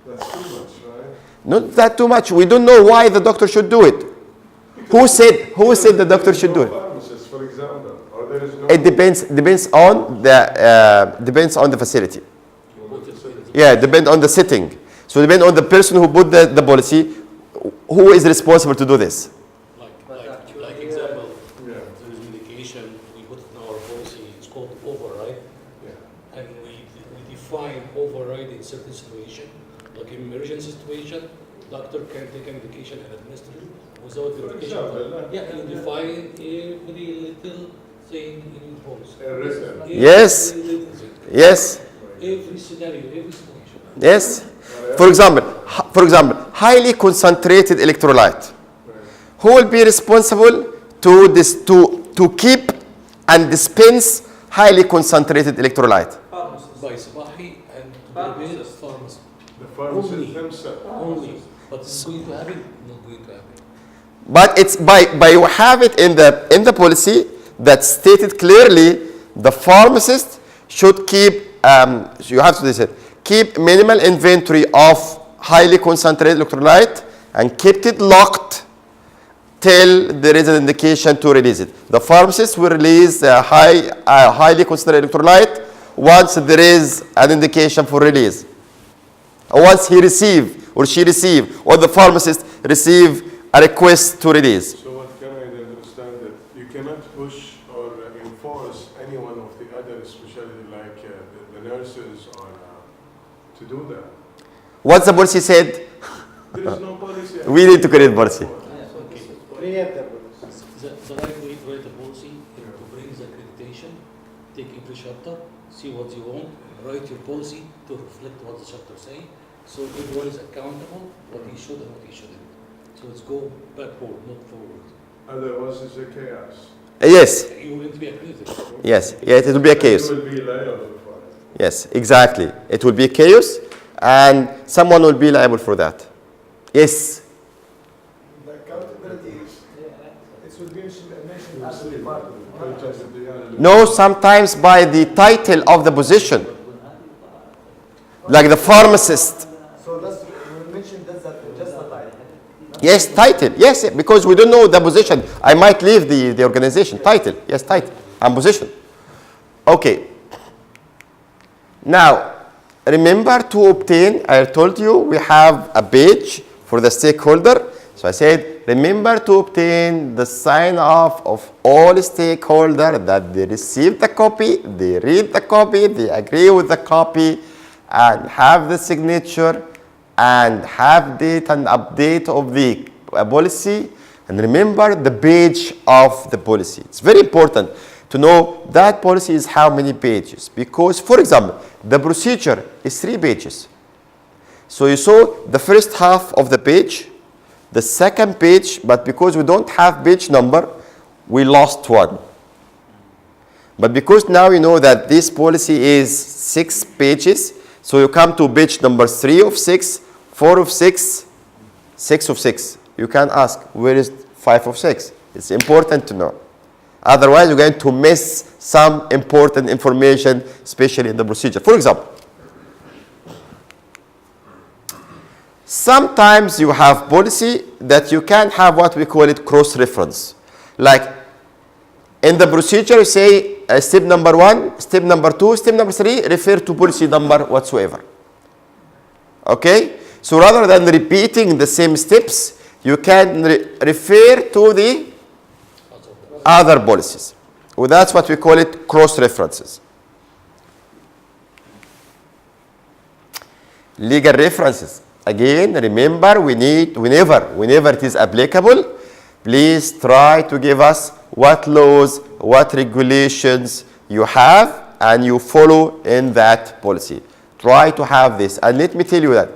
[SPEAKER 6] That's too much, right?
[SPEAKER 1] Not that too much. We don't know why the doctor should do it. Who said the doctor should do it?
[SPEAKER 6] Pharmacist, for example, or there is no.
[SPEAKER 1] It depends on the facility. Yeah, depend on the setting. So depend on the person who put the policy, who is responsible to do this.
[SPEAKER 8] Like example,
[SPEAKER 6] Yeah.
[SPEAKER 8] there is medication we put in our policy. It's called override,
[SPEAKER 6] Yeah.
[SPEAKER 8] and we define override in certain situation, like in emergency situation, doctor can take a medication and administer it without the
[SPEAKER 6] For
[SPEAKER 8] medication.
[SPEAKER 6] example,
[SPEAKER 8] Yeah, you define every little thing in the policy.
[SPEAKER 6] written.
[SPEAKER 1] Yes.
[SPEAKER 8] Every little thing.
[SPEAKER 1] Yes.
[SPEAKER 8] Every scenario, every situation.
[SPEAKER 1] Yes. For example, highly concentrated electrolyte. Who will be responsible to keep and dispense highly concentrated electrolyte?
[SPEAKER 8] By Sabahi and
[SPEAKER 7] Pharmacist.
[SPEAKER 8] pharmacist.
[SPEAKER 6] The pharmacist
[SPEAKER 8] Only.
[SPEAKER 6] themselves.
[SPEAKER 8] Only. But it's going to happen? Not going to happen.
[SPEAKER 1] But it's by you have it in the policy that stated clearly the pharmacist should keep you have to say keep minimal inventory of highly concentrated electrolyte and keep it locked till there is an indication to release it. The pharmacist will release a highly concentrated electrolyte once there is an indication for release. Once he receive or she receive or the pharmacist receive a request to release.
[SPEAKER 6] So what can I understand that you cannot push or enforce any one of the other specialty like the nurses or to do that.
[SPEAKER 1] What's the policy said?
[SPEAKER 6] There is no policy.
[SPEAKER 1] We need to create policy.
[SPEAKER 3] Create the policy.
[SPEAKER 8] The right way to write a policy is to bring the accreditation, take every chapter, see what you want, write your policy to reflect what the chapter say. So everyone is accountable what he should and what he shouldn't. So let's go backward, not forward.
[SPEAKER 6] Otherwise, it's a chaos.
[SPEAKER 1] Yes.
[SPEAKER 8] You will be accredited.
[SPEAKER 1] Yes. Yes. It will be a chaos.
[SPEAKER 6] You will be liable for it.
[SPEAKER 1] Yes. Exactly. It will be chaos, and someone will be liable for that. Yes.
[SPEAKER 10] The accountability it will be mentioned as a department.
[SPEAKER 1] No. Sometimes by the title of the position, like the pharmacist.
[SPEAKER 10] So that's we mentioned that's just the title.
[SPEAKER 1] Yes, title. Yes, because we don't know the position. I might leave the organization. Title. Yes, title and position. Okay. Now, remember to obtain, I told you we have a page for the stakeholder. So I said, remember to obtain the sign off of all stakeholders that they receive the copy, they read the copy, they agree with the copy, and have the signature and have date and update of the policy. And remember the page of the policy. It's very important to know that policy is how many pages. Because, for example, the procedure is 3 pages. So you saw the first half of the page, the second page, but because we don't have page number, we lost one. But because now you know that this policy is 6 pages, so you come to page number 3 of 6, 4 of 6, 6 of 6. You can ask, where is 5 of 6? It's important to know. Otherwise, you're going to miss some important information, especially in the procedure. For example, Sometimes you have policy that you can have what we call it cross-reference. Like in the procedure, you say step number 1, step number 2, step number 3, refer to policy number whatsoever. Okay? So rather than repeating the same steps, you can refer to the other policies. Well, that's what we call it cross-references. Legal references. Again, remember, we need, whenever it is applicable, please try to give us what laws, what regulations you have, and you follow in that policy. Try to have this. And let me tell you that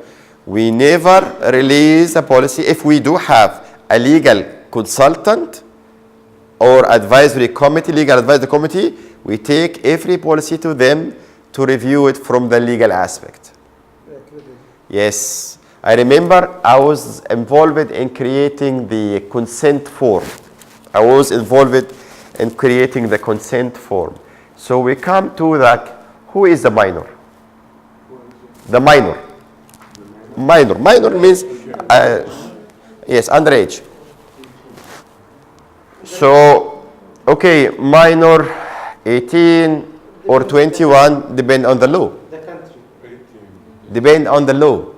[SPEAKER 1] we never release a policy if we do have a legal consultant or advisory committee, legal advisory committee. We take every policy to them to review it from the legal aspect. Yes. I remember I was involved in creating the consent form. I was involved in creating the consent form. So we come to that, who is the minor? The minor. Minor means, yes, underage. So, okay, minor 18 or 21, depend on the law.
[SPEAKER 5] The country.
[SPEAKER 1] Depend on the law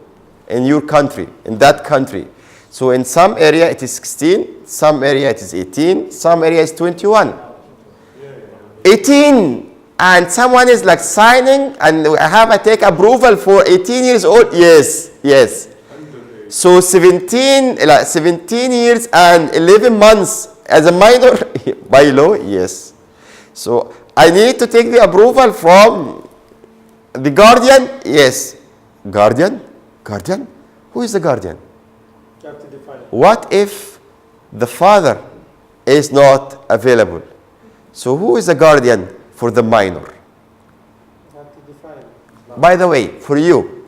[SPEAKER 1] in your country, in that country. So in some area it is 16, some area it is 18, some area is 21. 18, and someone is like signing and I have to take approval for 18 years old. Yes, yes. So 17 years and 11 months as a minor by law, yes. So I need to take the approval from the guardian, yes. Guardian? Who is the guardian?
[SPEAKER 5] You have to define it.
[SPEAKER 1] What if the father is not available? So who is the guardian for the minor?
[SPEAKER 5] You have to define it.
[SPEAKER 1] By the way, for you,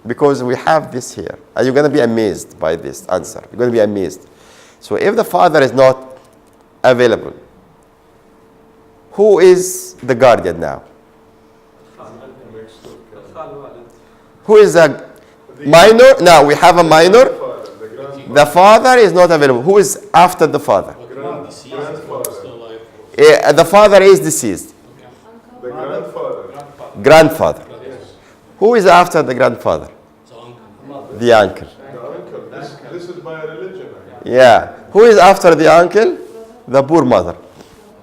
[SPEAKER 1] because we have this here, and you're going to be amazed by this answer. You're going to be amazed. So if the father is not available, who is the guardian now? Who is the minor? Now we have a minor. The father is not available. Who is after the father? The father is deceased.
[SPEAKER 6] The grandfather.
[SPEAKER 1] Grandfather. Who is after the grandfather? The uncle.
[SPEAKER 6] The uncle. This is by religion.
[SPEAKER 1] Yeah. Who is after the uncle? The poor mother.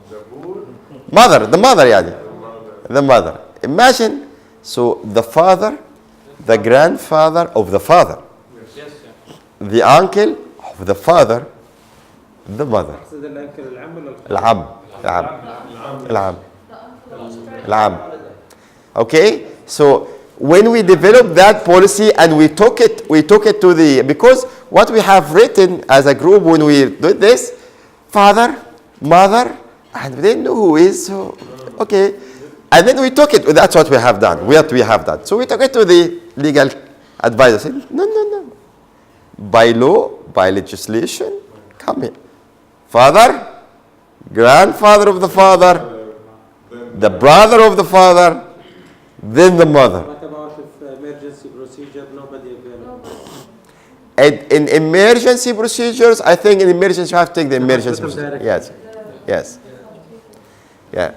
[SPEAKER 6] The poor?
[SPEAKER 1] Mother. The mother, yani. The mother. Imagine. So the father, the grandfather of the father, the uncle of the father, the mother. العم. Okay, so when we developed that policy and we took it to the, because what we have written as a group when we did this, father, mother, and we didn't know who is, so okay. And then we took it, that's what we have done, So we took it to the legal advisor, said, no. By law, by legislation, come here. Father, grandfather of the father, the brother of the father, then the mother.
[SPEAKER 5] What about if emergency procedure, nobody available?
[SPEAKER 1] And in emergency procedures, I think in emergency you have to take the emergency procedure. Yes. Yeah.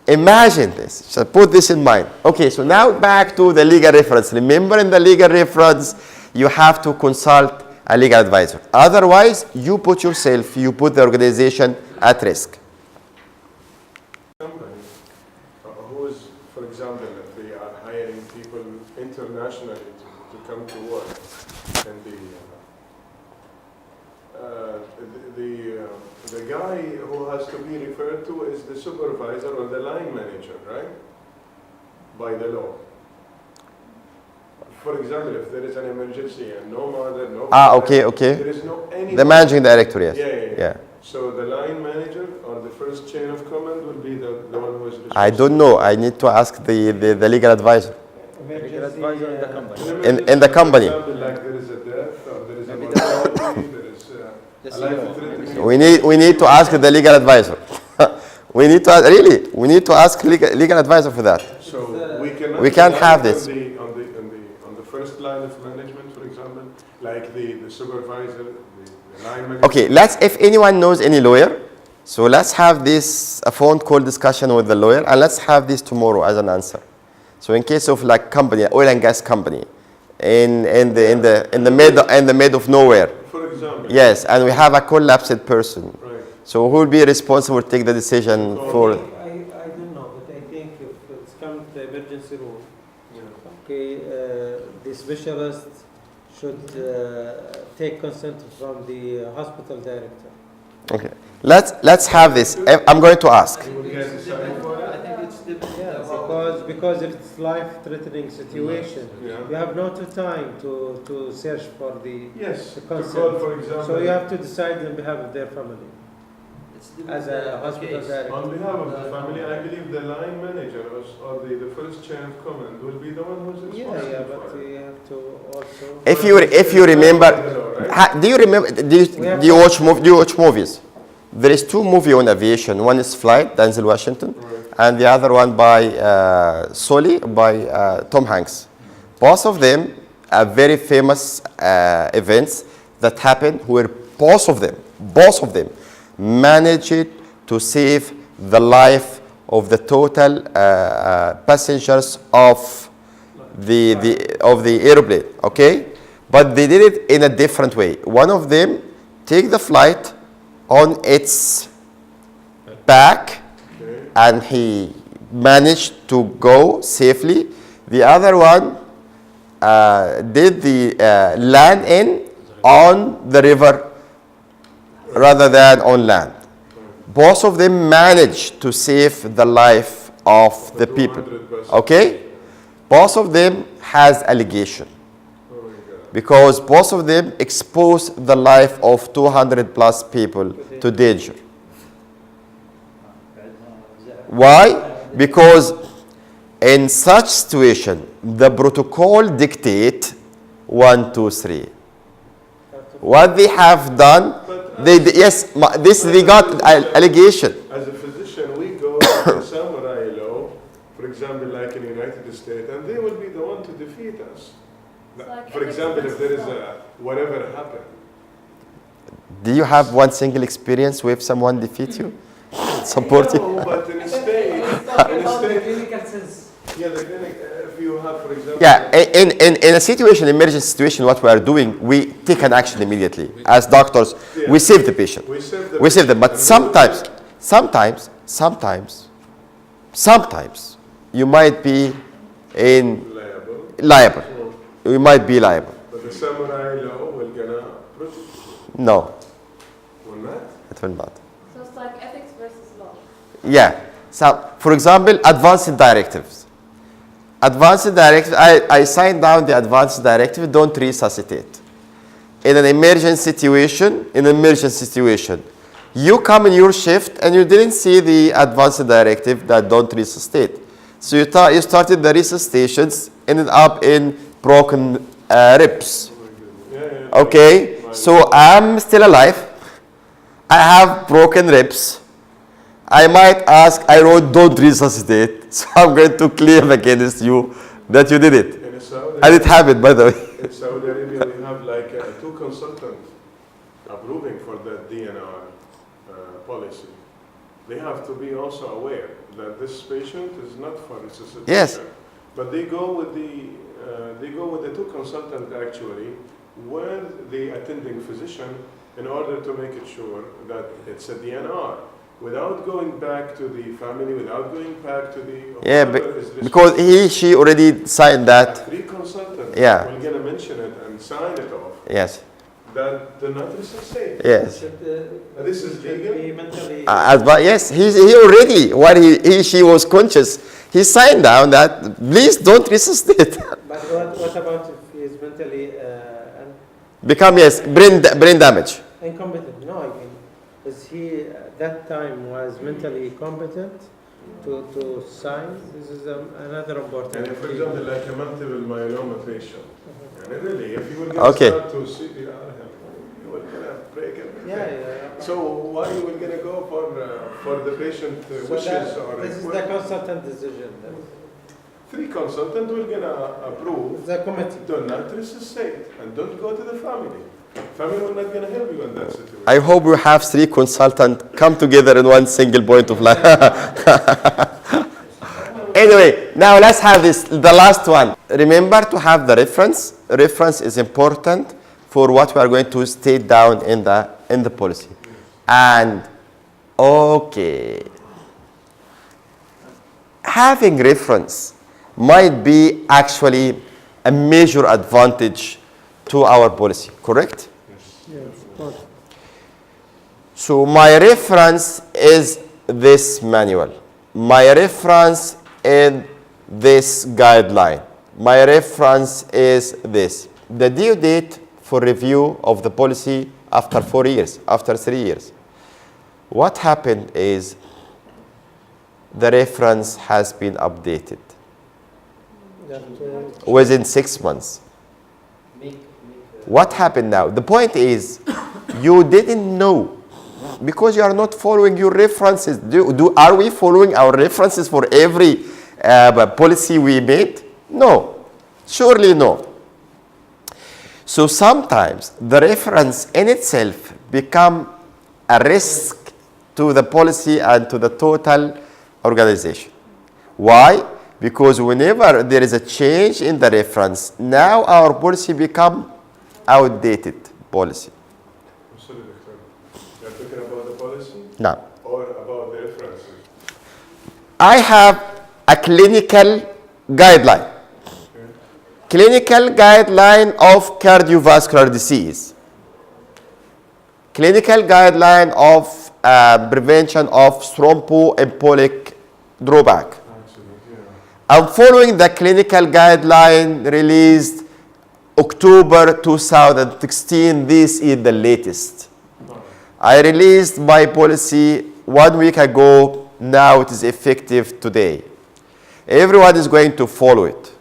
[SPEAKER 1] Imagine this. So put this in mind. Okay, so now back to the legal reference. Remember, in the legal reference, you have to consult a legal advisor. Otherwise, you put the organization at risk.
[SPEAKER 6] Company who is, for example, if they are hiring people internationally to come to work, and the guy who has to be referred to is the supervisor or the line manager, right? By the law. For example, if there is an emergency and no mother, no father,
[SPEAKER 1] Okay.
[SPEAKER 6] there is no any.
[SPEAKER 1] The managing director, yes.
[SPEAKER 6] Yeah. So the line manager or the first chain of command will be the one who is responsible.
[SPEAKER 1] I don't know. I need to ask the legal advisor.
[SPEAKER 5] Legal advisor in the company.
[SPEAKER 1] In the company.
[SPEAKER 6] For example, like there is a death or there is a mortality, there is a life-threatening.
[SPEAKER 1] We need to ask the legal advisor. we need to ask legal advisor for that.
[SPEAKER 6] So we
[SPEAKER 1] can't have this.
[SPEAKER 6] On the first line of management, for example, like the supervisor, the line manager.
[SPEAKER 1] Okay, if anyone knows any lawyer, so let's have this a phone call discussion with the lawyer, and let's have this tomorrow as an answer. So in case of like company, oil and gas company, in the mid of nowhere.
[SPEAKER 6] For example.
[SPEAKER 1] Yes, and we have a collapsed person.
[SPEAKER 6] Right.
[SPEAKER 1] So who will be responsible to take the decision for?
[SPEAKER 5] I don't know, but I think if it's come to the emergency room, okay, the specialist should take consent from the hospital director.
[SPEAKER 1] Okay, let's have this. I'm going to ask.
[SPEAKER 7] I think it's
[SPEAKER 5] Because if it's life-threatening situation, you have no time to search for the
[SPEAKER 6] Yes,
[SPEAKER 5] the
[SPEAKER 6] to
[SPEAKER 5] consent.
[SPEAKER 6] call, for example.
[SPEAKER 5] So you have to decide on behalf of their family. As a hospital director.
[SPEAKER 6] On behalf of the family, I believe the line manager or the first chain of command will be the one who's responsible
[SPEAKER 5] Yeah, but
[SPEAKER 6] for it.
[SPEAKER 5] you have to also.
[SPEAKER 1] If you remember, do you remember? Do you watch movies? There is two movies on aviation. One is Flight, Denzel Washington, and the other one by Sully by Tom Hanks. Both of them are very famous events that happened where both of them managed to save the life of the total passengers of the airplane. Okay, but they did it in a different way. One of them take the flight on its back, and he managed to go safely. The other one did the land in on the river rather than on land. Both of them managed to save the life of the people. Okay? Both of them has allegation. Because both of them exposed the life of 200 plus people to danger. Why? Because in such situation, the protocol dictate 1, 2, 3. What they have done, they got allegation.
[SPEAKER 6] As a physician, we go to samurai law, for example, like in the United States, and they will be the one to defeat us. For example, if there is whatever happened.
[SPEAKER 1] Do you have one single experience where someone defeats you? Support you?
[SPEAKER 6] No, but in a state,
[SPEAKER 4] clinical sense.
[SPEAKER 6] yeah, the clinic, if you have, for example.
[SPEAKER 1] Yeah, in a situation, emergency situation, what we are doing, we take an action immediately. As doctors, we save the patient. We save them. But sometimes, you might be liable. You might be liable.
[SPEAKER 6] But the samurai law will gonna protect you.
[SPEAKER 1] No,
[SPEAKER 6] Will not?
[SPEAKER 1] it will not.
[SPEAKER 9] So it's like ethics versus law.
[SPEAKER 1] Yeah. So, for example, advanced directives. Advanced directive, I signed down the advanced directive, don't resuscitate. In an emergency situation, you come in your shift and you didn't see the advanced directive that don't resuscitate. So you started the resuscitations, ended up in broken ribs. Okay, so I'm still alive. I have broken ribs. I might ask, I wrote don't resuscitate, so I'm going to claim against you that you did it. And it happened, by the way.
[SPEAKER 6] In Saudi Arabia, we have like two consultants approving for the DNR policy. They have to be also aware that this patient is not for resuscitation.
[SPEAKER 1] Yes.
[SPEAKER 6] But they go with the two consultants actually with the attending physician in order to make it sure that it's a DNR. Without going back to the family, without going back to the...
[SPEAKER 1] Yeah, because she already signed that.
[SPEAKER 6] Three consultants
[SPEAKER 1] Yeah.
[SPEAKER 6] will gonna mention it and sign it off.
[SPEAKER 1] Yes.
[SPEAKER 6] That the not resuscitate.
[SPEAKER 1] Yes.
[SPEAKER 6] This is legal.
[SPEAKER 5] Mentally.
[SPEAKER 1] Yes, he already, while she was conscious, he signed down that, please don't resuscitate.
[SPEAKER 5] But what about if he is mentally
[SPEAKER 1] Become, yes, brain damage.
[SPEAKER 5] incompetent? No, I mean, is he at that time was mentally competent to sign? This is another important
[SPEAKER 6] And for
[SPEAKER 5] thing.
[SPEAKER 6] example, like a multiple myeloma patient, and really, if you will get
[SPEAKER 1] Okay.
[SPEAKER 6] start to CPR him, you will gonna break him.
[SPEAKER 5] Yeah.
[SPEAKER 6] So why you will gonna go for the patient
[SPEAKER 5] So
[SPEAKER 6] wishes
[SPEAKER 5] that,
[SPEAKER 6] or
[SPEAKER 5] this is the
[SPEAKER 6] request?
[SPEAKER 5] consultant decision.
[SPEAKER 6] 3 consultants will gonna approve.
[SPEAKER 5] The committee.
[SPEAKER 6] Do not resuscitate and don't go to the family. Family will not gonna help you in that situation.
[SPEAKER 1] I hope we have 3 consultants come together in one single point of life. Anyway, now let's have this, the last one. Remember to have the reference. Reference is important for what we are going to state down in the policy. And okay, having reference might be actually a major advantage to our policy, correct? So my reference is this manual. My reference is this guideline. My reference is this. The due date for review of the policy after 4 years, after 3 years. What happened is the reference has been updated within 6 months. What happened now? The point is, you didn't know because you are not following your references. Are we following our references for every policy we made? No, surely no. So sometimes the reference in itself become a risk to the policy and to the total organization. Why? Because whenever there is a change in the reference, now our policy become outdated policy.
[SPEAKER 6] Sorry, Doctor. You're talking about the policy
[SPEAKER 1] Now,
[SPEAKER 6] or about the references?
[SPEAKER 1] I have a clinical guideline. Clinical guideline of cardiovascular disease. Clinical guideline of prevention of thromboembolic drawback. I'm following the clinical guideline released October 2016. This is the latest. I released my policy 1 week ago. Now it is effective today. Everyone is going to follow it.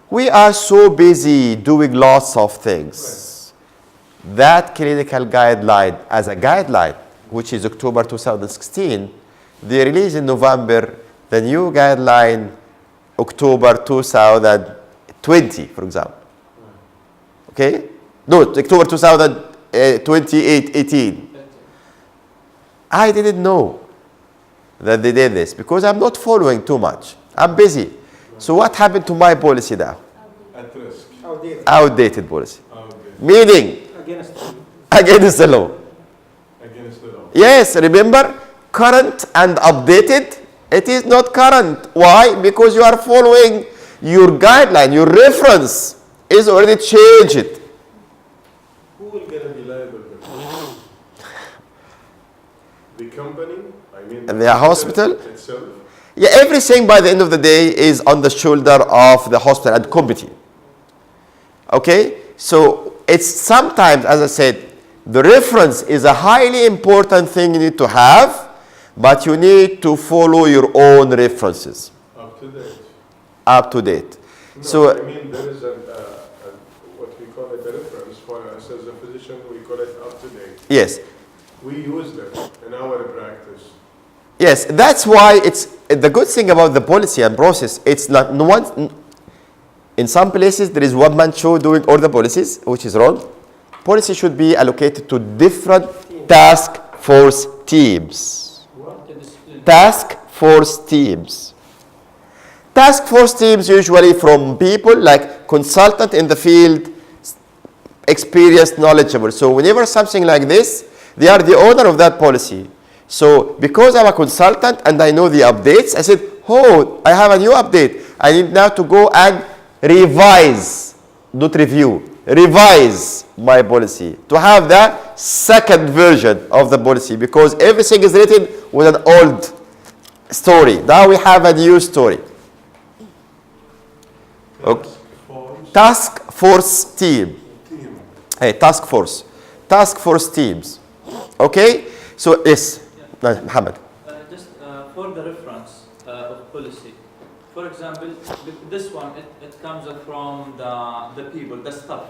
[SPEAKER 1] We are so busy doing lots of things. That clinical guideline as a guideline, which is October 2016, they released in November the new guideline October 2020, for example. Okay? No, October 2018. I didn't know that they did this because I'm not following too much. I'm busy. So what happened to my policy now?
[SPEAKER 6] At risk.
[SPEAKER 1] Outdated policy.
[SPEAKER 6] Outdated.
[SPEAKER 1] Meaning against the law.
[SPEAKER 6] Against the law.
[SPEAKER 1] Yes, remember, current and updated, it is not current. Why? Because you are following your guideline, your reference is already changed.
[SPEAKER 6] Who will gonna be liable? The company? I mean
[SPEAKER 1] The hospital?
[SPEAKER 6] itself?
[SPEAKER 1] Yeah, everything by the end of the day is on the shoulder of the hospital and committee. Okay? So it's sometimes, as I said, the reference is a highly important thing you need to have, but you need to follow your own references.
[SPEAKER 6] Up to date.
[SPEAKER 1] Up to date.
[SPEAKER 6] No,
[SPEAKER 1] So,
[SPEAKER 6] I mean there is what we call it a reference for us as a physician. We call it up to date.
[SPEAKER 1] yes.
[SPEAKER 6] We use them in our practice.
[SPEAKER 1] Yes, that's why it's the good thing about the policy and process. It's not no one. In some places, there is one-man show doing all the policies, which is wrong. Policy should be allocated to different task force teams. Task force teams. Task force teams usually from people like consultant in the field, experienced, knowledgeable. So whenever something like this, they are the owner of that policy. So because I'm a consultant and I know the updates, I said, oh, I have a new update. I need now to go and revise, not review, revise my policy to have the second version of the policy because everything is written with an old story. Now we have a new story. Okay. Task force team. Hey, task force. Task force teams. Okay? So, yes, Muhammad.
[SPEAKER 7] Just for the reference of policy, for example, this one, it comes from the people, the staff.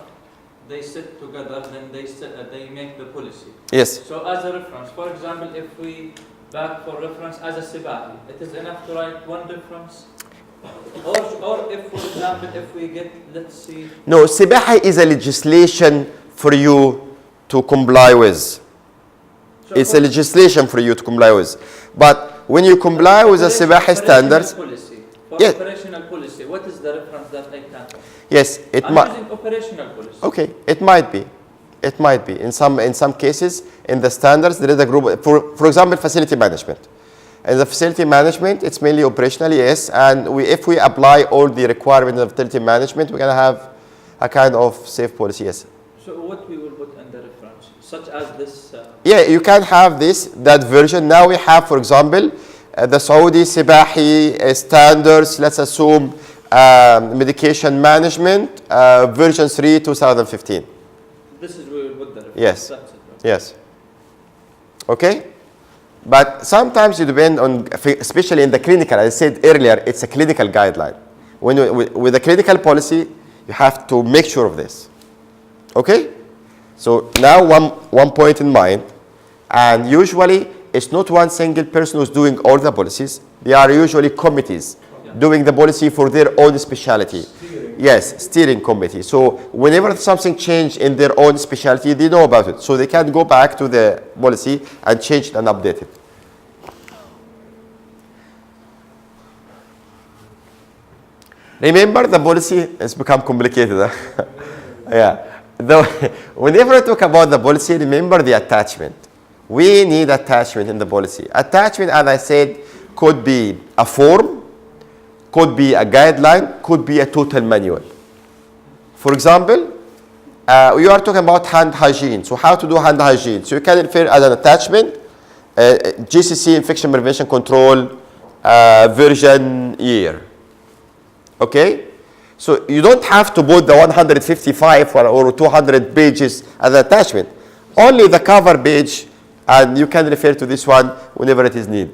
[SPEAKER 7] They sit together, then they make the policy.
[SPEAKER 1] Yes.
[SPEAKER 7] So as a reference, for example, if we back for reference as a Sibahi, it is enough to write one reference? Or if, for example, if we get, let's see,
[SPEAKER 1] No, Sibahi is a legislation for you to comply with.
[SPEAKER 7] so
[SPEAKER 1] It's
[SPEAKER 7] for-
[SPEAKER 1] a legislation for you to comply with. But when you comply with the Sibahi standards,
[SPEAKER 7] Policy. For
[SPEAKER 1] Yeah.
[SPEAKER 7] operational policy, what is the reference that I can?
[SPEAKER 1] yes, it
[SPEAKER 7] I'm
[SPEAKER 1] might.
[SPEAKER 7] using operational policy.
[SPEAKER 1] Okay, it might be. It might be. In some cases, in the standards, there is a group. For example, facility management. In the facility management, it's mainly operational, yes. And if we apply all the requirements of facility management, we're gonna have a kind of safe policy, yes.
[SPEAKER 7] So what we will put in the reference, such as this.
[SPEAKER 1] Yeah, you can have that version. Now we have, for example, the Saudi Sibahi standards, let's assume medication management, version 3, 2015.
[SPEAKER 7] This is where we will put the reference.
[SPEAKER 1] Yes.
[SPEAKER 7] That's it.
[SPEAKER 1] Yes. Okay? But sometimes you depend on, especially in the clinical, as I said earlier, it's a clinical guideline. With a clinical policy, you have to make sure of this. Okay? So now one point in mind, and usually it's not one single person who's doing all the policies. They are usually committees doing the policy for their own specialty. Yes, steering committee. So whenever something changes in their own specialty, they know about it. So they can go back to the policy and change it and update it. Remember, the policy has become complicated. Huh? Yeah. Whenever I talk about the policy, remember the attachment. We need attachment in the policy. Attachment, as I said, could be a form, could be a guideline, could be a total manual. For example, we are talking about hand hygiene. So how to do hand hygiene. So you can refer as an attachment, GCC, infection prevention control, version year. Okay? So you don't have to put the 155 or 200 pages as an attachment. Only the cover page, and you can refer to this one whenever it is needed.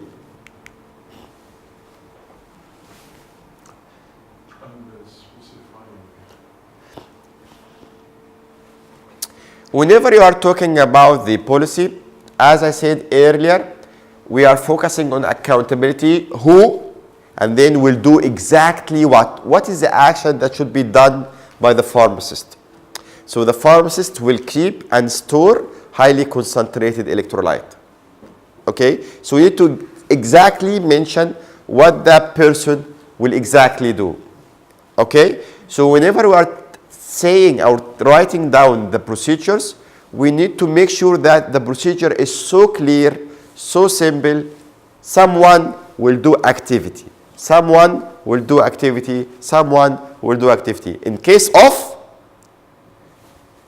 [SPEAKER 1] Whenever you are talking about the policy, as I said earlier, we are focusing on accountability, who, and then we'll do exactly what. What is the action that should be done by the pharmacist? So the pharmacist will keep and store highly concentrated electrolyte. Okay? So we need to exactly mention what that person will exactly do. Okay? So whenever we are saying or writing down the procedures, we need to make sure that the procedure is so clear, so simple. Someone will do activity. Someone will do activity. Someone will do activity. In case of,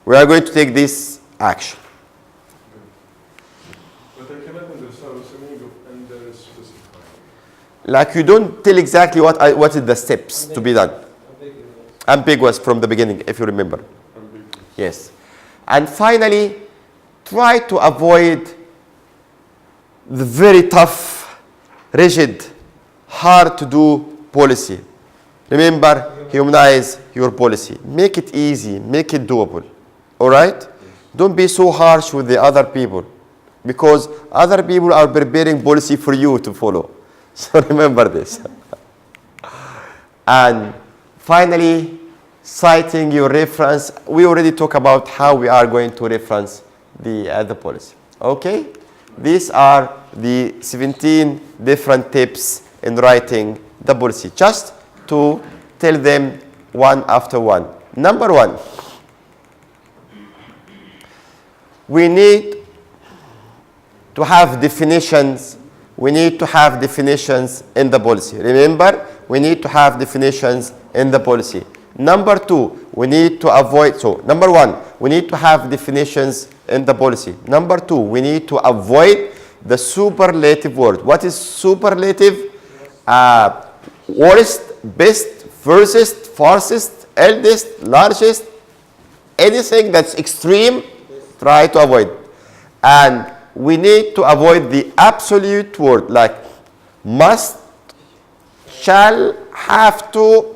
[SPEAKER 1] we are going to take this action.
[SPEAKER 6] But I cannot understand what's the meaning of under specifying.
[SPEAKER 1] Like you don't tell exactly what is the steps to be done. Ambiguous from the beginning, if you remember. Yes. And finally, try to avoid the very tough, rigid, hard to do policy. Remember, humanize your policy. Make it easy, make it doable. All right? Don't be so harsh with the other people, because other people are preparing policy for you to follow. So remember this. And finally, citing your reference. We already talked about how we are going to reference the policy. Okay? These are the 17 different tips in writing the policy. Just to tell them one after one. Number one, we need to have definitions. We need to have definitions in the policy. Remember, we need to have definitions in the policy. Number two, we need to avoid, so number one, we need to have definitions in the policy. Number two, we need to avoid the superlative word. What is superlative? Worst, best, first, farthest, eldest, largest, anything that's extreme, try to avoid. And we need to avoid the absolute word like must, shall, have to,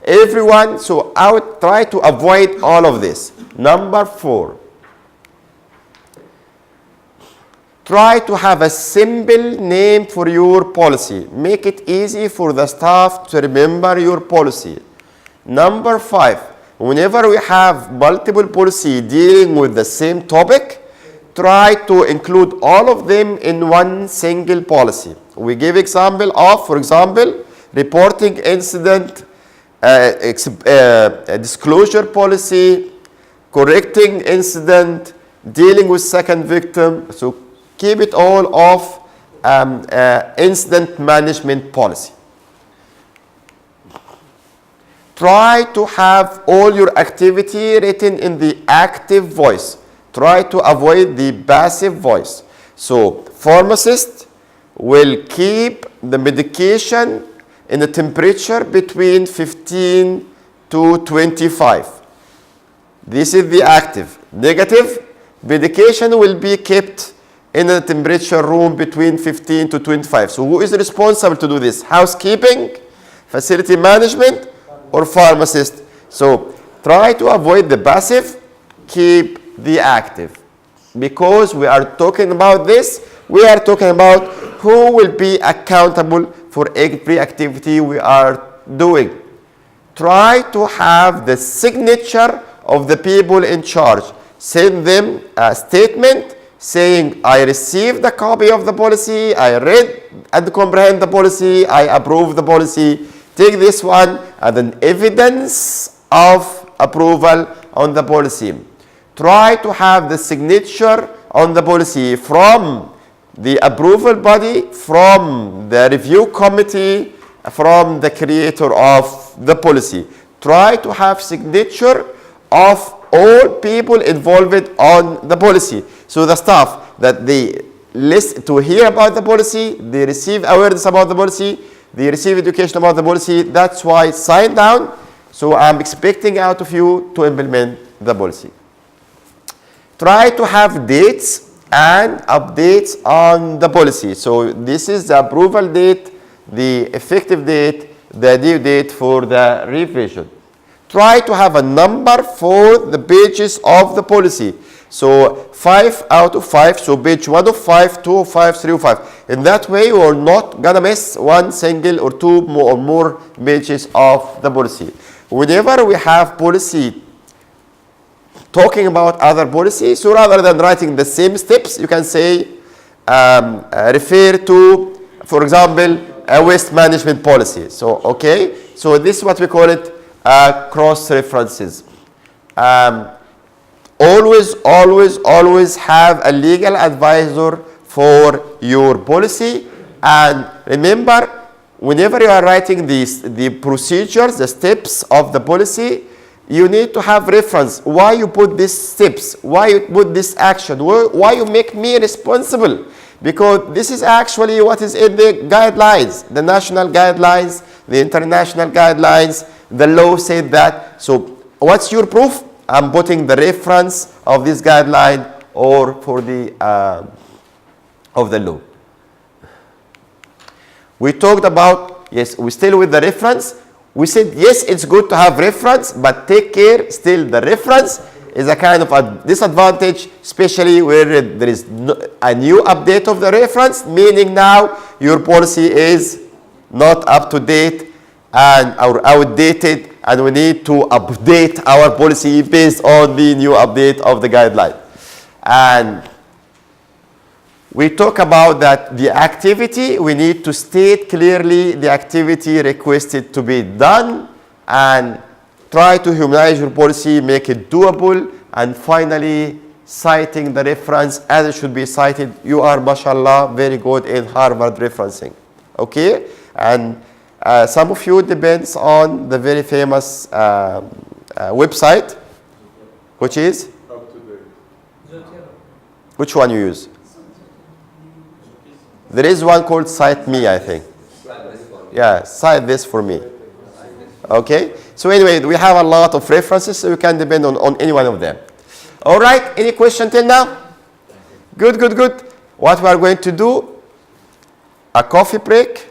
[SPEAKER 1] everyone. So I would try to avoid all of this. Number four, Try to have a simple name for your policy. Make it easy for the staff to remember your policy. Number 5, whenever we have multiple policy dealing with the same topic, try to include all of them in one single policy. We give example of, for example, reporting incident, disclosure policy, correcting incident, dealing with second victim. So keep it all of incident management policy. Try to have all your activity written in the active voice. Try to avoid the passive voice. So pharmacist will keep the medication in a temperature between 15 to 25. This is the active. Negative, medication will be kept in a temperature room between 15 to 25. So who is responsible to do this? Housekeeping, facility management, or pharmacist? So try to avoid the passive, keep the active. Because we are talking about this, we are talking about who will be accountable for every activity we are doing. Try to have the signature of the people in charge. Send them a statement saying, I received a copy of the policy, I read and comprehend the policy, I approve the policy. Take this one as an evidence of approval on the policy. Try to have the signature on the policy from the approval body, from the review committee, from the creator of the policy. Try to have signature of all people involved on the policy. So the staff that they list to hear about the policy, they receive awareness about the policy, they receive education about the policy. That's why sign down. So I'm expecting out of you to implement the policy. Try to have dates and updates on the policy. So this is the approval date, the effective date, the due date for the revision. Try to have a number for the pages of the policy. So 5 out of 5, so page 1 of 5, 2 of 5, 3 of 5. In that way, you are not gonna miss one single or two or more pages of the policy. Whenever we have policy talking about other policies, so rather than writing the same steps, you can say, refer to, for example, a waste management policy. So, okay, so this is what we call it cross-references. Always have a legal advisor for your policy. And remember, whenever you are writing the procedures, the steps of the policy, you need to have reference. Why you put these steps? Why you put this action? Why you make me responsible? Because this is actually what is in the guidelines, the national guidelines, the international guidelines, the law said that. So what's your proof? I'm putting the reference of this guideline or for the of the law. We talked about, yes, we still with the reference. We said, yes, it's good to have reference, but take care, still the reference is a kind of a disadvantage, especially where there is a new update of the reference, meaning now your policy is not up to date and or outdated, and we need to update our policy based on the new update of the guideline. And we talk about that the activity, we need to state clearly the activity requested to be done, and try to humanize your policy, make it doable, and finally citing the reference as it should be cited. You are, mashallah, very good in Harvard referencing. Okay? And some of you depends on the very famous website, which is?
[SPEAKER 6] Up to date.
[SPEAKER 1] Which one you use? There is one called Cite Me, I think. Yeah, cite this for me. Okay? So anyway, we have a lot of references, so you can depend on any one of them. All right, any question till now? Good. What we are going to do, a coffee break,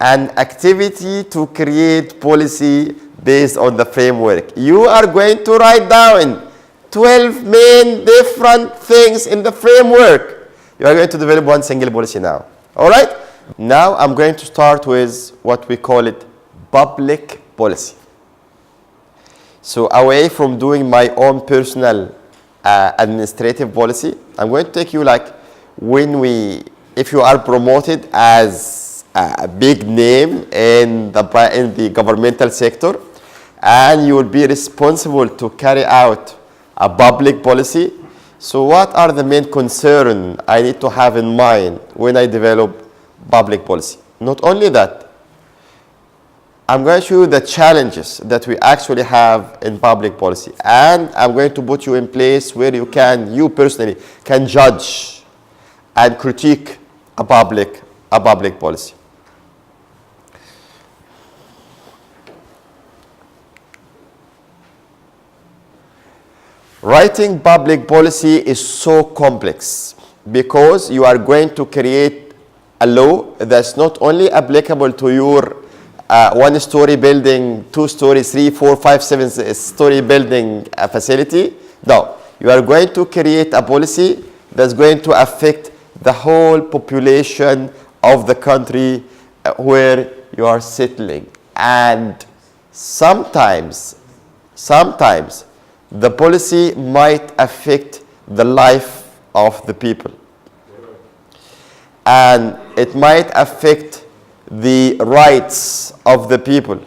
[SPEAKER 1] an activity to create policy based on the framework. You are going to write down 12 main different things in the framework. You are going to develop one single policy now. All right? Now I'm going to start with what we call it public policy. So away from doing my own personal administrative policy, I'm going to take you like if you are promoted as a big name in the governmental sector, and you will be responsible to carry out a public policy. So what are the main concerns I need to have in mind when I develop public policy? Not only that, I'm going to show you the challenges that we actually have in public policy. And I'm going to put you in place where you personally can judge and critique a public policy. Writing public policy is so complex because you are going to create a law that's not only applicable to your one-story building, two-story, three, four, five, seven-story building facility. No, you are going to create a policy that's going to affect the whole population of the country where you are settling. And sometimes the policy might affect the life of the people. And it might affect the rights of the people,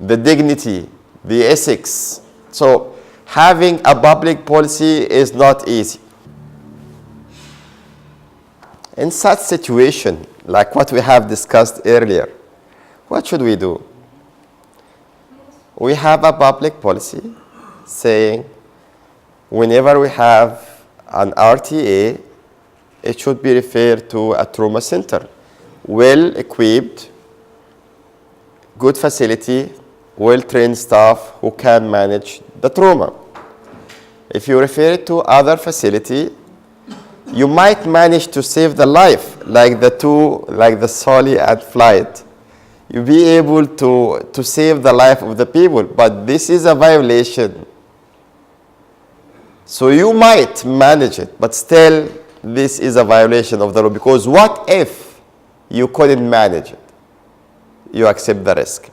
[SPEAKER 1] the dignity, the ethics. So having a public policy is not easy. In such situation, like what we have discussed earlier, what should we do? We have a public policy saying whenever we have an RTA, it should be referred to a trauma center. Well equipped, good facility, well-trained staff who can manage the trauma. If you refer it to other facility, you might manage to save the life, like the Soli and Flight. You'll be able to save the life of the people, but this is a violation. So you might manage it, but still this is a violation of the law, because what if you couldn't manage it? You accept the risk.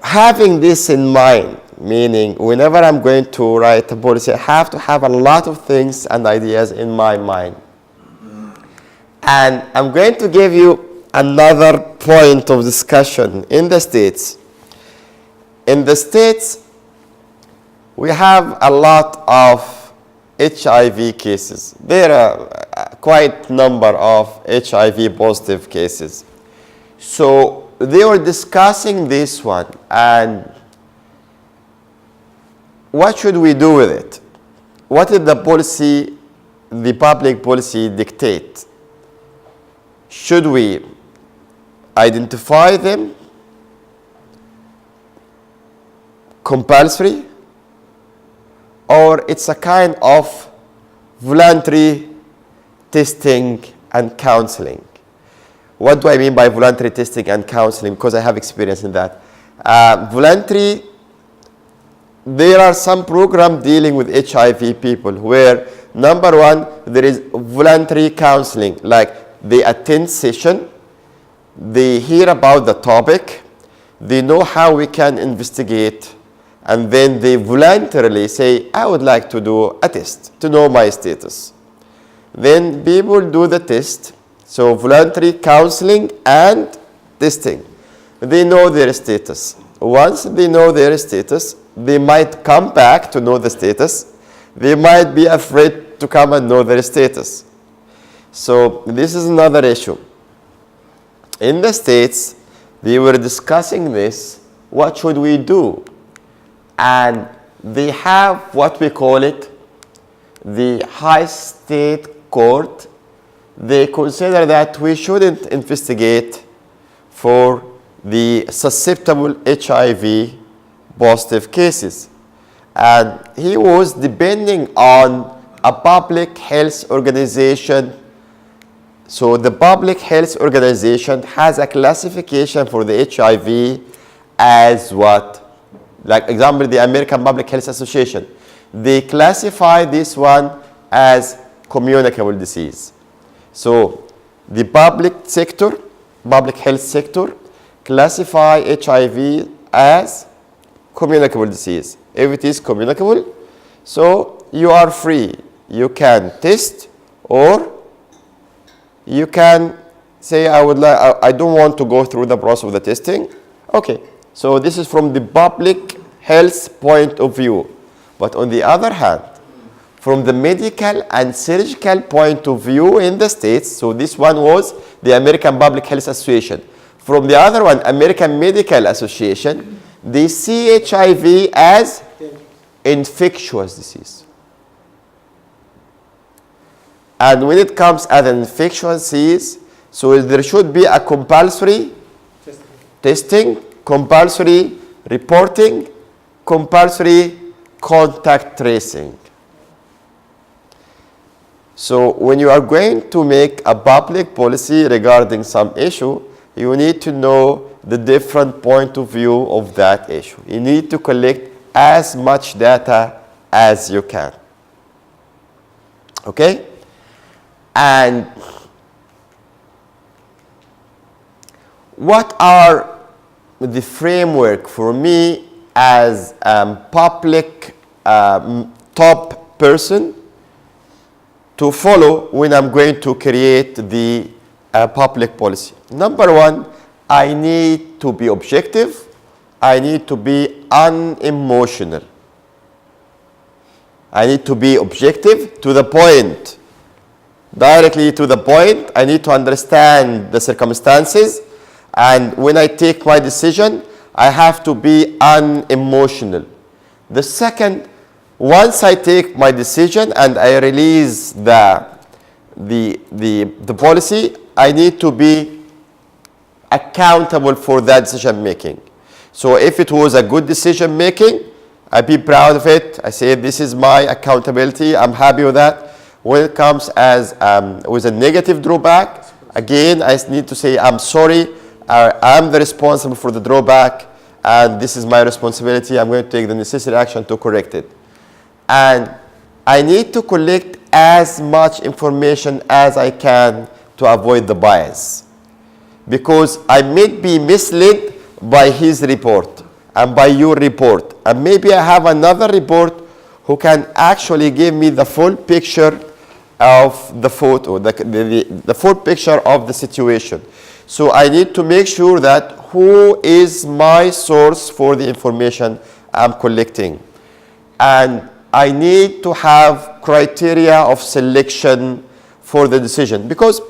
[SPEAKER 1] Having this in mind, meaning whenever I'm going to write a policy, I have to have a lot of things and ideas in my mind. And I'm going to give you another point of discussion in the States. In the States, we have a lot of HIV cases. There are quite a number of HIV positive cases. So they were discussing this one, and what should we do with it? What did the public policy dictate? Should we identify them compulsory, or it's a kind of voluntary testing and counseling? What do I mean by voluntary testing and counseling? Because I have experience in that. Voluntary, there are some programs dealing with HIV people where, number one, there is voluntary counseling, like they attend session, they hear about the topic, they know how we can investigate, and then they voluntarily say, I would like to do a test to know my status. Then people do the test. So voluntary counseling and testing. They know their status. Once they know their status, they might come back to know the status. They might be afraid to come and know their status. So this is another issue. In the States, they were discussing this. What should we do? And they have what we call it the high state court. They consider that we shouldn't investigate for the susceptible HIV positive cases. And he was depending on a public health organization. So the public health organization has a classification for the HIV as what? Like example, the American Public Health Association. They classify this one as communicable disease. So the public sector, public health sector, classify HIV as communicable disease. If it is communicable, so you are free. You can test, or you can say, I don't want to go through the process of the testing. Okay, so this is from the public health point of view. But on the other hand, from the medical and surgical point of view in the States, so this one was the American Public Health Association. From the other one, American Medical Association, they see HIV as infectious disease. And when it comes as an infectious disease, so there should be a compulsory testing, compulsory reporting, compulsory contact tracing. So when you are going to make a public policy regarding some issue, you need to know the different point of view of that issue. You need to collect as much data as you can. Okay? And what are the framework for me as a public top person to follow when I'm going to create the public policy? Number one, I need to be objective. I need to be unemotional. I need to be objective, to the point, directly to the point. I need to understand the circumstances. And when I take my decision, I have to be unemotional. The second, once I take my decision and I release the policy, I need to be accountable for that decision making. So if it was a good decision making, I'd be proud of it. I say, this is my accountability. I'm happy with that. When it comes as with a negative drawback, again, I need to say, I'm sorry. I'm the responsible for the drawback, and this is my responsibility. I'm going to take the necessary action to correct it. And I need to collect as much information as I can to avoid the bias, because I may be misled by his report and by your report, and maybe I have another report who can actually give me the full picture of the photo, the full picture of the situation. So I need to make sure that who is my source for the information I'm collecting. And I need to have criteria of selection for the decision. Because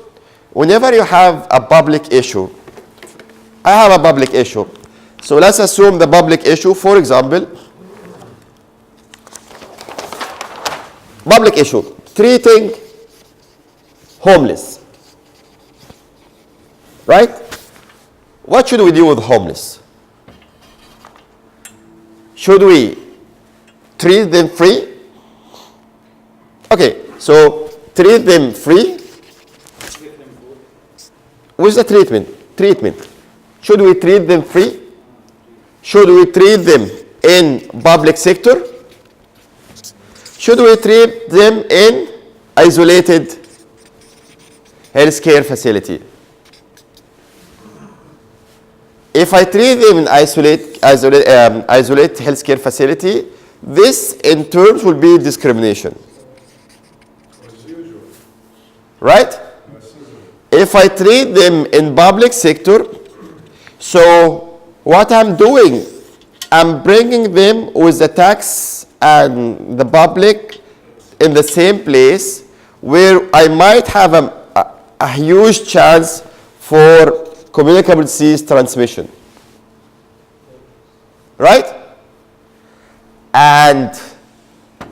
[SPEAKER 1] whenever you have a public issue, I have a public issue. So let's assume the public issue, for example, public issue, treating homeless. Right? What should we do with homeless? Should we treat them free? Okay, so treat them free. What's the treatment? Treatment. Should we treat them free? Should we treat them in public sector? Should we treat them in isolated healthcare facility? If I treat them in isolate healthcare facility, this in terms will be discrimination.
[SPEAKER 6] As usual.
[SPEAKER 1] Right? If I treat them in public sector, so what I'm doing, I'm bringing them with the tax and the public in the same place, where I might have a huge chance for communicable disease transmission. Right? And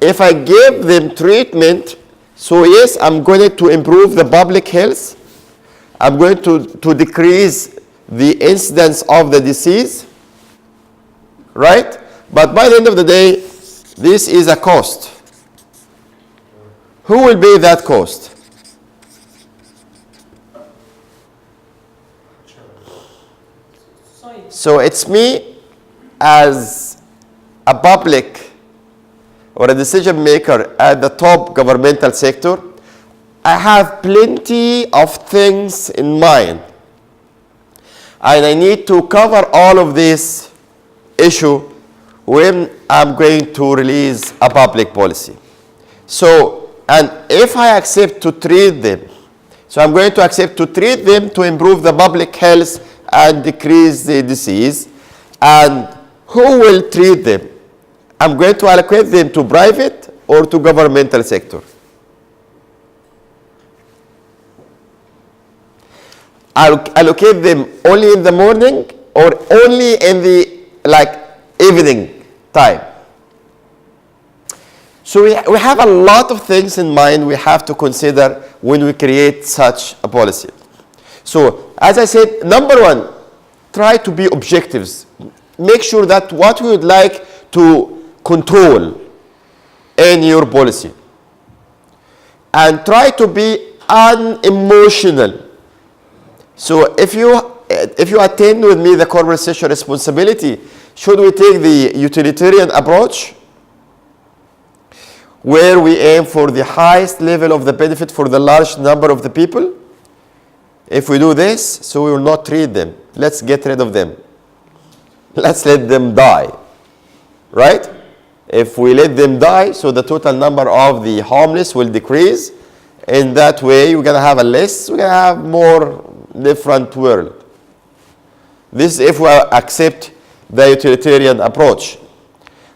[SPEAKER 1] if I give them treatment, so yes, I'm going to improve the public health. I'm going to decrease the incidence of the disease. Right? But by the end of the day, this is a cost. Who will pay that cost? So it's me as a public or a decision maker at the top governmental sector. I have plenty of things in mind, and I need to cover all of this issue when I'm going to release a public policy. So, and if I accept to treat them, so I'm going to accept to treat them to improve the public health and decrease the disease. And who will treat them? I'm going to allocate them to private or to governmental sector. I'll allocate them only in the morning or only in the evening time. So we have a lot of things in mind we have to consider when we create such a policy. So as I said, number one, try to be objectives. Make sure that what we would like to control in your policy. And try to be unemotional. So if you attend with me the corporate social responsibility, should we take the utilitarian approach, where we aim for the highest level of the benefit for the large number of the people? If we do this, so we will not treat them. Let's get rid of them. Let's let them die, right? If we let them die, so the total number of the homeless will decrease. In that way, we're going to have a less, we're going to have more different world. This is if we accept the utilitarian approach.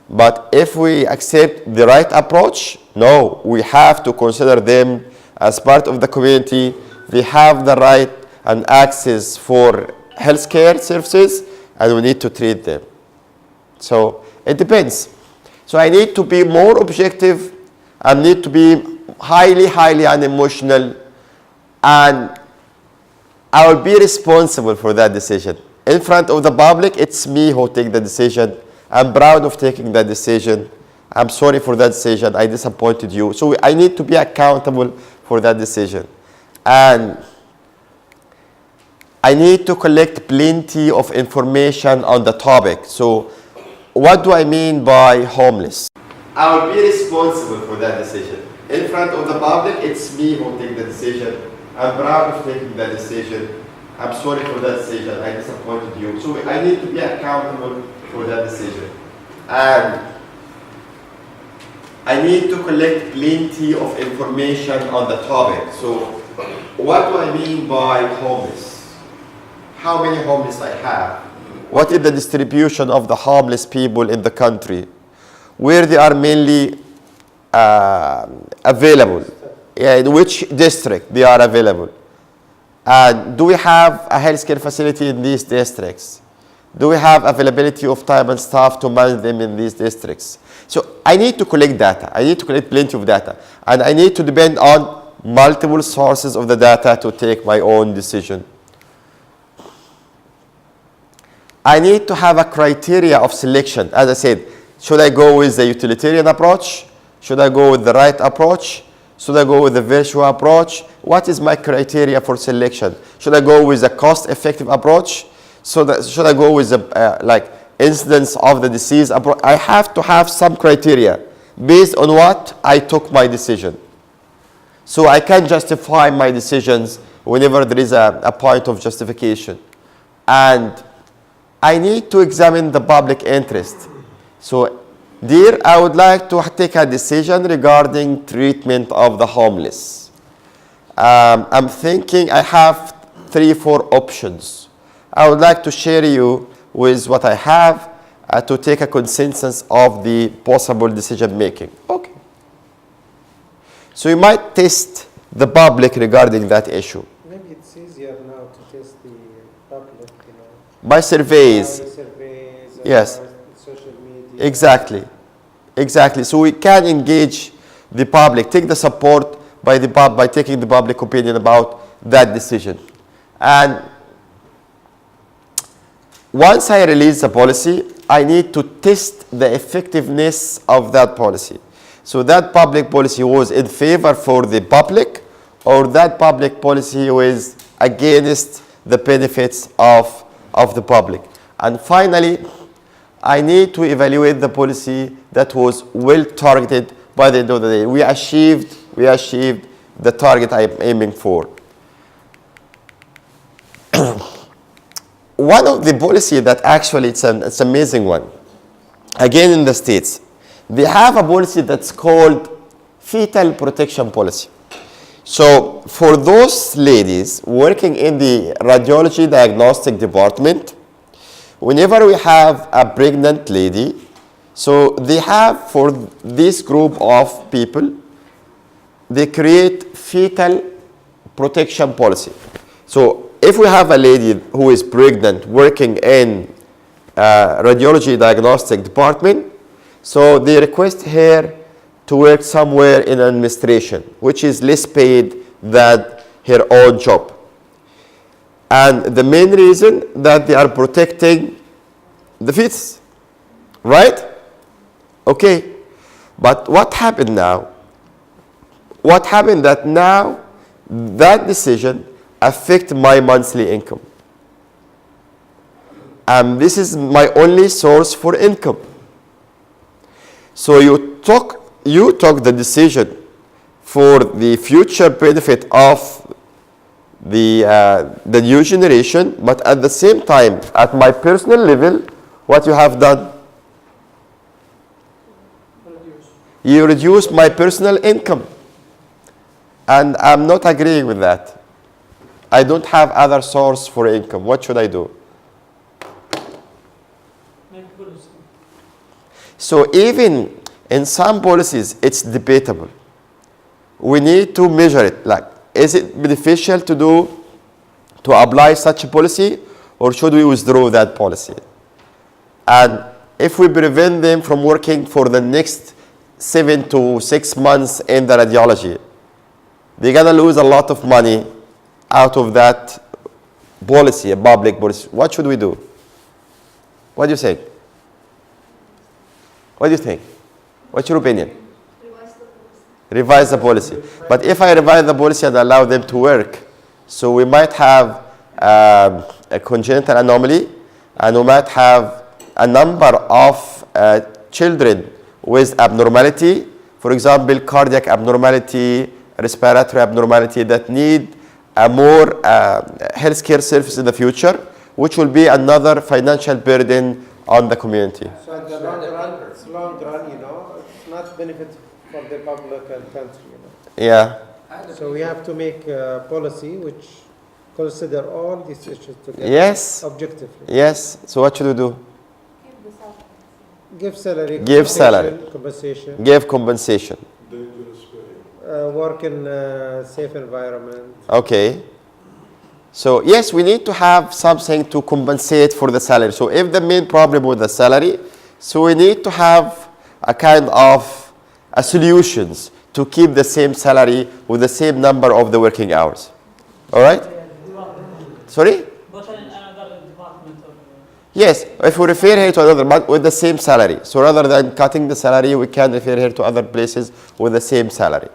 [SPEAKER 1] But if we accept the right approach, no, we have to consider them as part of the community. They have the right and access for healthcare services, and we need to treat them. So it depends. So I need to be more objective. I need to be highly unemotional, and I will be responsible for that decision. In front of the public, it's me who take the decision. I'm proud of taking that decision. I'm sorry for that decision. I disappointed you. So I need to be accountable for that decision. And I need to collect plenty of information on the topic. So what do I mean by homeless? I will be responsible for that decision. In front of the public, it's me who take the decision. I'm proud of taking that decision. I'm sorry for that decision. I disappointed you. So I need to be accountable for that decision. And I need to collect plenty of information on the topic. So what do I mean by homeless? How many homeless I have? What is the distribution of the homeless people in the country? Where they are mainly available? In which district they are available? And do we have a healthcare facility in these districts? Do we have availability of time and staff to manage them in these districts? So I need to collect data. I need to collect plenty of data. And I need to depend on multiple sources of the data to take my own decision. I need to have a criteria of selection. As I said, should I go with the utilitarian approach? Should I go with the right approach? Should I go with the virtual approach? What is my criteria for selection? Should I go with a cost-effective approach? Should I go with the incidence of the disease approach? I have to have some criteria based on what I took my decision. So I can justify my decisions whenever there is a point of justification. And I need to examine the public interest. So dear, I would like to take a decision regarding treatment of the homeless. I'm thinking I have 3-4 options. I would like to share you with what I have to take a consensus of the possible decision making. Okay. So you might test the public regarding that issue.
[SPEAKER 5] Maybe it's easier now to test the public,
[SPEAKER 1] by surveys.
[SPEAKER 5] By surveys,
[SPEAKER 1] yes.
[SPEAKER 5] Social media.
[SPEAKER 1] Exactly. So we can engage the public, take the support by taking the public opinion about that decision. And once I release a policy, I need to test the effectiveness of that policy. So that public policy was in favor for the public, or that public policy was against the benefits of the public. And finally, I need to evaluate the policy that was well targeted by the end of the day. We achieved the target I'm aiming for. One of the policy that actually it's an amazing one. Again, in the States, they have a policy that's called fetal protection policy. So for those ladies working in the radiology diagnostic department, whenever we have a pregnant lady, so they have for this group of people, they create fetal protection policy. So if we have a lady who is pregnant working in radiology diagnostic department, so they request her to work somewhere in administration, which is less paid than her own job. And the main reason that they are protecting the fetus, right? Okay, but what happened now? What happened that now that decision affect my monthly income? And this is my only source for income. So you took the decision for the future benefit of the new generation, but at the same time, at my personal level, what you have done? You reduce my personal income. And I'm not agreeing with that. I don't have other source for income. What should I do? So even in some policies, it's debatable. We need to measure it. Like, is it beneficial to apply such a policy, or should we withdraw that policy? And if we prevent them from working for the next 7 to 6 months in the radiology, they're gonna lose a lot of money out of that policy, a public policy. What should we do? What do you say? What do you think? What's your opinion? Revise the policy. But if I revise the policy and allow them to work, so we might have a congenital anomaly, and we might have a number of children with abnormality, for example, cardiac abnormality, respiratory abnormality, that need a more healthcare service in the future, which will be another financial burden on the community.
[SPEAKER 5] So in the long run, it's not benefit for the public and country,
[SPEAKER 1] Yeah.
[SPEAKER 5] So we have to make a policy which consider all these issues together.
[SPEAKER 1] Yes.
[SPEAKER 5] Objectively.
[SPEAKER 1] Yes. So what should we do?
[SPEAKER 5] Give salary.
[SPEAKER 1] Give salary.
[SPEAKER 5] Compensation.
[SPEAKER 1] Give compensation.
[SPEAKER 5] Work in a safe environment.
[SPEAKER 1] Okay. So yes, we need to have something to compensate for the salary. So if the main problem with the salary, so we need to have a kind of solutions to keep the same salary with the same number of the working hours. All right? Sorry?
[SPEAKER 4] But in another department of...
[SPEAKER 1] Yes, if we refer her to another but with the same salary. So rather than cutting the salary, we can refer her to other places with the same salary.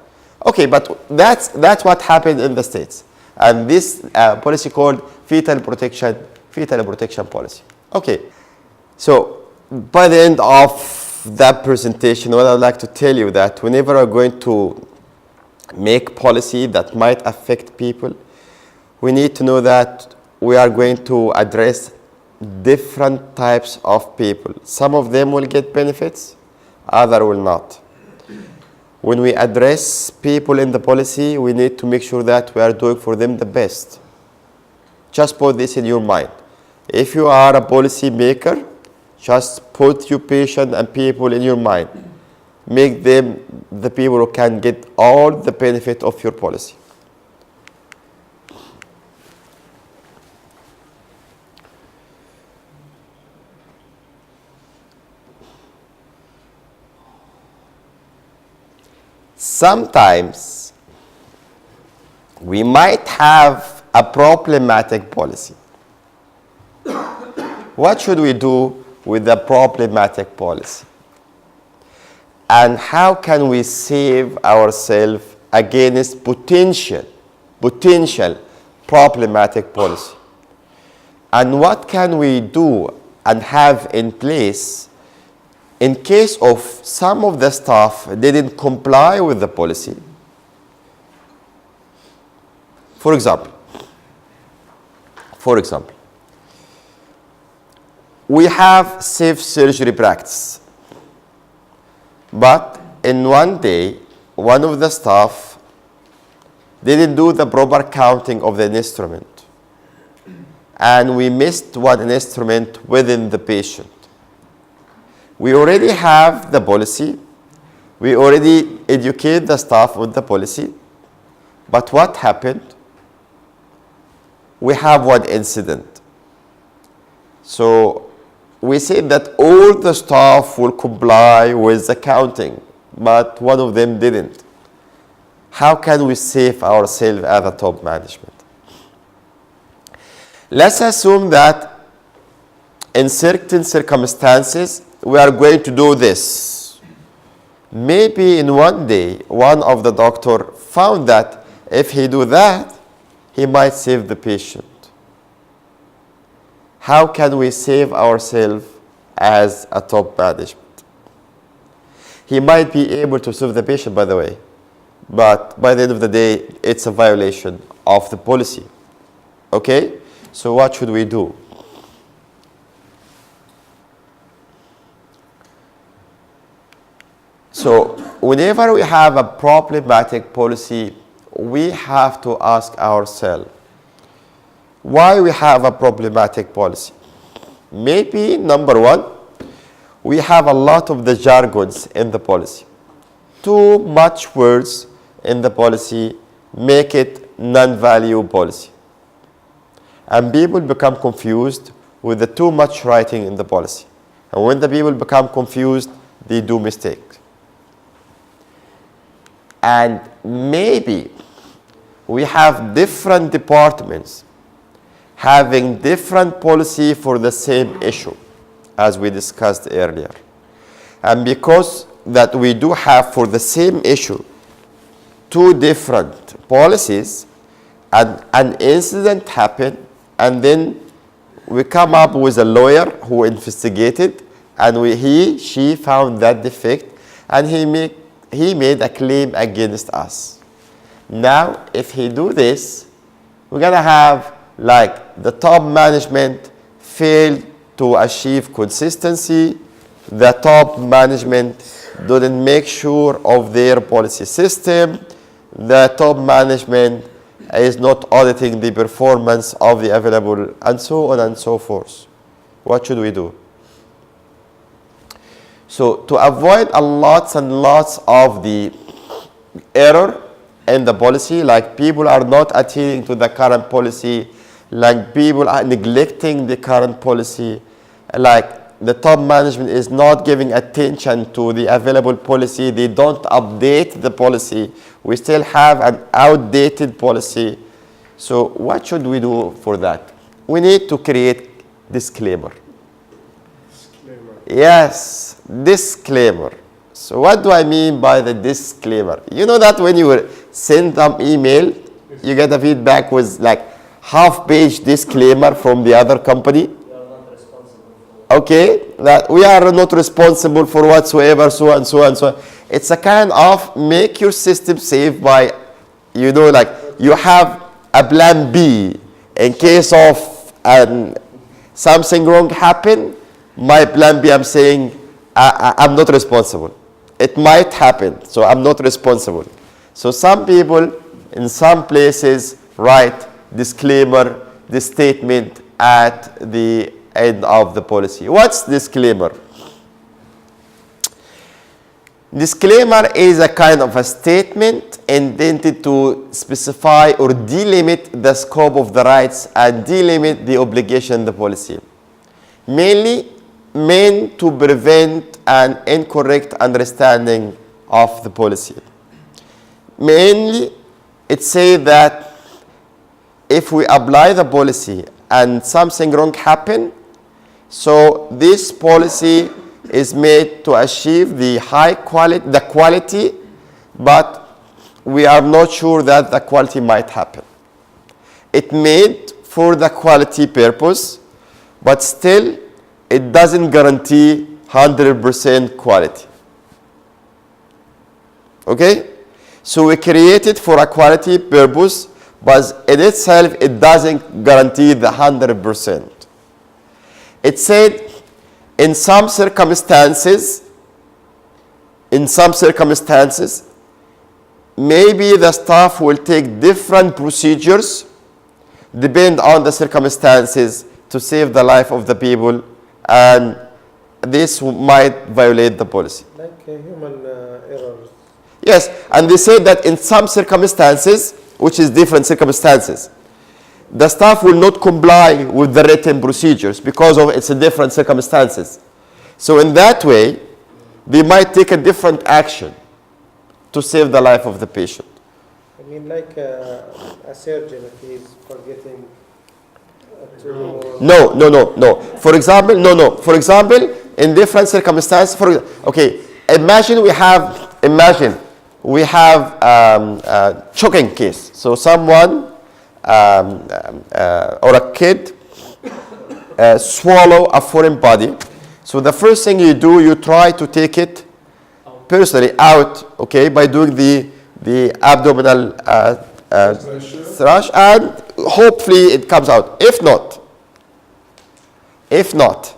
[SPEAKER 1] Okay, but that's what happened in the States. And this policy called fetal protection policy. Okay, so by the end of that presentation, what I'd like to tell you that whenever we're going to make policy that might affect people, we need to know that we are going to address different types of people. Some of them will get benefits, others will not. When we address people in the policy, we need to make sure that we are doing for them the best. Just put this in your mind. If you are a policy maker, just put your patient and people in your mind. Make them the people who can get all the benefit of your policy. Sometimes we might have a problematic policy. What should we do with the problematic policy? And how can we save ourselves against potential problematic policy? And what can we do and have in place in case of some of the staff didn't comply with the policy? For example, we have safe surgery practice, but in one day, one of the staff didn't do the proper counting of the instrument, and we missed one instrument within the patient. We already have the policy. We already educate the staff on the policy. But what happened? We have one incident. So we say that all the staff will comply with the counting, but one of them didn't. How can we save ourselves as a top management? Let's assume that in certain circumstances, we are going to do this. Maybe in one day, one of the doctor found that if he do that, he might save the patient. How can we save ourselves as a top management? He might be able to save the patient, by the way, but by the end of the day, it's a violation of the policy. Okay? So what should we do? So whenever we have a problematic policy, we have to ask ourselves, why we have a problematic policy? Maybe, number one, we have a lot of the jargons in the policy. Too much words in the policy make it non-value policy. And people become confused with the too much writing in the policy. And when the people become confused, they do mistakes. And maybe we have different departments having different policy for the same issue, as we discussed earlier. And because that we do have for the same issue two different policies, and an incident happened, and then we come up with a lawyer who investigated, and she found that defect, and he made a claim against us. Now, if he do this, we're gonna have like the top management failed to achieve consistency. The top management didn't make sure of their policy system. The top management is not auditing the performance of the available, and so on and so forth. What should we do? So to avoid a lots and lots of the error in the policy, like people are not adhering to the current policy, like people are neglecting the current policy, like the top management is not giving attention to the available policy, they don't update the policy, we still have an outdated policy. So what should we do for that? We need to create disclaimer. Yes, disclaimer. So what do I mean by the disclaimer? You know that when you send them email, you get a feedback with like half-page disclaimer from the other company. Okay, that we are not responsible for whatsoever, so and so and so. It's a kind of make your system safe by, you know, like you have a plan B in case of something wrong happen. My plan B, I'm saying I'm not responsible. It might happen, so I'm not responsible. So some people in some places write disclaimer, this statement at the end of the policy. What's disclaimer? Disclaimer is a kind of a statement intended to specify or delimit the scope of the rights and delimit the obligation in the policy. Mainly meant to prevent an incorrect understanding of the policy. Mainly, it says that if we apply the policy and something wrong happen, so this policy is made to achieve the quality, but we are not sure that the quality might happen. It made for the quality purpose, but still it doesn't guarantee 100% quality. Okay? So we create it for a quality purpose, but in itself, it doesn't guarantee the 100%. It said, in some circumstances, maybe the staff will take different procedures depend on the circumstances to save the life of the people, and this might violate the policy.
[SPEAKER 5] Like human errors.
[SPEAKER 1] Yes, and they say that in some circumstances, which is different circumstances, the staff will not comply with the written procedures because of its different circumstances. So in that way, they might take a different action to save the life of the patient.
[SPEAKER 5] I mean, like a surgeon, if he's forgetting to...
[SPEAKER 1] No. For example, in different circumstances, imagine we have a choking case. So someone or a kid swallow a foreign body. So the first thing you do, you try to take it personally out, okay, by doing the abdominal thrush, and hopefully it comes out. If not,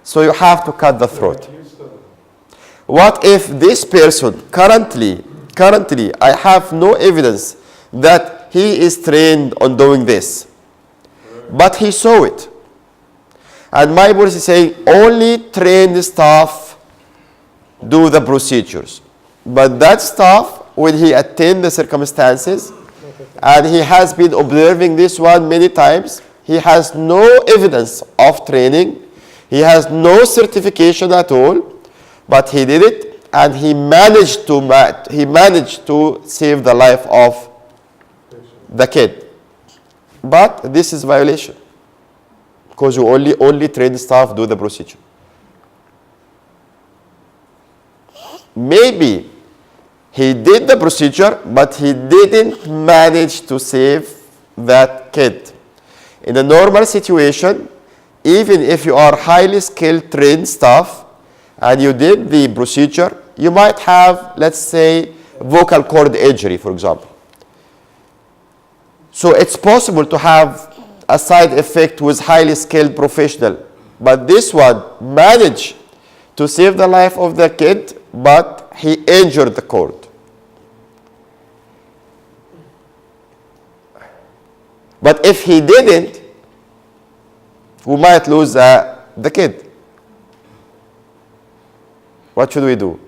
[SPEAKER 1] so you have to cut the throat. What if this person currently I have no evidence that he is trained on doing this, but he saw it, and my policy is saying only trained staff do the procedures, but that staff, when he attend the circumstances and he has been observing this one many times, he has no evidence of training, he has no certification at all, but he did it, and he managed to save the life of the kid. But this is violation, because you only trained staff do the procedure. Maybe he did the procedure, but he didn't manage to save that kid. In a normal situation, even if you are highly skilled trained staff and you did the procedure, you might have, let's say, vocal cord injury, for example. So it's possible to have a side effect with highly skilled professional, but this one managed to save the life of the kid, but he injured the cord. But if he didn't, we might lose the kid. What should we do?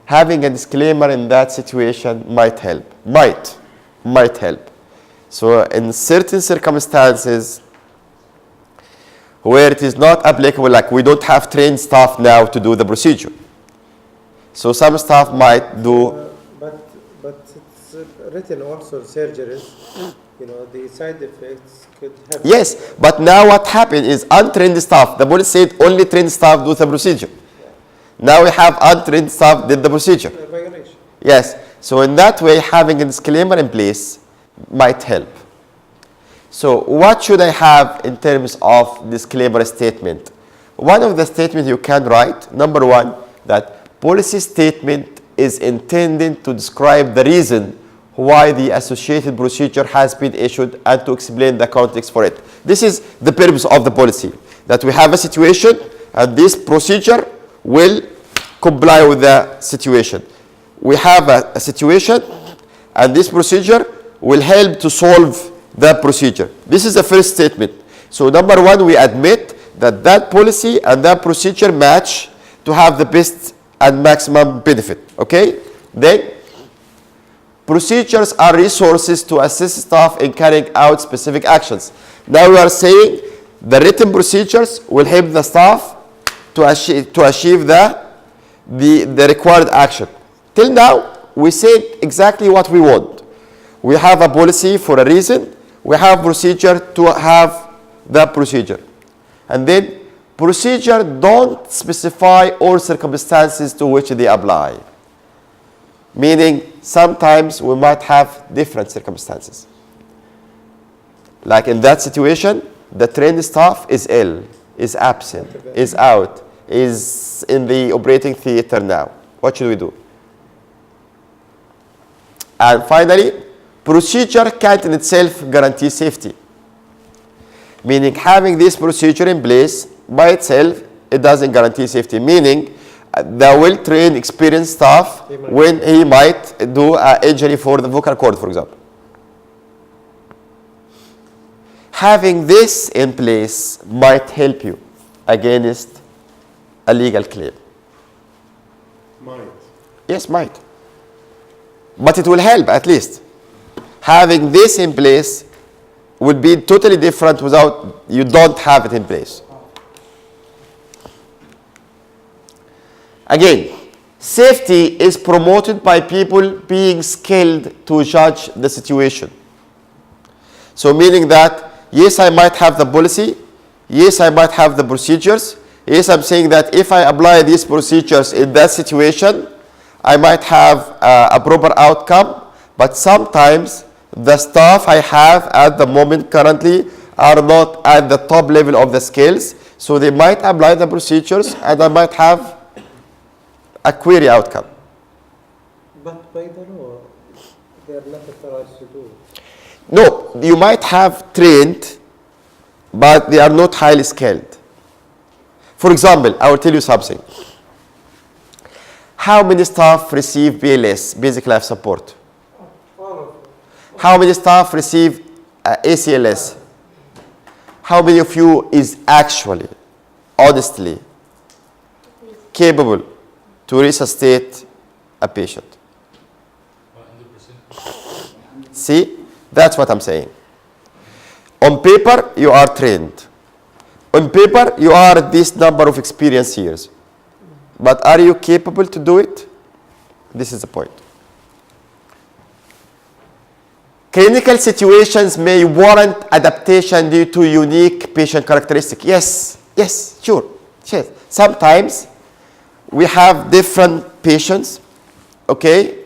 [SPEAKER 1] Having a disclaimer in that situation might help. Might help. So in certain circumstances where it is not applicable, like we don't have trained staff now to do the procedure, so some staff might do.
[SPEAKER 5] But it's written also surgeries, the side effects could happen.
[SPEAKER 1] Yes, but now what happened is untrained staff. The police said only trained staff do the procedure. Now we have untrained staff did the procedure.
[SPEAKER 5] Violation.
[SPEAKER 1] Yes. So in that way, having a disclaimer in place might help. So what should I have in terms of disclaimer statement? One of the statements you can write, number one, that policy statement is intended to describe the reason why the associated procedure has been issued and to explain the context for it. This is the purpose of the policy, that we have a situation and this procedure will comply with the situation. We have a situation and this procedure will help to solve the procedure. This is the first statement. So number one, we admit that that policy and that procedure match to have the best and maximum benefit. Okay? Then, procedures are resources to assist staff in carrying out specific actions. Now we are saying the written procedures will help the staff to achieve the required action. Till now, we said exactly what we want. We have a policy for a reason. We have procedure to have the procedure. And then procedure don't specify all circumstances to which they apply. Meaning sometimes we might have different circumstances. Like in that situation, the trained staff is ill, is absent, is out, is in the operating theater now. What should we do? And finally, procedure can't in itself guarantee safety. Meaning having this procedure in place by itself, it doesn't guarantee safety. Meaning the well-trained, experienced staff, when he might do an injury for the vocal cord, for example. Having this in place might help you against a legal claim.
[SPEAKER 6] Might.
[SPEAKER 1] Yes, might. But it will help at least. Having this in place will be totally different without you don't have it in place. Again, safety is promoted by people being skilled to judge the situation. So meaning that, yes, I might have the policy, yes, I might have the procedures, yes, I'm saying that if I apply these procedures in that situation, I might have a proper outcome, but sometimes the staff I have at the moment currently are not at the top level of the skills, so they might apply the procedures and I might have a query outcome.
[SPEAKER 5] But by the law, they are not authorized to do it.
[SPEAKER 1] No, you might have trained, but they are not highly skilled. For example, I will tell you something. How many staff receive BLS, basic life support? How many staff receive ACLS? How many of you is actually, honestly, capable to resuscitate a patient?
[SPEAKER 8] 100%.
[SPEAKER 1] See, that's what I'm saying. On paper, you are trained. On paper, you are this number of experience years. But are you capable to do it? This is the point. Clinical situations may warrant adaptation due to unique patient characteristics. Yes, sure. Yes. Sometimes we have different patients, okay,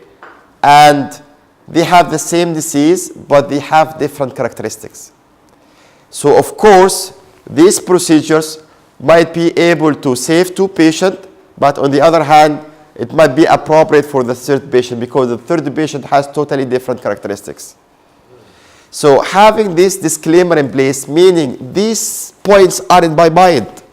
[SPEAKER 1] and they have the same disease, but they have different characteristics. So, of course, these procedures might be able to save 2 patients, but on the other hand, it might be appropriate for the 3rd patient because the 3rd patient has totally different characteristics. So having this disclaimer in place, meaning these points are in my mind.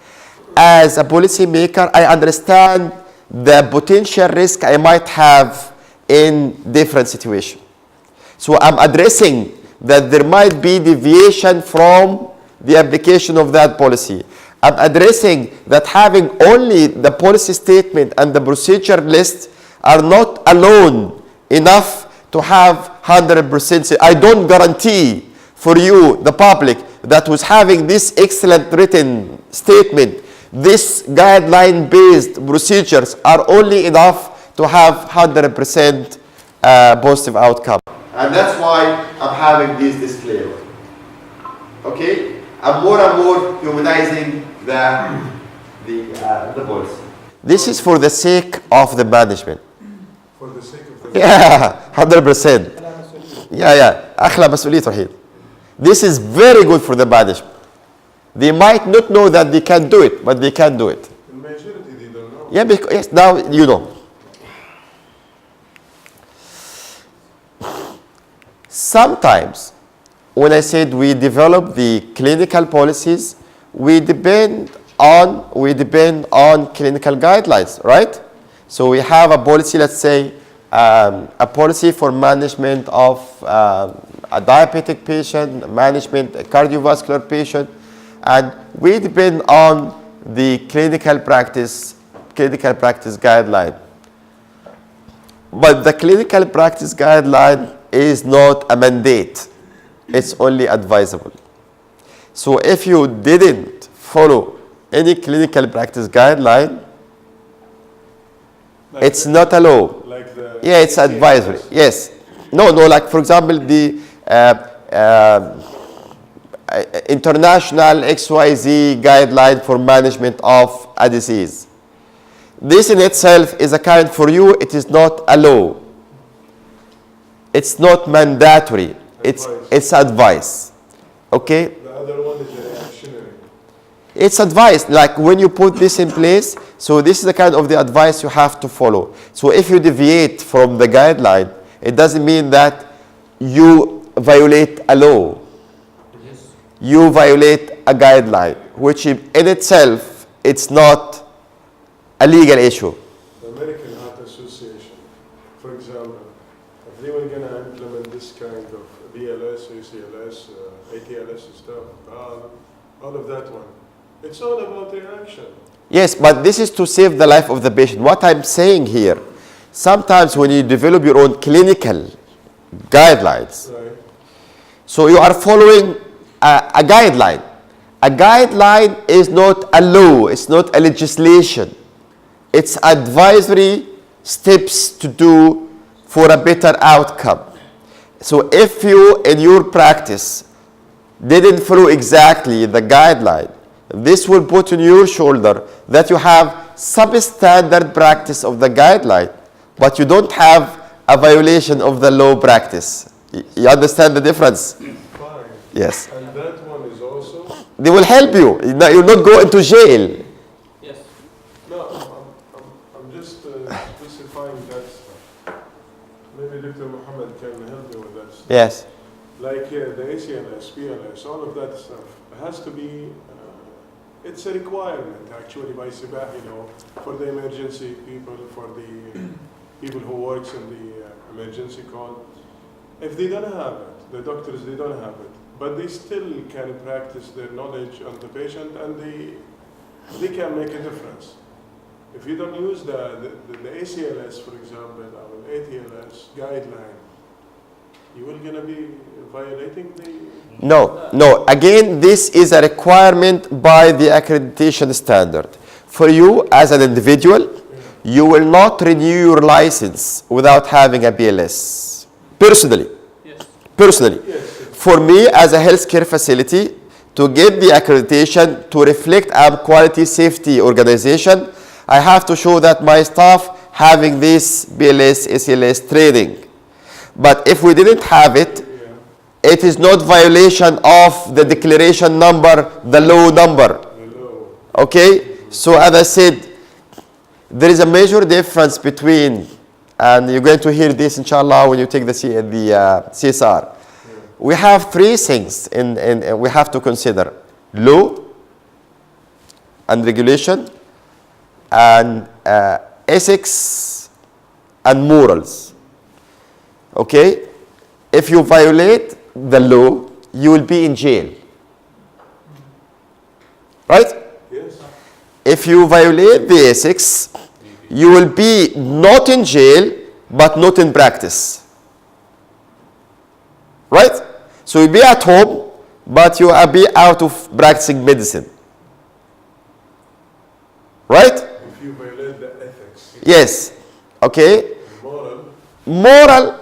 [SPEAKER 1] As a policy maker, I understand the potential risk I might have in different situations. So I'm addressing that there might be deviation from the application of that policy. I'm addressing that having only the policy statement and the procedure list are not alone enough to have 100%. I don't guarantee for you, the public, that was having this excellent written statement, this guideline-based procedures are only enough to have 100% positive outcome. And that's why I'm having this disclaimer. Okay? I'm more and more humanizing the policy. This is for the sake of the management.
[SPEAKER 6] For the sake of the...
[SPEAKER 1] Yeah, 100%. أخلى مسؤولية وحيد. This is very good for the management. They might not know that they can do it, but they can do it.
[SPEAKER 6] The majority, they don't know.
[SPEAKER 1] Yeah, because, yes, now you know. Sometimes, when I said we develop the clinical policies, we depend on clinical guidelines, right? So we have a policy, let's say, a policy for management of a diabetic patient, management a cardiovascular patient, and we depend on the clinical practice guideline. But the clinical practice guideline is not a mandate. It's only advisable. So if you didn't follow any clinical practice guideline,
[SPEAKER 6] Like
[SPEAKER 1] it's
[SPEAKER 6] the-
[SPEAKER 1] not a law.
[SPEAKER 6] Like the...
[SPEAKER 1] Yeah, it's advisory. Yes. No, like for example, the international XYZ guideline for management of a disease. This in itself is a kind for you, it is not a law. It's not mandatory. It's advice. Okay?
[SPEAKER 6] The other one is a reactionary.
[SPEAKER 1] It's advice. Like when you put this in place, so this is the kind of the advice you have to follow. So if you deviate from the guideline, it doesn't mean that you violate a law.
[SPEAKER 8] Yes.
[SPEAKER 1] You violate a guideline, which in itself, it's not a legal issue.
[SPEAKER 6] The American Heart Association, for example, if they were going to implement this kind of BLS, ACLS, ATLS stuff, all of that one, it's all about their action.
[SPEAKER 1] Yes, but this is to save the life of the patient. What I'm saying here, sometimes when you develop your own clinical guidelines,
[SPEAKER 6] Right.
[SPEAKER 1] so you are following a guideline. A guideline is not a law, it's not a legislation. It's advisory steps to do for a better outcome. So if you, in your practice, didn't follow exactly the guideline, this will put on your shoulder that you have substandard practice of the guideline, but you don't have a violation of the law practice. You understand the difference?
[SPEAKER 6] Fine.
[SPEAKER 1] Yes.
[SPEAKER 6] And that one is also,
[SPEAKER 1] They will help you. You'll not go into jail.
[SPEAKER 7] Yes.
[SPEAKER 6] no, I'm just specifying that stuff. Maybe Dr. Muhammad can help me with that stuff.
[SPEAKER 1] Yes.
[SPEAKER 6] Like the ACLS, PLS, all of that stuff has to be, it's a requirement actually by SIBAH, for the emergency people, for the people who works in the emergency call. If they don't have it, the doctors, they don't have it, but they still can practice their knowledge on the patient and they can make a difference. If you don't use the ACLS, for example, or ATLS guideline, you will gonna be violating the...
[SPEAKER 1] No. Again, this is a requirement by the accreditation standard. For you as an individual, you will not renew your license without having a BLS. Personally.
[SPEAKER 7] Yes.
[SPEAKER 1] Personally.
[SPEAKER 6] Yes.
[SPEAKER 1] For me as a healthcare facility, to get the accreditation to reflect a quality safety organization, I have to show that my staff having this BLS, ACLS training. But if we didn't have it, it is not violation of the declaration number, the law number. Okay? So as I said, there is a major difference between, and you're going to hear this inshallah when you take the CSR. We have three things we have to consider: law and regulation and ethics and morals. Okay? If you violate the law, you will be in jail. Right?
[SPEAKER 6] Yes.
[SPEAKER 1] If you violate the ethics, you will be not in jail, but not in practice. Right? So you'll be at home, but you will be out of practicing medicine. Right?
[SPEAKER 6] If you violate the ethics,
[SPEAKER 1] Yes. Okay?
[SPEAKER 6] moral,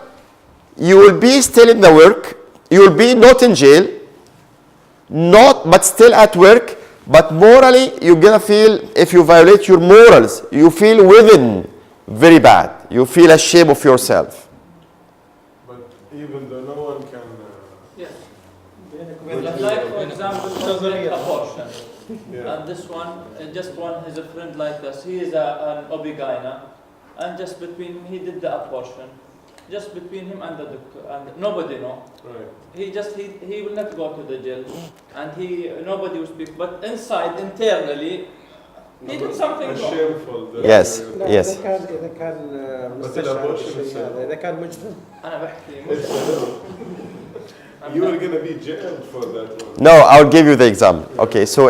[SPEAKER 1] You will be still in the work. You will be not in jail, but still at work. But morally, you're gonna feel, if you violate your morals, you feel within very bad. You feel ashamed of yourself.
[SPEAKER 6] but even though no one can...
[SPEAKER 7] Yes. Like for example, abortion.
[SPEAKER 6] yeah.
[SPEAKER 7] And this one, just one has a friend like this. He is an OB-GYN, and just between he did the abortion, just between him and the doctor, and nobody know.
[SPEAKER 6] Right.
[SPEAKER 7] He will not go to the jail, and nobody will speak. But inside, internally, he did something wrong.
[SPEAKER 6] Shameful. that-
[SPEAKER 1] Yes.
[SPEAKER 5] لا
[SPEAKER 1] Yes.
[SPEAKER 5] إذا كان مستشعر بالشيء هذا، إذا كان مجرم.
[SPEAKER 7] أنا بحكي
[SPEAKER 6] It's you are going to be jailed for that one.
[SPEAKER 1] No, I'll give you the example. Okay, so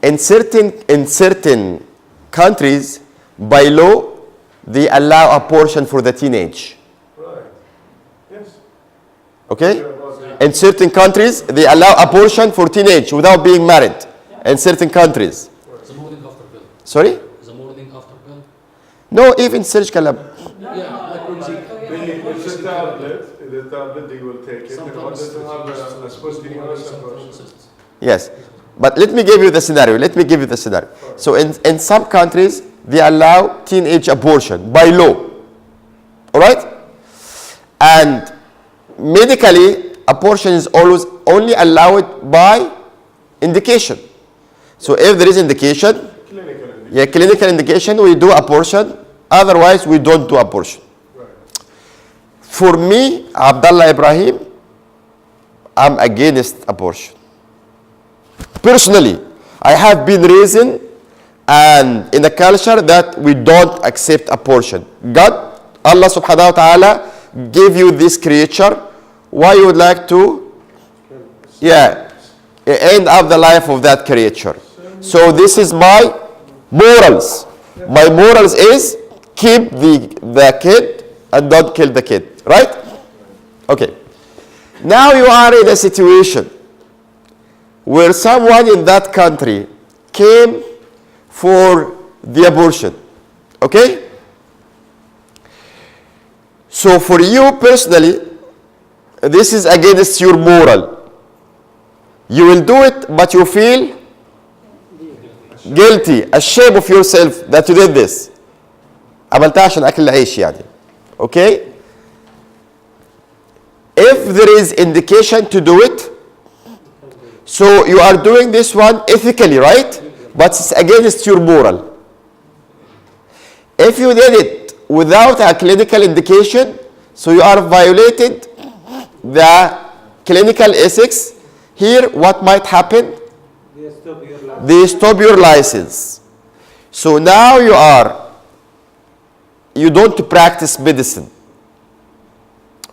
[SPEAKER 1] in certain countries, by law, they allow abortion for the teenage.
[SPEAKER 6] Right. Yes.
[SPEAKER 1] Okay?
[SPEAKER 6] Hear about that.
[SPEAKER 1] In certain countries, they allow abortion for teenage without being married. In certain countries.
[SPEAKER 8] The morning after pill.
[SPEAKER 1] Sorry?
[SPEAKER 8] The morning after pill.
[SPEAKER 1] No, even surgical.
[SPEAKER 8] Yeah, like when
[SPEAKER 6] It's a tablet. The tablet they will take it in order
[SPEAKER 8] sometimes
[SPEAKER 6] to have a spontaneous abortion.
[SPEAKER 1] Yes. But let me give you the scenario. So in some countries, they allow teenage abortion by law. All right? And medically, abortion is always only allowed by indication. So if there is indication, clinical indication, we do abortion. Otherwise, we don't do abortion.
[SPEAKER 6] Right.
[SPEAKER 1] For me, Abdullah Ibrahim, I'm against abortion. Personally, I have been raised and in a culture that we don't accept abortion. God, Allah subhanahu wa ta'ala, gave you this creature. Why you would like to, end up the life of that creature? So this is my morals. My morals is keep the kid and don't kill the kid. Right? Okay. Now you are in a situation where someone in that country came for the abortion. Okay? So for you personally, this is against your moral. You will do it, but you feel guilty, ashamed of yourself that you did this. عملتها عشان أكل العيش يعني. Okay? If there is indication to do it, so you are doing this one ethically, right? But it's against your moral. If you did it without a clinical indication, so you are violated the clinical ethics. Here, what might happen? They stop your license. So now you don't practice medicine.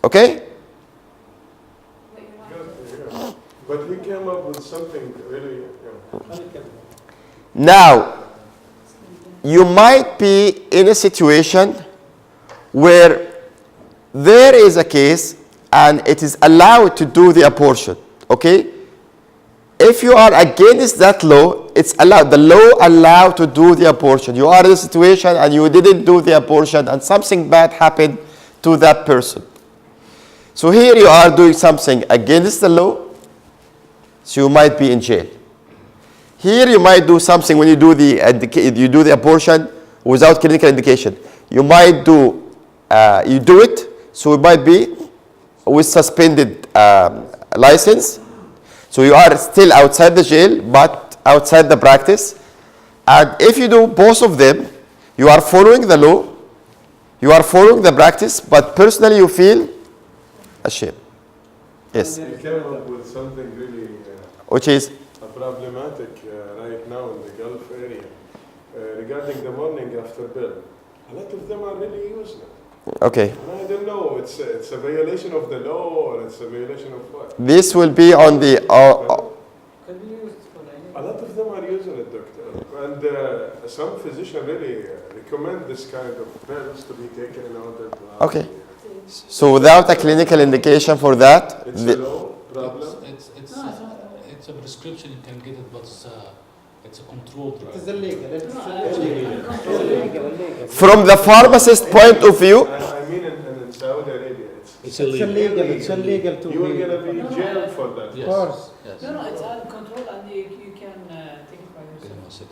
[SPEAKER 1] Okay?
[SPEAKER 6] But he came up with something really.
[SPEAKER 1] Now, you might be in a situation where there is a case and it is allowed to do the abortion. Okay? If you are against that law, it's allowed. The law allowed to do the abortion. You are in a situation and you didn't do the abortion and something bad happened to that person. So here you are doing something against the law, so you might be in jail. Here you might do something when you do the abortion without clinical indication. You might do it, so you might be with suspended license. So you are still outside the jail, but outside the practice. And if you do both of them, you are following the law, you are following the practice, but personally you feel ashamed. Yes.
[SPEAKER 6] He came up with something really
[SPEAKER 1] Which is?
[SPEAKER 6] problematic right now in the Gulf area regarding the morning after pill. A lot of them are really using it.
[SPEAKER 1] Okay.
[SPEAKER 6] And I don't know, it's a violation of the law or it's a violation of what?
[SPEAKER 1] This will be on the...
[SPEAKER 6] A lot of them are using it, doctor. And some physicians really recommend this kind of pills to be taken in order to have...
[SPEAKER 1] Okay. So without a clinical indication for that...
[SPEAKER 6] It's a law problem?
[SPEAKER 8] It's a prescription, you can get it, but it's a controlled drug.
[SPEAKER 5] It is illegal.
[SPEAKER 1] From the pharmacist point of view...
[SPEAKER 6] I mean in Saudi Arabia,
[SPEAKER 5] it's illegal. It's illegal to
[SPEAKER 6] you are going to be jailed for that.
[SPEAKER 5] Of course.
[SPEAKER 8] Yes.
[SPEAKER 4] No, it's uncontrolled and you can take it by yourself.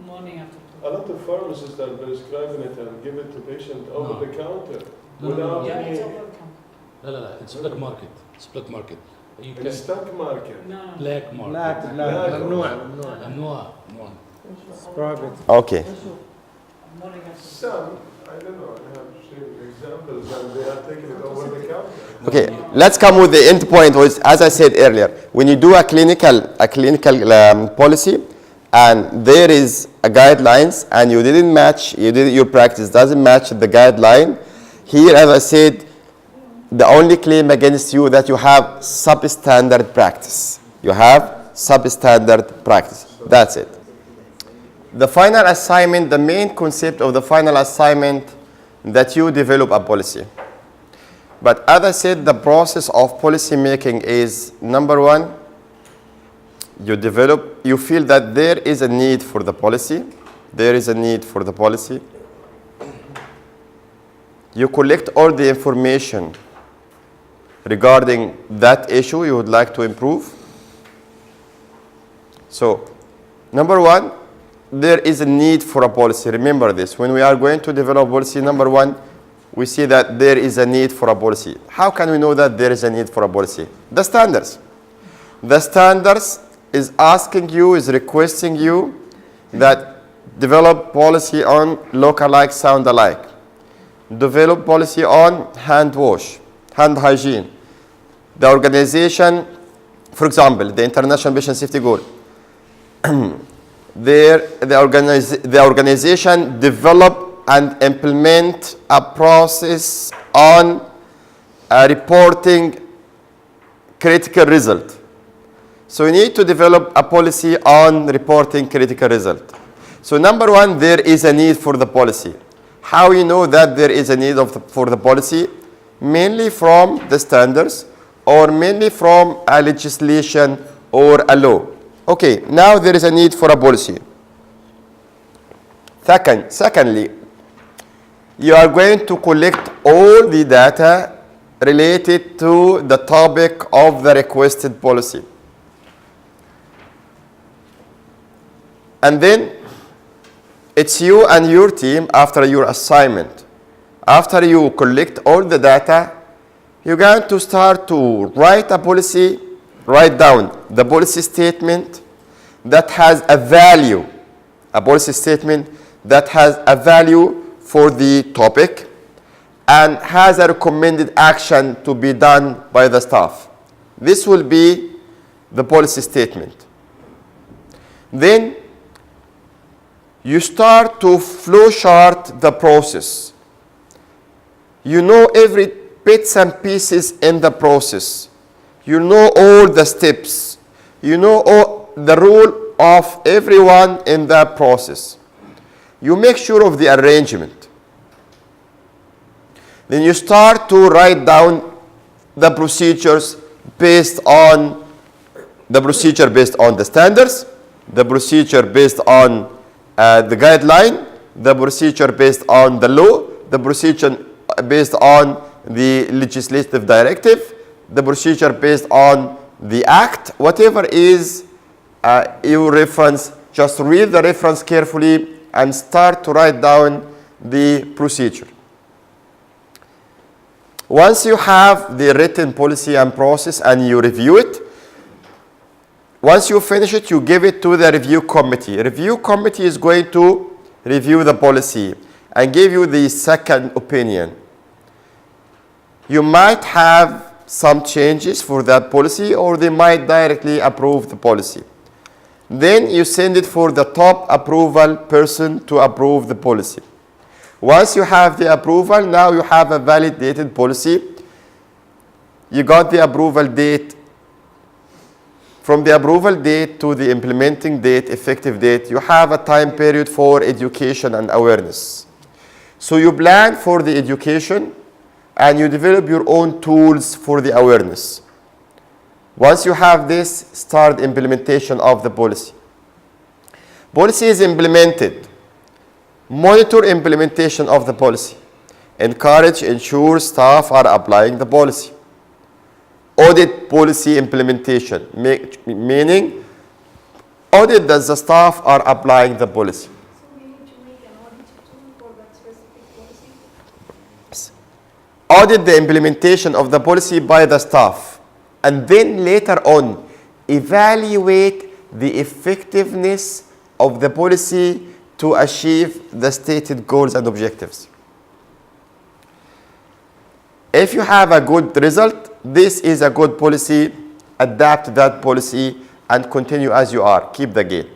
[SPEAKER 4] Morning after.
[SPEAKER 6] A lot of pharmacists are prescribing it and give it to patient over the counter.
[SPEAKER 8] No,
[SPEAKER 6] without
[SPEAKER 4] Yeah,
[SPEAKER 6] any...
[SPEAKER 4] it's over the counter.
[SPEAKER 8] No, it's black market. It's black market. You
[SPEAKER 6] In
[SPEAKER 8] can
[SPEAKER 6] the stock market.
[SPEAKER 4] No.
[SPEAKER 8] black market.
[SPEAKER 5] ممنوع.
[SPEAKER 8] ممنوع.
[SPEAKER 5] It's private.
[SPEAKER 1] Okay.
[SPEAKER 4] Morning after.
[SPEAKER 6] Some, I don't know, I have seen examples and they are taking it over the counter.
[SPEAKER 1] Okay, let's come with the end point, which, as I said earlier, when you do a clinical policy and there is a guidelines and you didn't match, your practice doesn't match the guideline, here, as I said, the only claim against you that you have substandard practice. You have substandard practice. That's it. The final assignment, the main concept of the final assignment, that you develop a policy. But as I said, the process of policy making is, number one, you feel that there is a need for the policy. There is a need for the policy. You collect all the information regarding that issue you would like to improve. So, number one, there is a need for a policy. Remember this. When we are going to develop a policy, number one, we see that there is a need for a policy. How can we know that there is a need for a policy? The standards. The standards is asking you, is requesting you that develop policy on look-alike, sound-alike. develop policy on hand hygiene. The organization, for example, the International Patient Safety Goal, the organization develop and implement a process on reporting critical result. So we need to develop a policy on reporting critical result. So number one, there is a need for the policy. How you know that there is a need for the policy? Mainly from the standards or mainly from a legislation or a law. Okay, now there is a need for a policy. Secondly, you are going to collect all the data related to the topic of the requested policy. And then it's you and your team after your assignment. After you collect all the data, you're going to start to write a policy, write down the policy statement that has a value, a policy statement that has a value for the topic and has a recommended action to be done by the staff. This will be the policy statement. Then you start to flowchart the process. You know every bits and pieces in the process. You know all the steps. You know all the role of everyone in that process. You make sure of the arrangement. Then you start to write down the procedures based on the standards, the procedure based on the guideline, the procedure based on the law, the procedure based on the legislative directive, the procedure based on the act, whatever is your reference, just read the reference carefully and start to write down the procedure. Once you have the written policy and process and you review it, once you finish it, you give it to the review committee. Review committee is going to review the policy and give you the second opinion. You might have some changes for that policy or they might directly approve the policy. Then you send it for the top approval person to approve the policy. Once you have the approval, now you have a validated policy. You got the approval date. From the approval date to the implementing date, effective date, you have a time period for education and awareness. So you plan for the education and you develop your own tools for the awareness. Once you have this, start implementation of the policy. Policy is implemented. Monitor implementation of the policy. Encourage, ensure staff are applying the policy. Audit policy implementation, meaning audit that the staff are applying the policy.
[SPEAKER 9] So we need to make an audit tool for that specific policy?
[SPEAKER 1] Audit the implementation of the policy by the staff, and then later on, evaluate the effectiveness of the policy to achieve the stated goals and objectives. If you have a good result, this is a good policy, adapt that policy and continue as you are, keep the gain.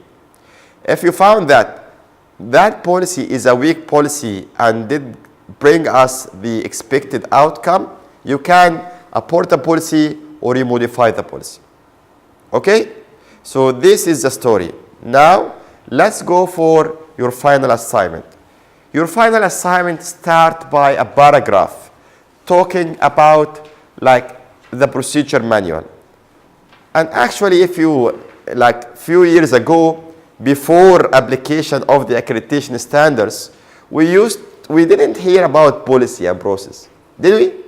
[SPEAKER 1] If you found that that policy is a weak policy and did bring us the expected outcome, you can abort the policy or you modify the policy. Okay? So this is the story. Now, let's go for your final assignment. Your final assignment starts by a paragraph talking about like the procedure manual. And actually, if you, like few years ago, before application of the accreditation standards, we didn't hear about policy and process. Did we?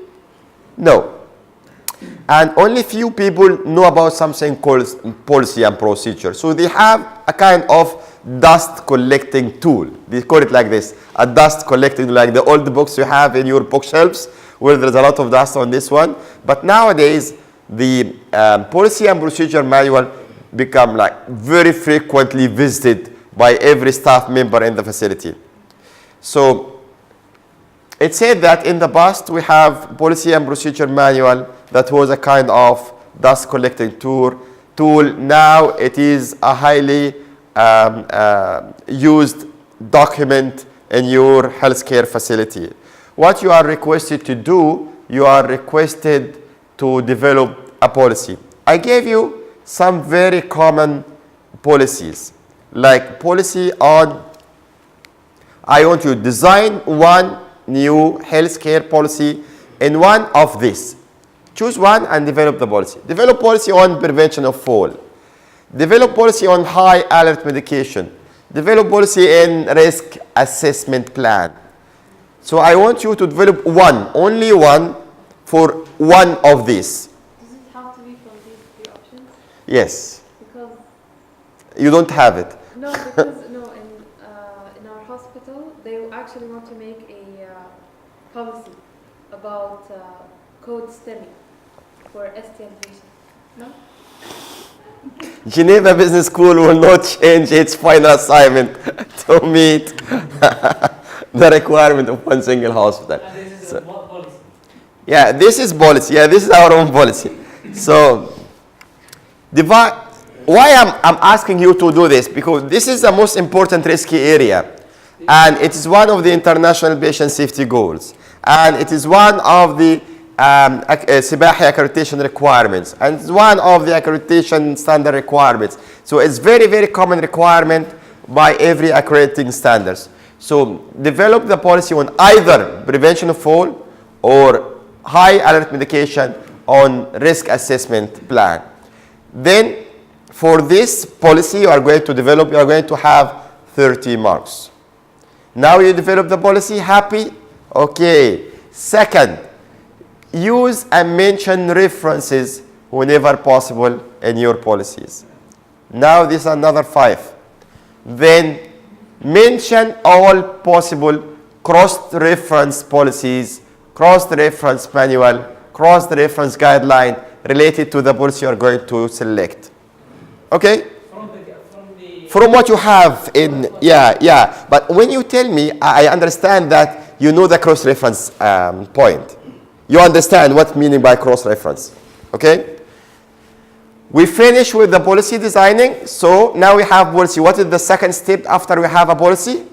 [SPEAKER 1] No. And only few people know about something called policy and procedure. So they have a kind of dust collecting tool. They call it like this, a dust collecting, like the old books you have in your bookshelves, where there's a lot of dust on this one. But nowadays, the policy and procedure manual become like very frequently visited by every staff member in the facility. So it said that in the past we have policy and procedure manual that was a kind of dust collecting tool. Now it is a highly used document in your healthcare facility. What you are requested to do, you are requested to develop a policy. I gave you some very common policies, like policy on, I want you to design one new healthcare policy in one of these. Choose one and develop the policy. Develop policy on prevention of fall. Develop policy on high alert medication. Develop policy in risk assessment plan. So I want you to develop one, only one, for one of these.
[SPEAKER 9] Does it have to be from these three options?
[SPEAKER 1] Yes.
[SPEAKER 9] Because
[SPEAKER 1] You don't have it.
[SPEAKER 9] no, because no, in our hospital they actually want to make a policy about code STEMI for STM patients. No.
[SPEAKER 1] Geneva Business School will not change its final assignment to meet the requirement of one single hospital.
[SPEAKER 4] And this is
[SPEAKER 1] So-
[SPEAKER 4] a policy.
[SPEAKER 1] Yeah, this is policy. Yeah, this is our own policy. So, why I'm asking you to do this? Because this is the most important risky area. And it is one of the international patient safety goals. And it is one of the SIBAHI accreditation requirements. And it's one of the accreditation standard requirements. So it's very, very common requirement by every accrediting standards. So develop the policy on either prevention of fall or high alert medication on risk assessment plan. Then for this policy you are going to develop, you are going to have 30 marks. Now you develop the policy, happy? Okay. Second, use and mention references whenever possible in your policies. Now this is another 5. Then mention all possible cross-reference policies, cross-reference manual, cross-reference guideline related to the policy you are going to select. Okay? From what you have in, yeah. But when you tell me, I understand that you know the cross-reference point. You understand what meaning by cross-reference. Okay? We finish with the policy designing. So now we have policy. What is the second step after we have a policy?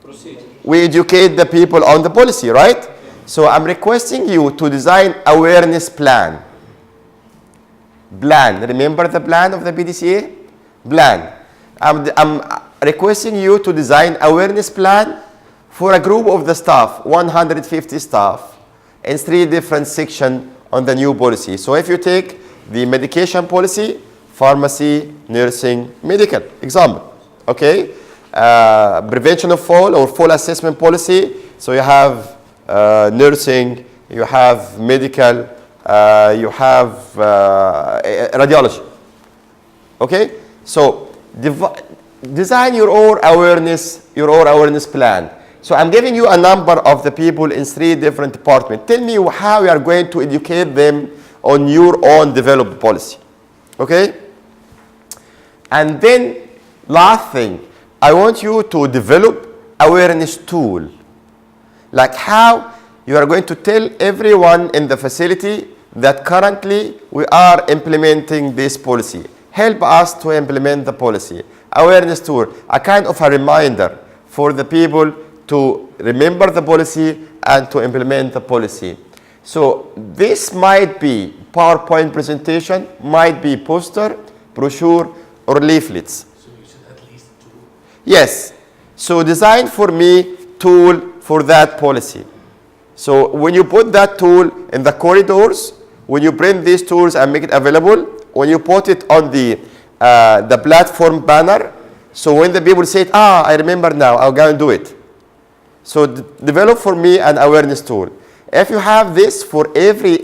[SPEAKER 5] Procedure.
[SPEAKER 1] We educate the people on the policy, right? So I'm requesting you to design awareness plan. Plan. Remember the plan of the BDCA? Plan. I'm requesting you to design awareness plan for a group of the staff, 150 staff, in 3 different sections on the new policy. So if you take the medication policy, pharmacy, nursing, medical, example, okay? Prevention of fall or fall assessment policy. So you have nursing, you have medical, you have radiology, okay? So design your own awareness plan. So I'm giving you a number of the people in 3 different departments. Tell me how you are going to educate them on your own developed policy. Okay? And then last thing, I want you to develop awareness tool. Like how you are going to tell everyone in the facility that currently we are implementing this policy. Help us to implement the policy. Awareness tool, a kind of a reminder for the people to remember the policy and to implement the policy. So this might be PowerPoint presentation, might be poster, brochure, or leaflets.
[SPEAKER 8] So you said at least 2.
[SPEAKER 1] Yes. So design for me tool for that policy. So when you put that tool in the corridors, when you print these tools and make it available, when you put it on the platform banner, so when the people say, I remember now, I'll go and do it. So develop for me an awareness tool. If you have this for every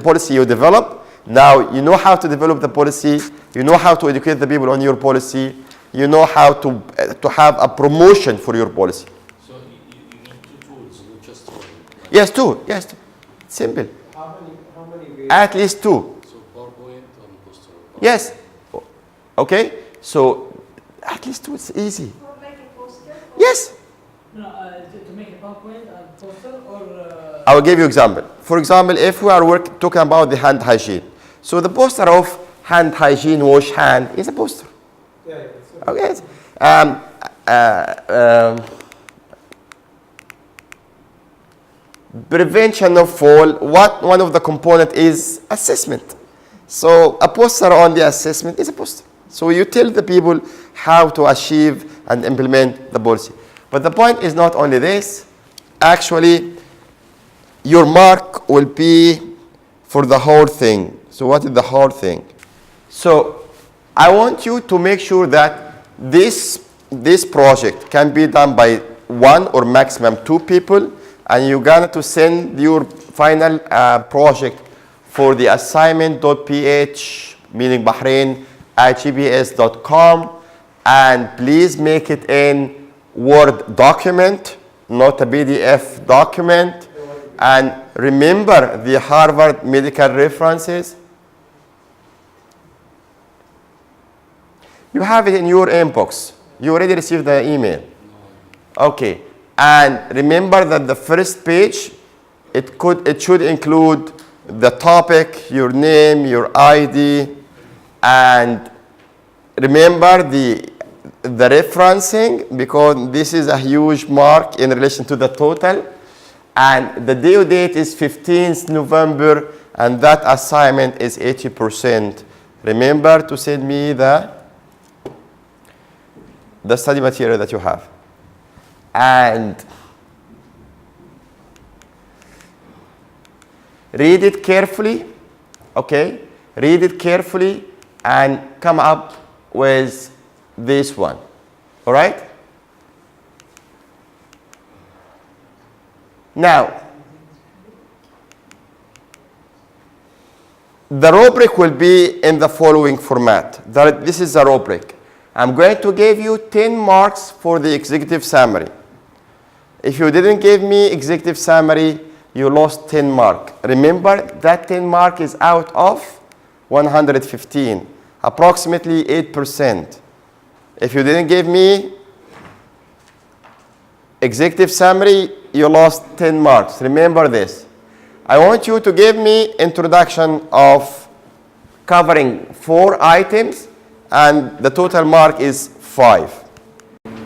[SPEAKER 1] policy you develop, now you know how to develop the policy, you know how to educate the people on your policy, you know how to have a promotion for your policy.
[SPEAKER 8] So you need 2 tools, not just 1.
[SPEAKER 1] Yes, 2. Yes, simple.
[SPEAKER 5] How many
[SPEAKER 1] At least 2.
[SPEAKER 8] So PowerPoint and poster.
[SPEAKER 1] Yes. Okay. So at least 2. It's easy.
[SPEAKER 9] Or make a poster?
[SPEAKER 1] Yes.
[SPEAKER 4] No, to make a PowerPoint and poster or?
[SPEAKER 1] I will give you example. For example, if we are talking about the hand hygiene, so the poster of hand hygiene, wash hand, is a poster.
[SPEAKER 5] Yeah,
[SPEAKER 1] Okay. Prevention of fall. One of the component is assessment. So a poster on the assessment is a poster. So you tell the people how to achieve and implement the policy. But the point is not only this. Actually, your mark will be for the whole thing. So what is the whole thing? So I want you to make sure that this project can be done by 1 or maximum 2 people, and you're going to send your final project for the assignment.ph, meaning Bahrain, at gbs.com, and please make it in Word document, not a PDF document. And remember the Harvard medical references. You have it in your inbox. You already received the email. Okay. And remember that the first page, it should include the topic, your name, your ID, and remember the referencing, because this is a huge mark in relation to the total. And the due date is 15th November, and that assignment is 80%. Remember to send me the study material that you have. And read it carefully, okay? Read it carefully and come up with this one, all right? Now, the rubric will be in the following format. This is the rubric. I'm going to give you 10 marks for the executive summary. If you didn't give me executive summary, you lost 10 marks. Remember, that 10 mark is out of 115, approximately 8%. If you didn't give me executive summary, you lost 10 marks. Remember this. I want you to give me introduction of covering 4 items, and the total mark is 5.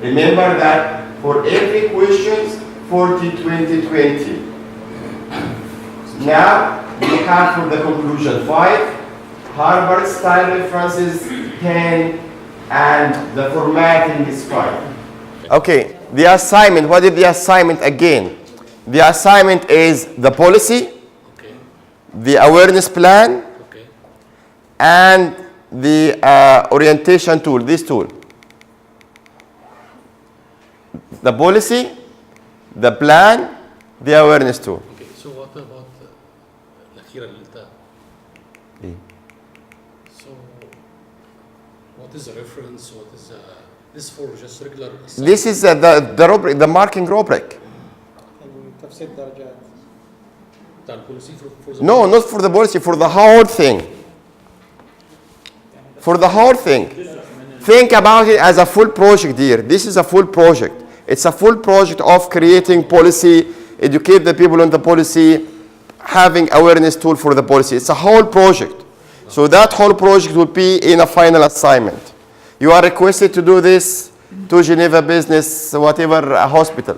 [SPEAKER 1] Remember that for every question, 40, 20, 20. Now, we have for the conclusion 5, Harvard style references 10, and the formatting is 5. Okay, the assignment, what is the assignment again? The assignment is the policy,
[SPEAKER 8] Okay.
[SPEAKER 1] the awareness plan,
[SPEAKER 8] Okay.
[SPEAKER 1] and the orientation tool, this tool. The policy, the plan, the awareness tool.
[SPEAKER 8] Okay, so what about الأخيرة اللي قلتها؟ So what is the reference? What is this for just regular assignment?
[SPEAKER 1] This is the rubric, the marking rubric.
[SPEAKER 5] تفسير درجات.
[SPEAKER 8] بتاع البوليسي for the
[SPEAKER 1] No, not for the policy, for the whole thing. For the whole thing. Think about it as a full project here. This is a full project. It's a full project of creating policy, educate the people on the policy, having awareness tool for the policy. It's a whole project. So that whole project will be in a final assignment. You are requested to do this to Geneva Business, whatever, a hospital.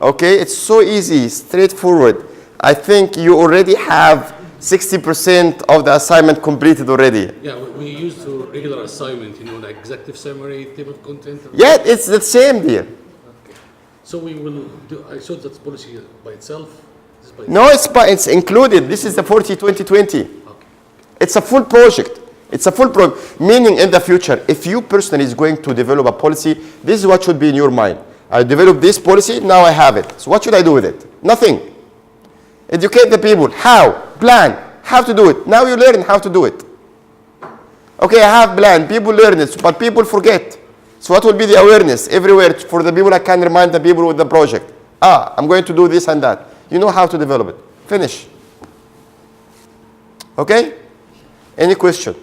[SPEAKER 1] Okay, it's so easy, straightforward. I think you already have 60% of the assignment completed already.
[SPEAKER 8] Yeah, we used to regular assignment, like executive summary, table of content.
[SPEAKER 1] Yeah, it's the same dear.
[SPEAKER 8] Okay. So we will do, I showed that policy by itself. This by
[SPEAKER 1] No, it's included. This is the 40-20-20.
[SPEAKER 8] Okay.
[SPEAKER 1] It's a full project. It's a full project. Meaning in the future, if you personally is going to develop a policy, this is what should be in your mind. I developed this policy, now I have it. So what should I do with it? Nothing. Educate the people. How? Plan. How to do it. Now you learn how to do it. Okay, I have plan. People learn it, but people forget. So what will be the awareness everywhere for the people? I can remind the people with the project. I'm going to do this and that. You know how to develop it. Finish. Okay? Any question?